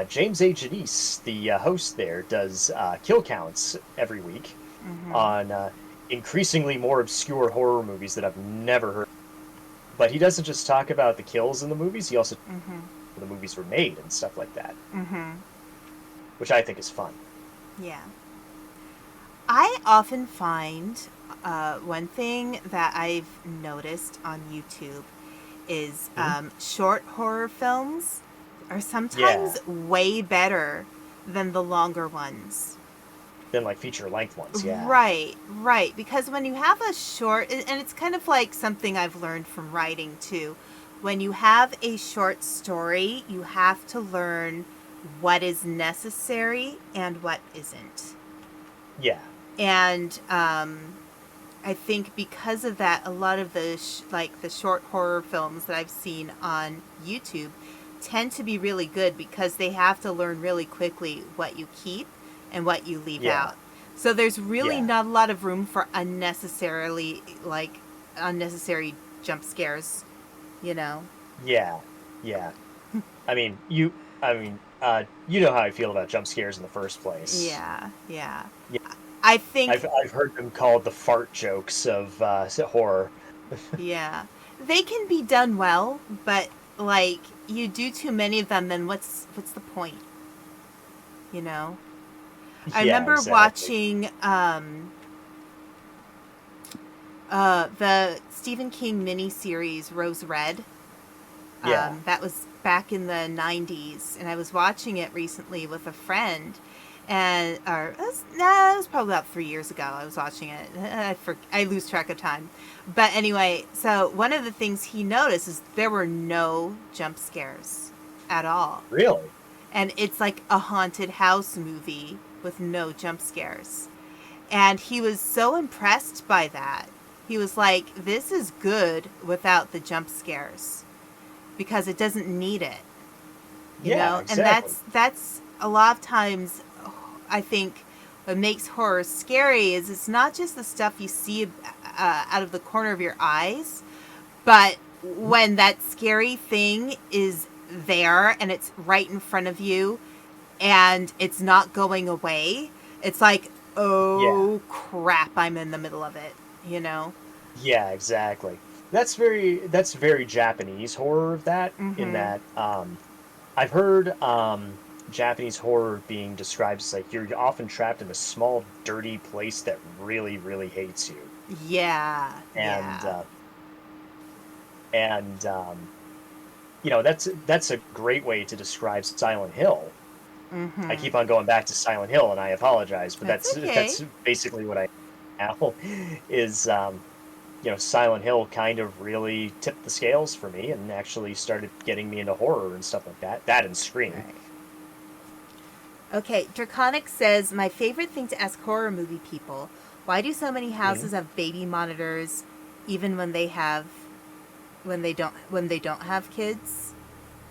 James A. Janice, the host there, does kill counts every week on increasingly more obscure horror movies that I've never heard. But he doesn't just talk about the kills in the movies, he also the movies were made and stuff like that. Which I think is fun.
Yeah. I often find one thing that I've noticed on YouTube is short horror films are sometimes way better than the longer ones.
Than like feature-length ones, yeah.
Right. Because when you have a short, and it's kind of like something I've learned from writing too, when you have a short story, you have to learn what is necessary and what isn't.
Yeah.
And I think because of that, a lot of the the short horror films that I've seen on YouTube tend to be really good because they have to learn really quickly what you keep and what you leave out. So there's really not a lot of room for unnecessary jump scares, you know.
Yeah. I mean, you know how I feel about jump scares in the first place.
Yeah. I think
I've heard them called the fart jokes of horror.
Yeah. They can be done well, but like you do too many of them, then what's the point? You know? I remember watching the Stephen King miniseries Rose Red. That was back in the 90s, and I was watching it recently with a friend. And it was probably about 3 years ago. I was watching it. I lose track of time. But anyway, so one of the things he noticed is there were no jump scares at all.
Really?
And it's like a haunted house movie with no jump scares. And he was so impressed by that. He was like, this is good without the jump scares. Because it doesn't need it. You know?
Exactly.
And that's a lot of times, I think, what makes horror scary is it's not just the stuff you see out of the corner of your eyes, but when that scary thing is there and it's right in front of you and it's not going away, it's like, crap, I'm in the middle of it, you know?
Yeah, exactly. That's very Japanese horror of that, in that I've heard Japanese horror being described as like you're often trapped in a small, dirty place that really, really hates you.
Yeah,
And
yeah.
and that's a great way to describe Silent Hill. I
Mm-hmm.
keep on going back to Silent Hill, and I apologize, but
That's okay.
that's basically what I now is Silent Hill kind of really tipped the scales for me and actually started getting me into horror and stuff like that. That and Scream.
Right. Okay, Draconic says, my favorite thing to ask horror movie people, why do so many
Mhm.
houses have baby monitors even when they don't have kids?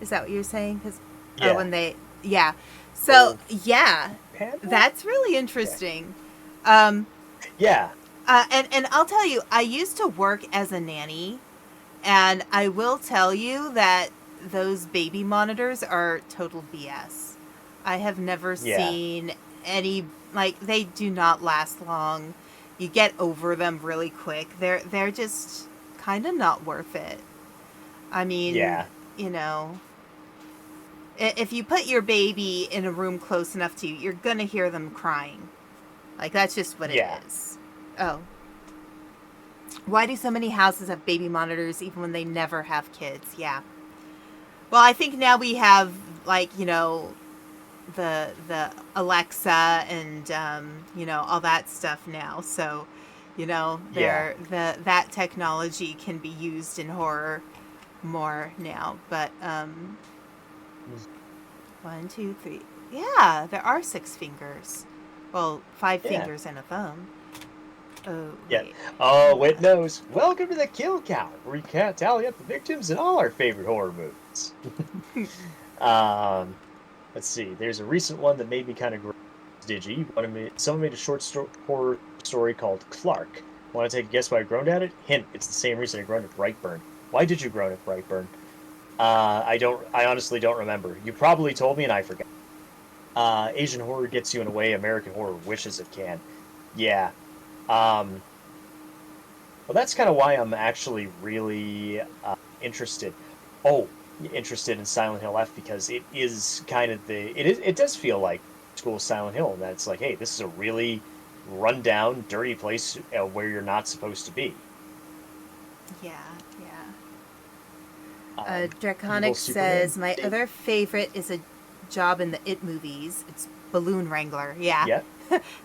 Is that what you're saying? Cuz or
Yeah.
when they yeah. So,
Oh,
yeah.
Panda?
That's really
Okay.
interesting. Um
Yeah.
and I'll tell you, I used to work as a nanny, and I will tell you that those baby monitors are total BS. I have never
Yeah.
seen any, like, they do not last long. You get over them really quick. They're just kind of not worth it. I mean,
Yeah.
you know, if you put your baby in a room close enough to you, you're going to hear them crying. Like, that's just what it
Yeah.
is. Oh, why do so many houses have baby monitors even when they never have kids? Yeah. Well, I think now we have, like, the Alexa and all that stuff now. So,
Yeah.
that technology can be used in horror more now. But
Mm.
one, two, three. Yeah, there are six fingers. Well, five
Yeah.
fingers and a thumb. Oh
Yeah.
wait.
Oh, Wit knows. Welcome to the Kill Count, where we can't tally up the victims in all our favorite horror movies. um, let's see. There's a recent one that made me kind of Digi. Someone made a horror story called Clark. Want to take a guess why I groaned at it? Hint: it's the same reason I groaned at Brightburn. Why did you groan at Brightburn? I don't. I honestly don't remember. You probably told me and I forgot. Asian horror gets you in a way American horror wishes it can. Yeah. Um, well, that's kind of why I'm actually really interested. Oh, interested in Silent Hill F because it is kind of it does feel like school Silent Hill, and that's like, hey, this is a really rundown, dirty place where you're not supposed to be.
Yeah, yeah.
Evil
Draconic
Superman,
says, my
Dave?
other favorite is a job in the It movies. It's balloon wrangler. Yeah.
Yeah,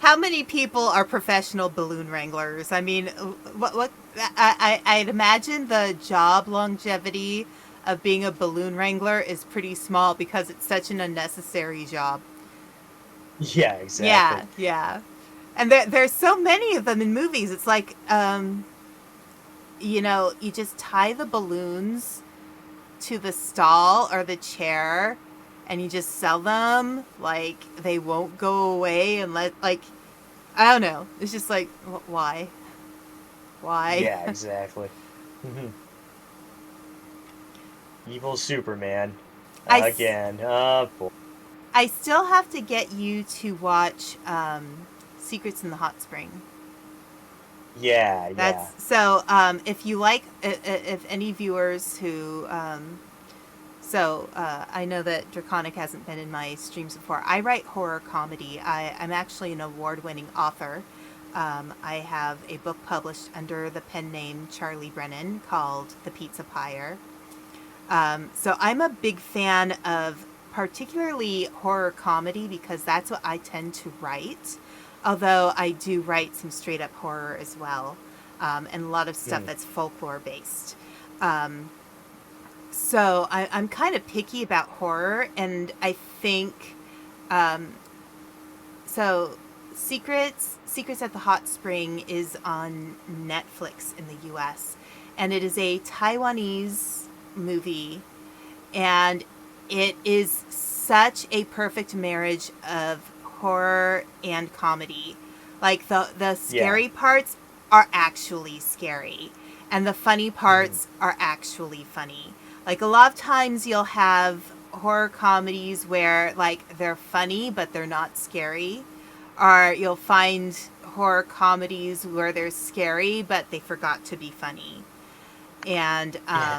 How many people are professional balloon wranglers? I mean, I'd imagine the job longevity of being a balloon wrangler is pretty small because it's such an unnecessary job.
yeah, exactly.
Yeah, yeah. And there's so many of them in movies. It's like, you just tie the balloons to the stall or the chair and you just sell them. Like, they won't go away unless, like, I don't know. It's just like, why? Why?
Yeah, exactly. Evil Superman
I,
again. Boy.
I still have to get you to watch Secrets in the Hot Spring.
Yeah, yeah.
That's so. If you like, if any viewers who, I know that Draconic hasn't been in my streams before. I write horror comedy. I'm actually an award-winning author. I have a book published under the pen name Charlie Brennan called The Pizza Pyre. So I'm a big fan of particularly horror comedy because that's what I tend to write. Although I do write some straight up horror as well, and a lot of stuff
Mm.
that's folklore based. Um, I'm kind of picky about horror, and I think um, so. Secrets at the Hot Spring is on Netflix in the U.S. and it is a Taiwanese movie, and it is such a perfect marriage of horror and comedy. Like, the
Yeah.
scary parts are actually scary, and the funny
Mhm.
parts are actually funny. Like, a lot of times you'll have horror comedies where, like, they're funny but they're not scary, or you'll find horror comedies where they're scary but they forgot to be funny. And
Yeah.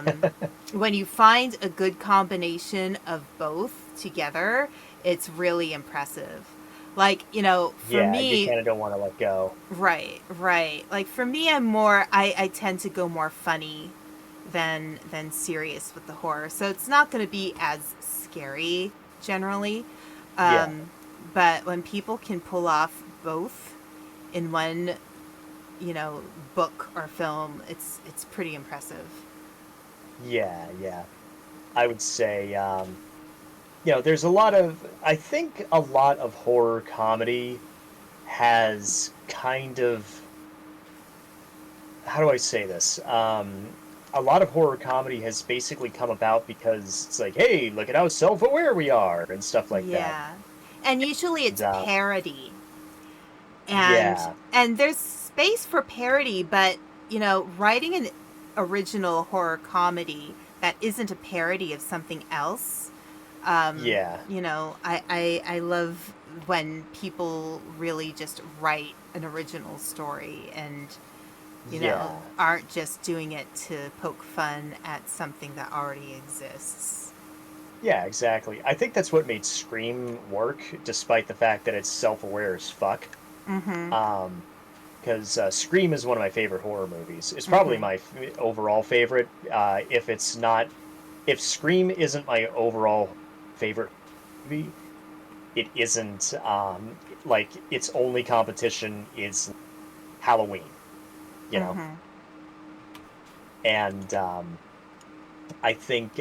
when you find a good combination of both together, it's really impressive. Like, you know, for
Yeah, you
me,
kind of don't want to let go.
right. Like for me, I tend to go more funny than serious with the horror. So it's not going to be as scary generally.
Yeah,
Um, but when people can pull off both in one, you know, book or film, it's pretty impressive.
yeah. I would say, there's a lot of, I think a lot of horror comedy has kind of, how do I say this? A lot of horror comedy has basically come about because it's like, hey, look at how self-aware we are and stuff like that.
Yeah. And usually
And,
it's parody. And
yeah,
and there's space for parody, but you know, writing an original horror comedy that isn't a parody of something else,
yeah,
you know, I love when people really just write an original story and you know,
yeah.
aren't just doing it to poke fun at something that already exists.
Yeah, exactly. I think that's what made Scream work, despite the fact that it's self-aware as fuck.
Mhm.
Um, because Scream is one of my favorite horror movies. It's probably
Mhm.
my overall favorite. If it's not, if Scream isn't my overall favorite movie, it isn't. Like its only competition is Halloween. You know,
Mhm.
and I think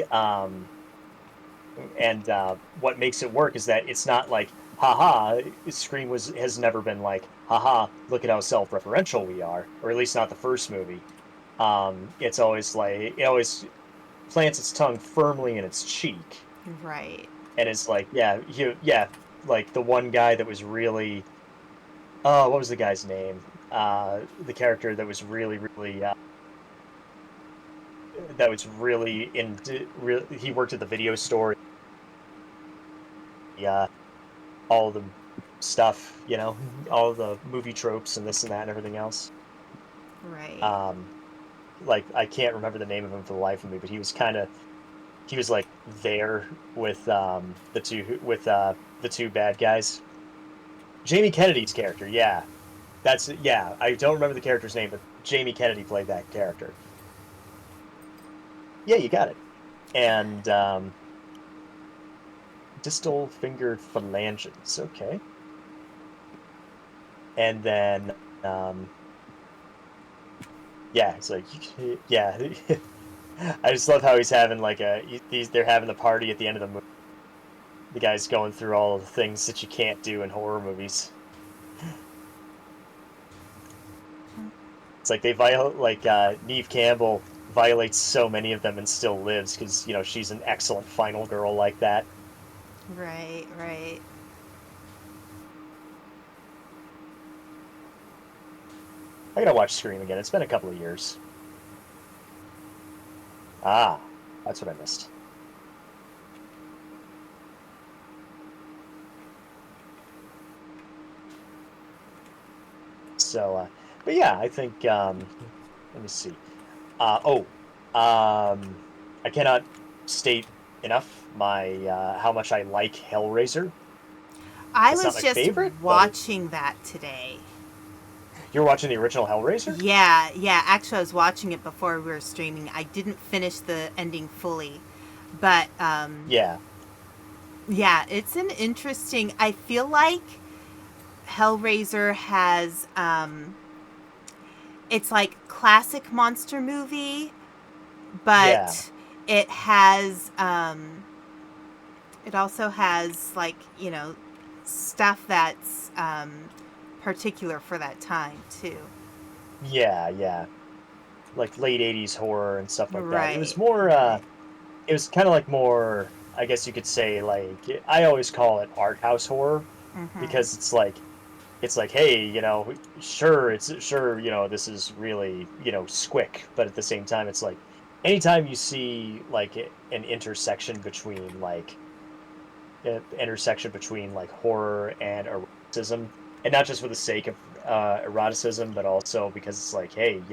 what makes it work is that it's not like haha, Scream was has never been like haha, look at how self-referential we are, or at least not the first movie. It's always like it always plants its tongue firmly in its cheek,
Right.
and it's like yeah, like the one guy that was really, oh, what was the guy's name, the character that was really that was really he worked at the video store, yeah, all the stuff, all the movie tropes and this and that and everything else.
Right.
Um, like I can't remember the name of him for the life of me, but he was like there with the two bad guys. Jamie Kennedy's character, yeah. Yeah, I don't remember the character's name, but Jamie Kennedy played that character. Yeah, you got it. And distal fingered phalanges, okay. And then yeah, it's like yeah. I just love how he's having like they're having the party at the end of the movie. The guy's going through all the things that you can't do in horror movies. It's like they violate, like Neve Campbell violates so many of them and still lives because she's an excellent final girl like that.
Right.
I gotta watch Scream again. It's been a couple of years. Ah, that's what I missed. So, but yeah, I think. Let me see. Oh, I cannot state enough my how much I like Hellraiser.
I
It's not
was
my
just
favorite, but
watching that today.
you're watching the original Hellraiser?
Yeah. Actually, I was watching it before we were streaming. I didn't finish the ending fully, but
Yeah,
yeah, it's an interesting. I feel like Hellraiser has it's like classic monster movie,
yeah,
but it has it also has like you know stuff that's particular for that time too.
yeah. Like late 80s horror and stuff like that. It was
Right,
more
right.
it was kind of like more, I guess you could say, like I always call it art house horror
Mm-hmm.
because it's like hey, sure, this is really, squick, but at the same time it's like anytime you see like an intersection between like horror and eroticism, and not just for the sake of eroticism, but also because it's like hey,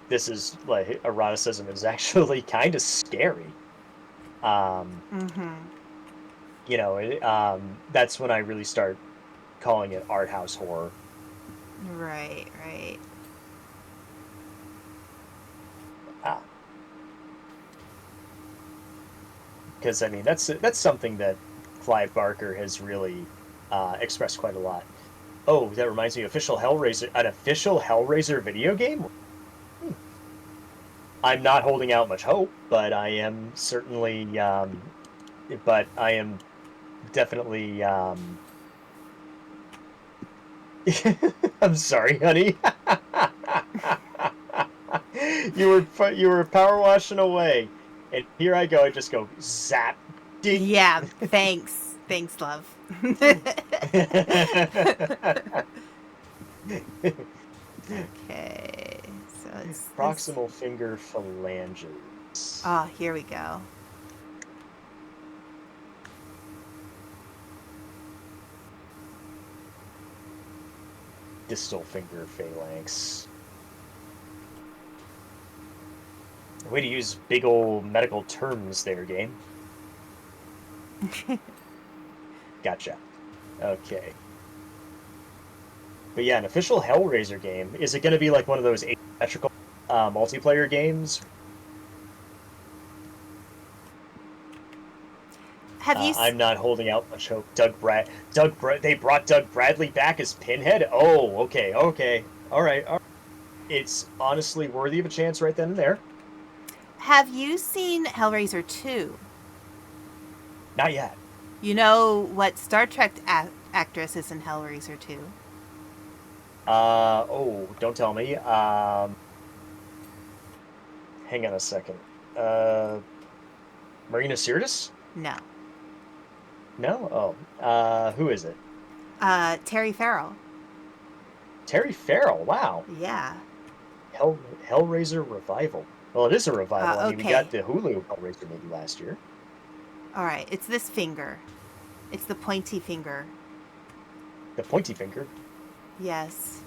this is like eroticism is actually kind of scary. um
Mm-hmm.
that's when I really start calling it art house horror.
Right, right.
Ah, because I mean that's something that Clive Barker has really expressed quite a lot. Oh, that reminds me, an official Hellraiser video game. Hmm. I'm not holding out much hope, but I am certainly, but I am definitely. I'm sorry, honey. You were power washing away, and here I go. I just go zap, ding.
Yeah, thanks. Thanks, love. Okay, so it's this.
Proximal finger phalanges.
Oh, here we go.
Distal finger phalanx. Way to use big old medical terms there, game. Gotcha. Okay. But yeah, an official Hellraiser game. Is it going to be like one of those asymmetrical multiplayer games?
Have you?
I'm not holding out much hope. They brought Doug Bradley back as Pinhead. Oh, okay, all right. It's honestly worthy of a chance right then and there.
Have you seen Hellraiser 2?
Not yet.
You know what Star Trek actress is in Hellraiser 2?
Oh, don't tell me. Hang on a second. Marina Sirtis?
No.
No? Oh. Who is it?
Terry Farrell.
Terry Farrell. Wow.
Yeah.
Hellraiser revival. Well, it is a revival. I mean, we
Okay.
got the Hulu Hellraiser movie last year.
All right. It's this finger. It's the pointy finger.
The pointy finger.
Yes.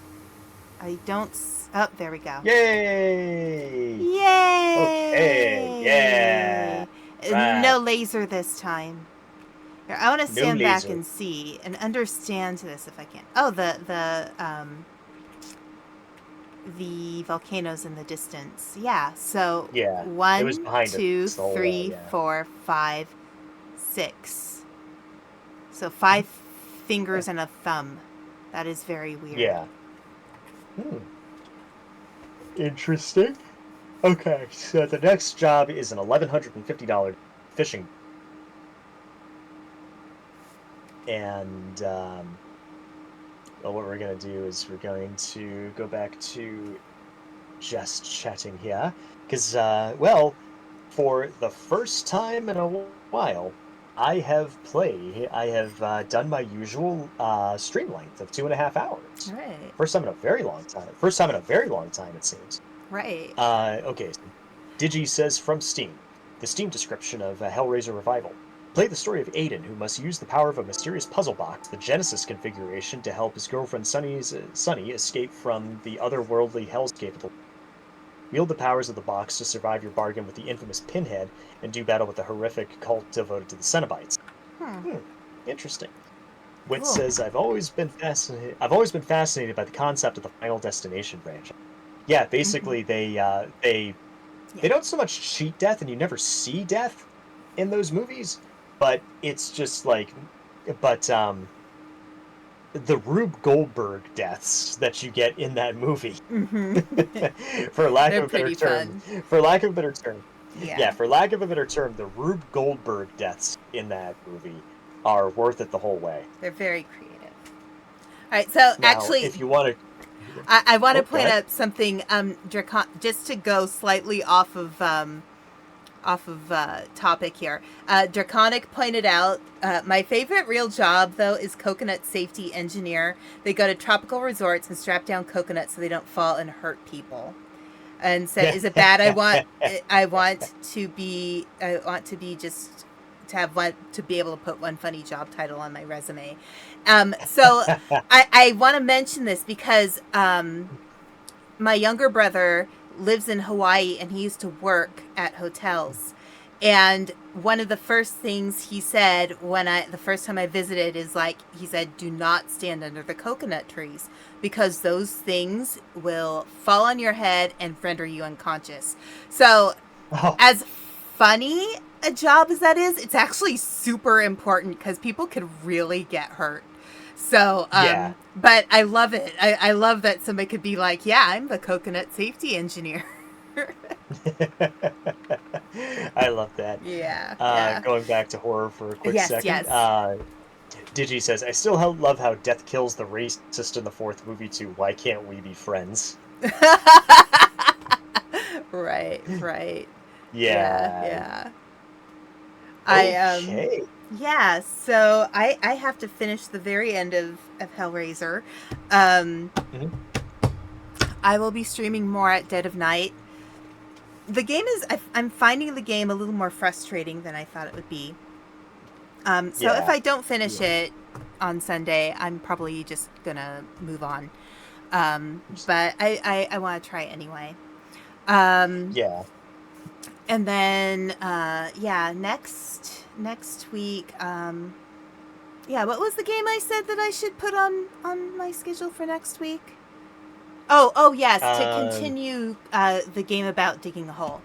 I don't. Oh, there we go.
Yay!
Yay!
Okay. Yeah. Right.
No laser this time. Here, I want to stand back
laser.
and see and understand this if I can. Oh, the volcanoes in the distance. Yeah. So
Yeah. It was
1,
behind
2,
us the whole
3,
way, yeah.
4, 5, 6. So 5 fingers and a thumb. That is very weird.
Yeah. Interesting. Okay, so the next job is an $1,150 fishing. And well, what we're going to do is we're going to go back to just chatting here. Because, well, for the first time in a while, I have done my usual stream length of 2.5 hours.
Right.
First time in a very long time. First time in a very long time, it seems.
Right.
Okay. Digi says from Steam, the Steam description of Hellraiser Revival. Play the story of Aiden, who must use the power of a mysterious puzzle box, the Genesis configuration, to help his girlfriend Sunny escape from the otherworldly hellscape. Wield the powers of the box to survive your bargain with the infamous Pinhead and do battle with the horrific cult devoted to the Cenobites. Interesting. Wit says, I've always been fascinated by the concept of the Final Destination branch. Yeah, basically they don't so much cheat death, and you never see death in those movies, but it's just like, the Rube Goldberg deaths that you get in that movie, for lack of a better term, the Rube Goldberg deaths in that movie are worth it the whole way.
They're very creative. All right, so
now,
actually,
if you want to,
I want to point out something, just to go slightly off of topic here. Draconic pointed out, my favorite real job, though, is coconut safety engineer. They go to tropical resorts and strap down coconuts so they don't fall and hurt people. And said, is it bad? I want to be just to have one, to be able to put one funny job title on my resume. So I want to mention this because my younger brother lives in Hawaii and he used to work at hotels. And one of the first things he said the first time I visited is like, he said, do not stand under the coconut trees because those things will fall on your head and render you unconscious. So,
Oh,
as funny a job as that is, it's actually super important because people could really get hurt. So,
yeah.
but I love it. I love that somebody could be like, yeah, I'm the coconut safety engineer.
I love that.
Yeah, yeah.
Going back to horror for a quick
Yes,
second.
yes.
Digi says, I still love how death kills the racist in the fourth movie too. Why can't we be friends?
Right, right. Yeah,
Yeah.
yeah. I
Okay.
yeah, so I have to finish the very end of Hellraiser. Um
Mhm.
I will be streaming more at dead of night. The game is I'm finding the game a little more frustrating than I thought it would be. So if
Yeah.
I don't finish
Yeah.
it on Sunday, I'm probably just gonna move on. But I want to try it anyway. Um,
Yeah.
and then yeah, next week. Yeah, what was the game I said that I should put on my schedule for next week? Oh yes, to
Um,
continue the game about digging a hole.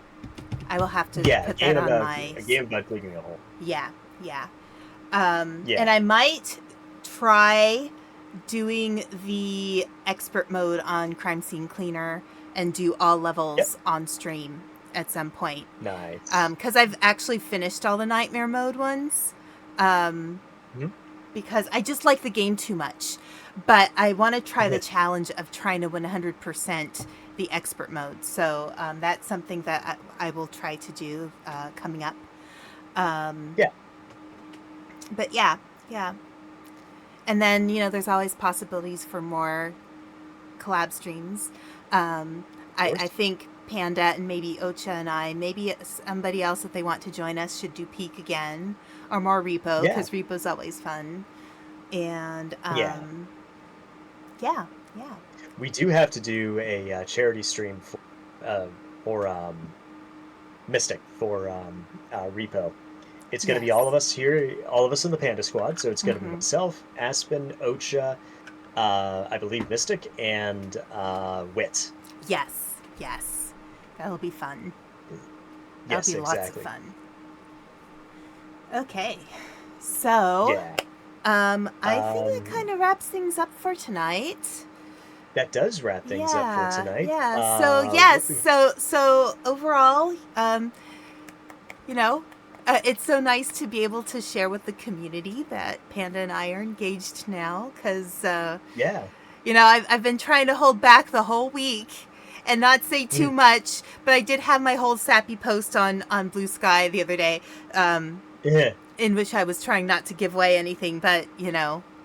I will have to
yeah,
put that on my
a game about digging a hole.
yeah, yeah. And
Yeah.
I might try doing the expert mode on Crime Scene Cleaner and do all
Yep.
levels on stream at some point.
Nice.
Because I've actually finished all the Nightmare Mode ones. Um,
Mhm.
because I just like the game too much. But I want to try the challenge of trying to 100% the expert mode. So that's something that I will try to do coming up. Um,
Yeah.
but yeah, yeah. And then, there's always possibilities for more collab streams. Um,
Of
I
course.
think Panda and maybe Ocha and I, maybe somebody else if they want to join us, should do Peak again or more Repo
Yeah.
because Repo's always fun. And
Yeah.
yeah, yeah.
We do have to do a charity stream for Mystic for Repo. It's going to be
Yes.
all of us here, all of us in the Panda Squad. So it's going to be
Mm-hmm.
myself, Aspen, Ocha, I believe Mystic, and Wit.
Yes, yes. That'll be fun. That'll
Yes,
be lots of
exactly.
fun. Okay. So,
Yeah.
I think that
Um,
kind of wraps things up for tonight.
that does wrap things up for
Yeah,
tonight.
yeah. So yes,
What we
so overall, you know, it's so nice to be able to share with the community that Panda and I are engaged now, because
Yeah.
I've been trying to hold back the whole week and not say too
Mm.
much, but I did have my whole sappy post on Blue Sky the other day,
Yeah.
in which I was trying not to give away anything, but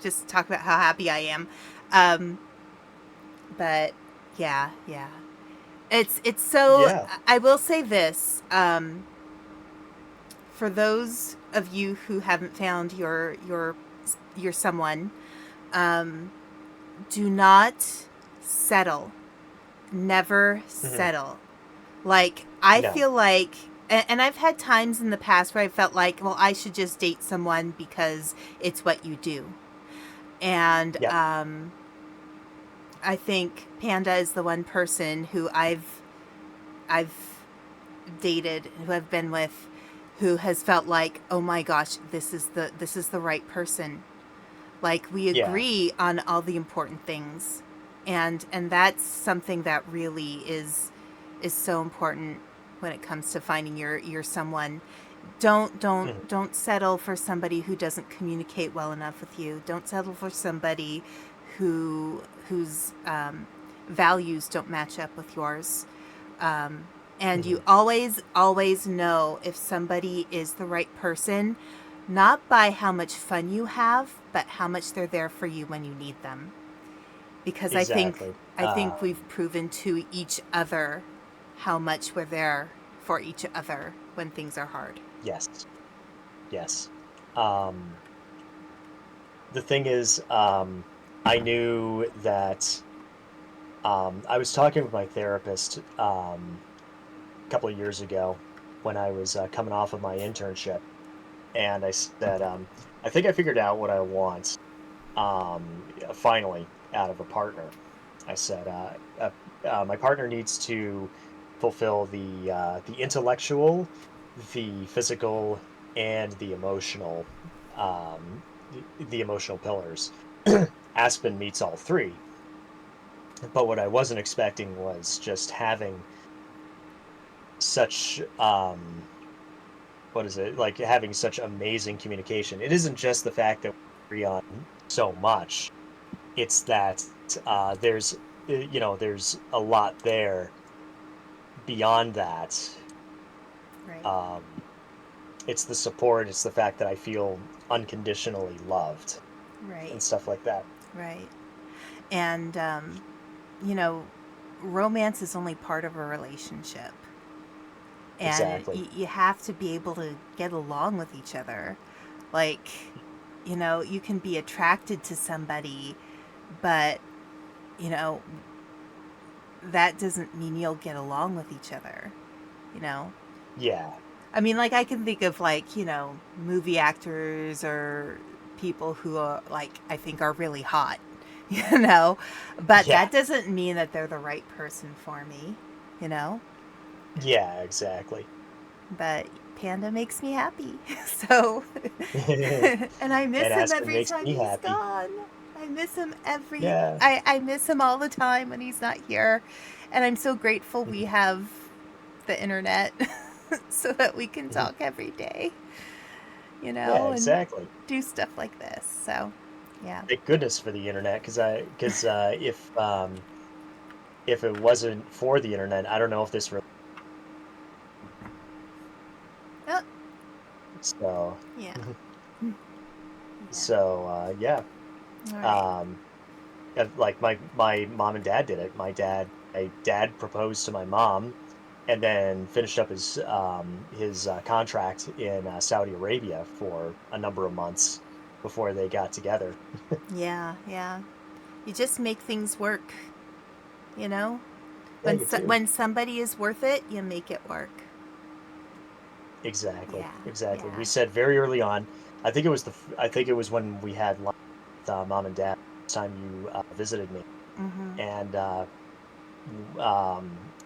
just talk about how happy I am. Um, but yeah, yeah. It's so.
Yeah.
I will say this. For those of you who haven't found your someone, um, do not settle. Never
Mhm.
settle. Like I
No.
feel like, and I've had times in the past where I felt like, well, I should just date someone because it's what you do, and
Yep.
I think Panda is the one person who I've dated, who I've been with, who has felt like, oh my gosh, this is the right person. Like we
Yeah.
agree on all the important things, and that's something that really is so important when it comes to finding your someone. Don't don't
Mhm.
don't settle for somebody who doesn't communicate well enough with you. Don't settle for somebody whose values don't match up with yours. Um, and you
Mhm.
always know if somebody is the right person, not by how much fun you have, but how much they're there for you when you need them. Because I think
Exactly.
I think we've proven to each other how much we're there for each other when things are hard.
Yes. Yes. Um, the thing is, I knew that I was talking with my therapist a couple of years ago, when I was coming off of my internship, and I said, I think I figured out what I want. Finally, out of a partner, I said, my partner needs to fulfill the intellectual, the physical, and um, the emotional pillars. Aspen meets all three, but what I wasn't expecting was just having such what is it, like, having such amazing communication. It isn't just the fact that we agree on so much; it's that there's there's a lot there beyond that.
Right.
Um, it's the support. It's the fact that I feel unconditionally loved
Right.
and stuff like that.
Right. And you know, romance is only part of a relationship. And
Exactly.
you have to be able to get along with each other. Like, you can be attracted to somebody, but, you know, that doesn't mean you'll get along with each other, you know?
Yeah.
I mean, like, I can think of, like, movie actors or people who are, like, I think are really hot, you know? But
Yeah.
that doesn't mean that they're the right person for me, you know?
Yeah. Exactly.
But Panda makes me happy. So,
And
and I miss him
Aspen
every
makes
time
me
he's
happy.
gone. I miss him
Yeah.
I miss him all the time when he's not here. And I'm so grateful we have the internet so that we can talk every day,
Yeah.
and
Exactly.
do stuff like this. So, yeah.
Thank goodness for the internet, because if it wasn't for the internet, I don't know if this really.
Oh,
So
yeah. Yeah.
yeah.
All right.
Um, like my mom and dad did it. My dad proposed to my mom, and then finished up his contract in Saudi Arabia for a number of months before they got together.
Yeah, yeah. You just make things work, you know?
Yeah, you do.
When somebody is worth it, you make it work.
Exactly,
Yeah,
exactly. We
yeah.
said very early on. I think it was when we had lunch with mom and dad last time you visited me,
Mm-hmm.
and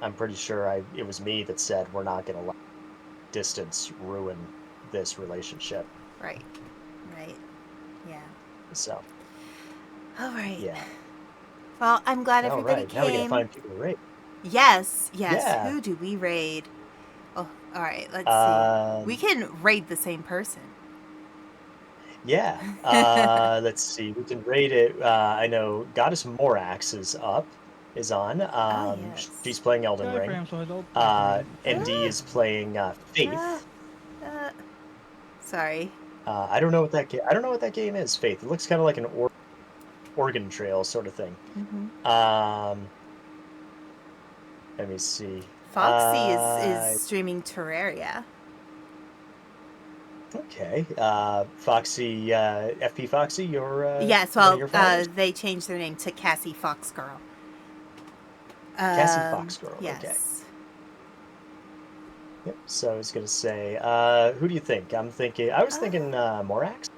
I'm pretty sure it was me that said we're not going to let distance ruin this relationship.
Right, right. Yeah.
So
All right.
yeah.
Well, I'm glad
All
everybody
right, now we got to
came.
find people to rate.
Yes, yes.
Yeah.
Who do we raid? Oh, all right. Let's see. We
Um,
can raid the same person.
yeah. Let's see. We can rate it. I know Goddess Morax is on.
Oh, yes.
She's playing Elden Ring.
Diaphragms will help you breathe.
ND
Ah,
is playing
ah,
Faith.
ah. Sorry.
I don't know what that game. I don't know what that game is. Faith. It looks kind of like an Oregon Trail sort of thing.
Mm-hmm.
Um, Let me see.
Foxy is streaming Terraria.
Okay. Foxy, FP Foxy,
Yes,
one of
well,
your followers?
they changed their name to Cassie Foxgirl.
Cassie Foxgirl. Okay.
Yes.
Yep. So I was gonna say, who do you think? I was
Uh,
thinking, Morax.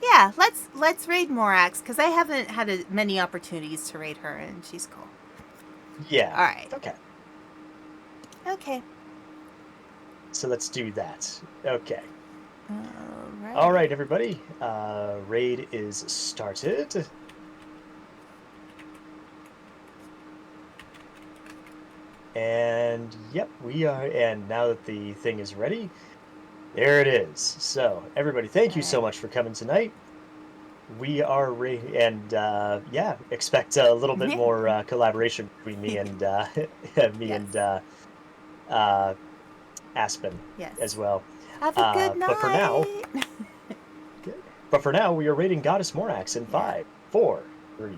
yeah, let's raid Morax because I haven't had many opportunities to raid her, and she's cool.
Yeah.
All right.
Okay.
Okay.
So let's do that. Okay.
All
All
right.
right, everybody. Raid is started. And yep, we are. And now that the thing is ready, there it is. So everybody, thank
All
you so
right.
much for coming tonight. We are ready, and yeah, expect a little bit
Yeah.
more collaboration between me and me
Yes.
and uh, Aspen as
Yes.
well.
Have a good
But for now,
night.
we are rating Goddess Morax in
Yeah.
5, 4, 3,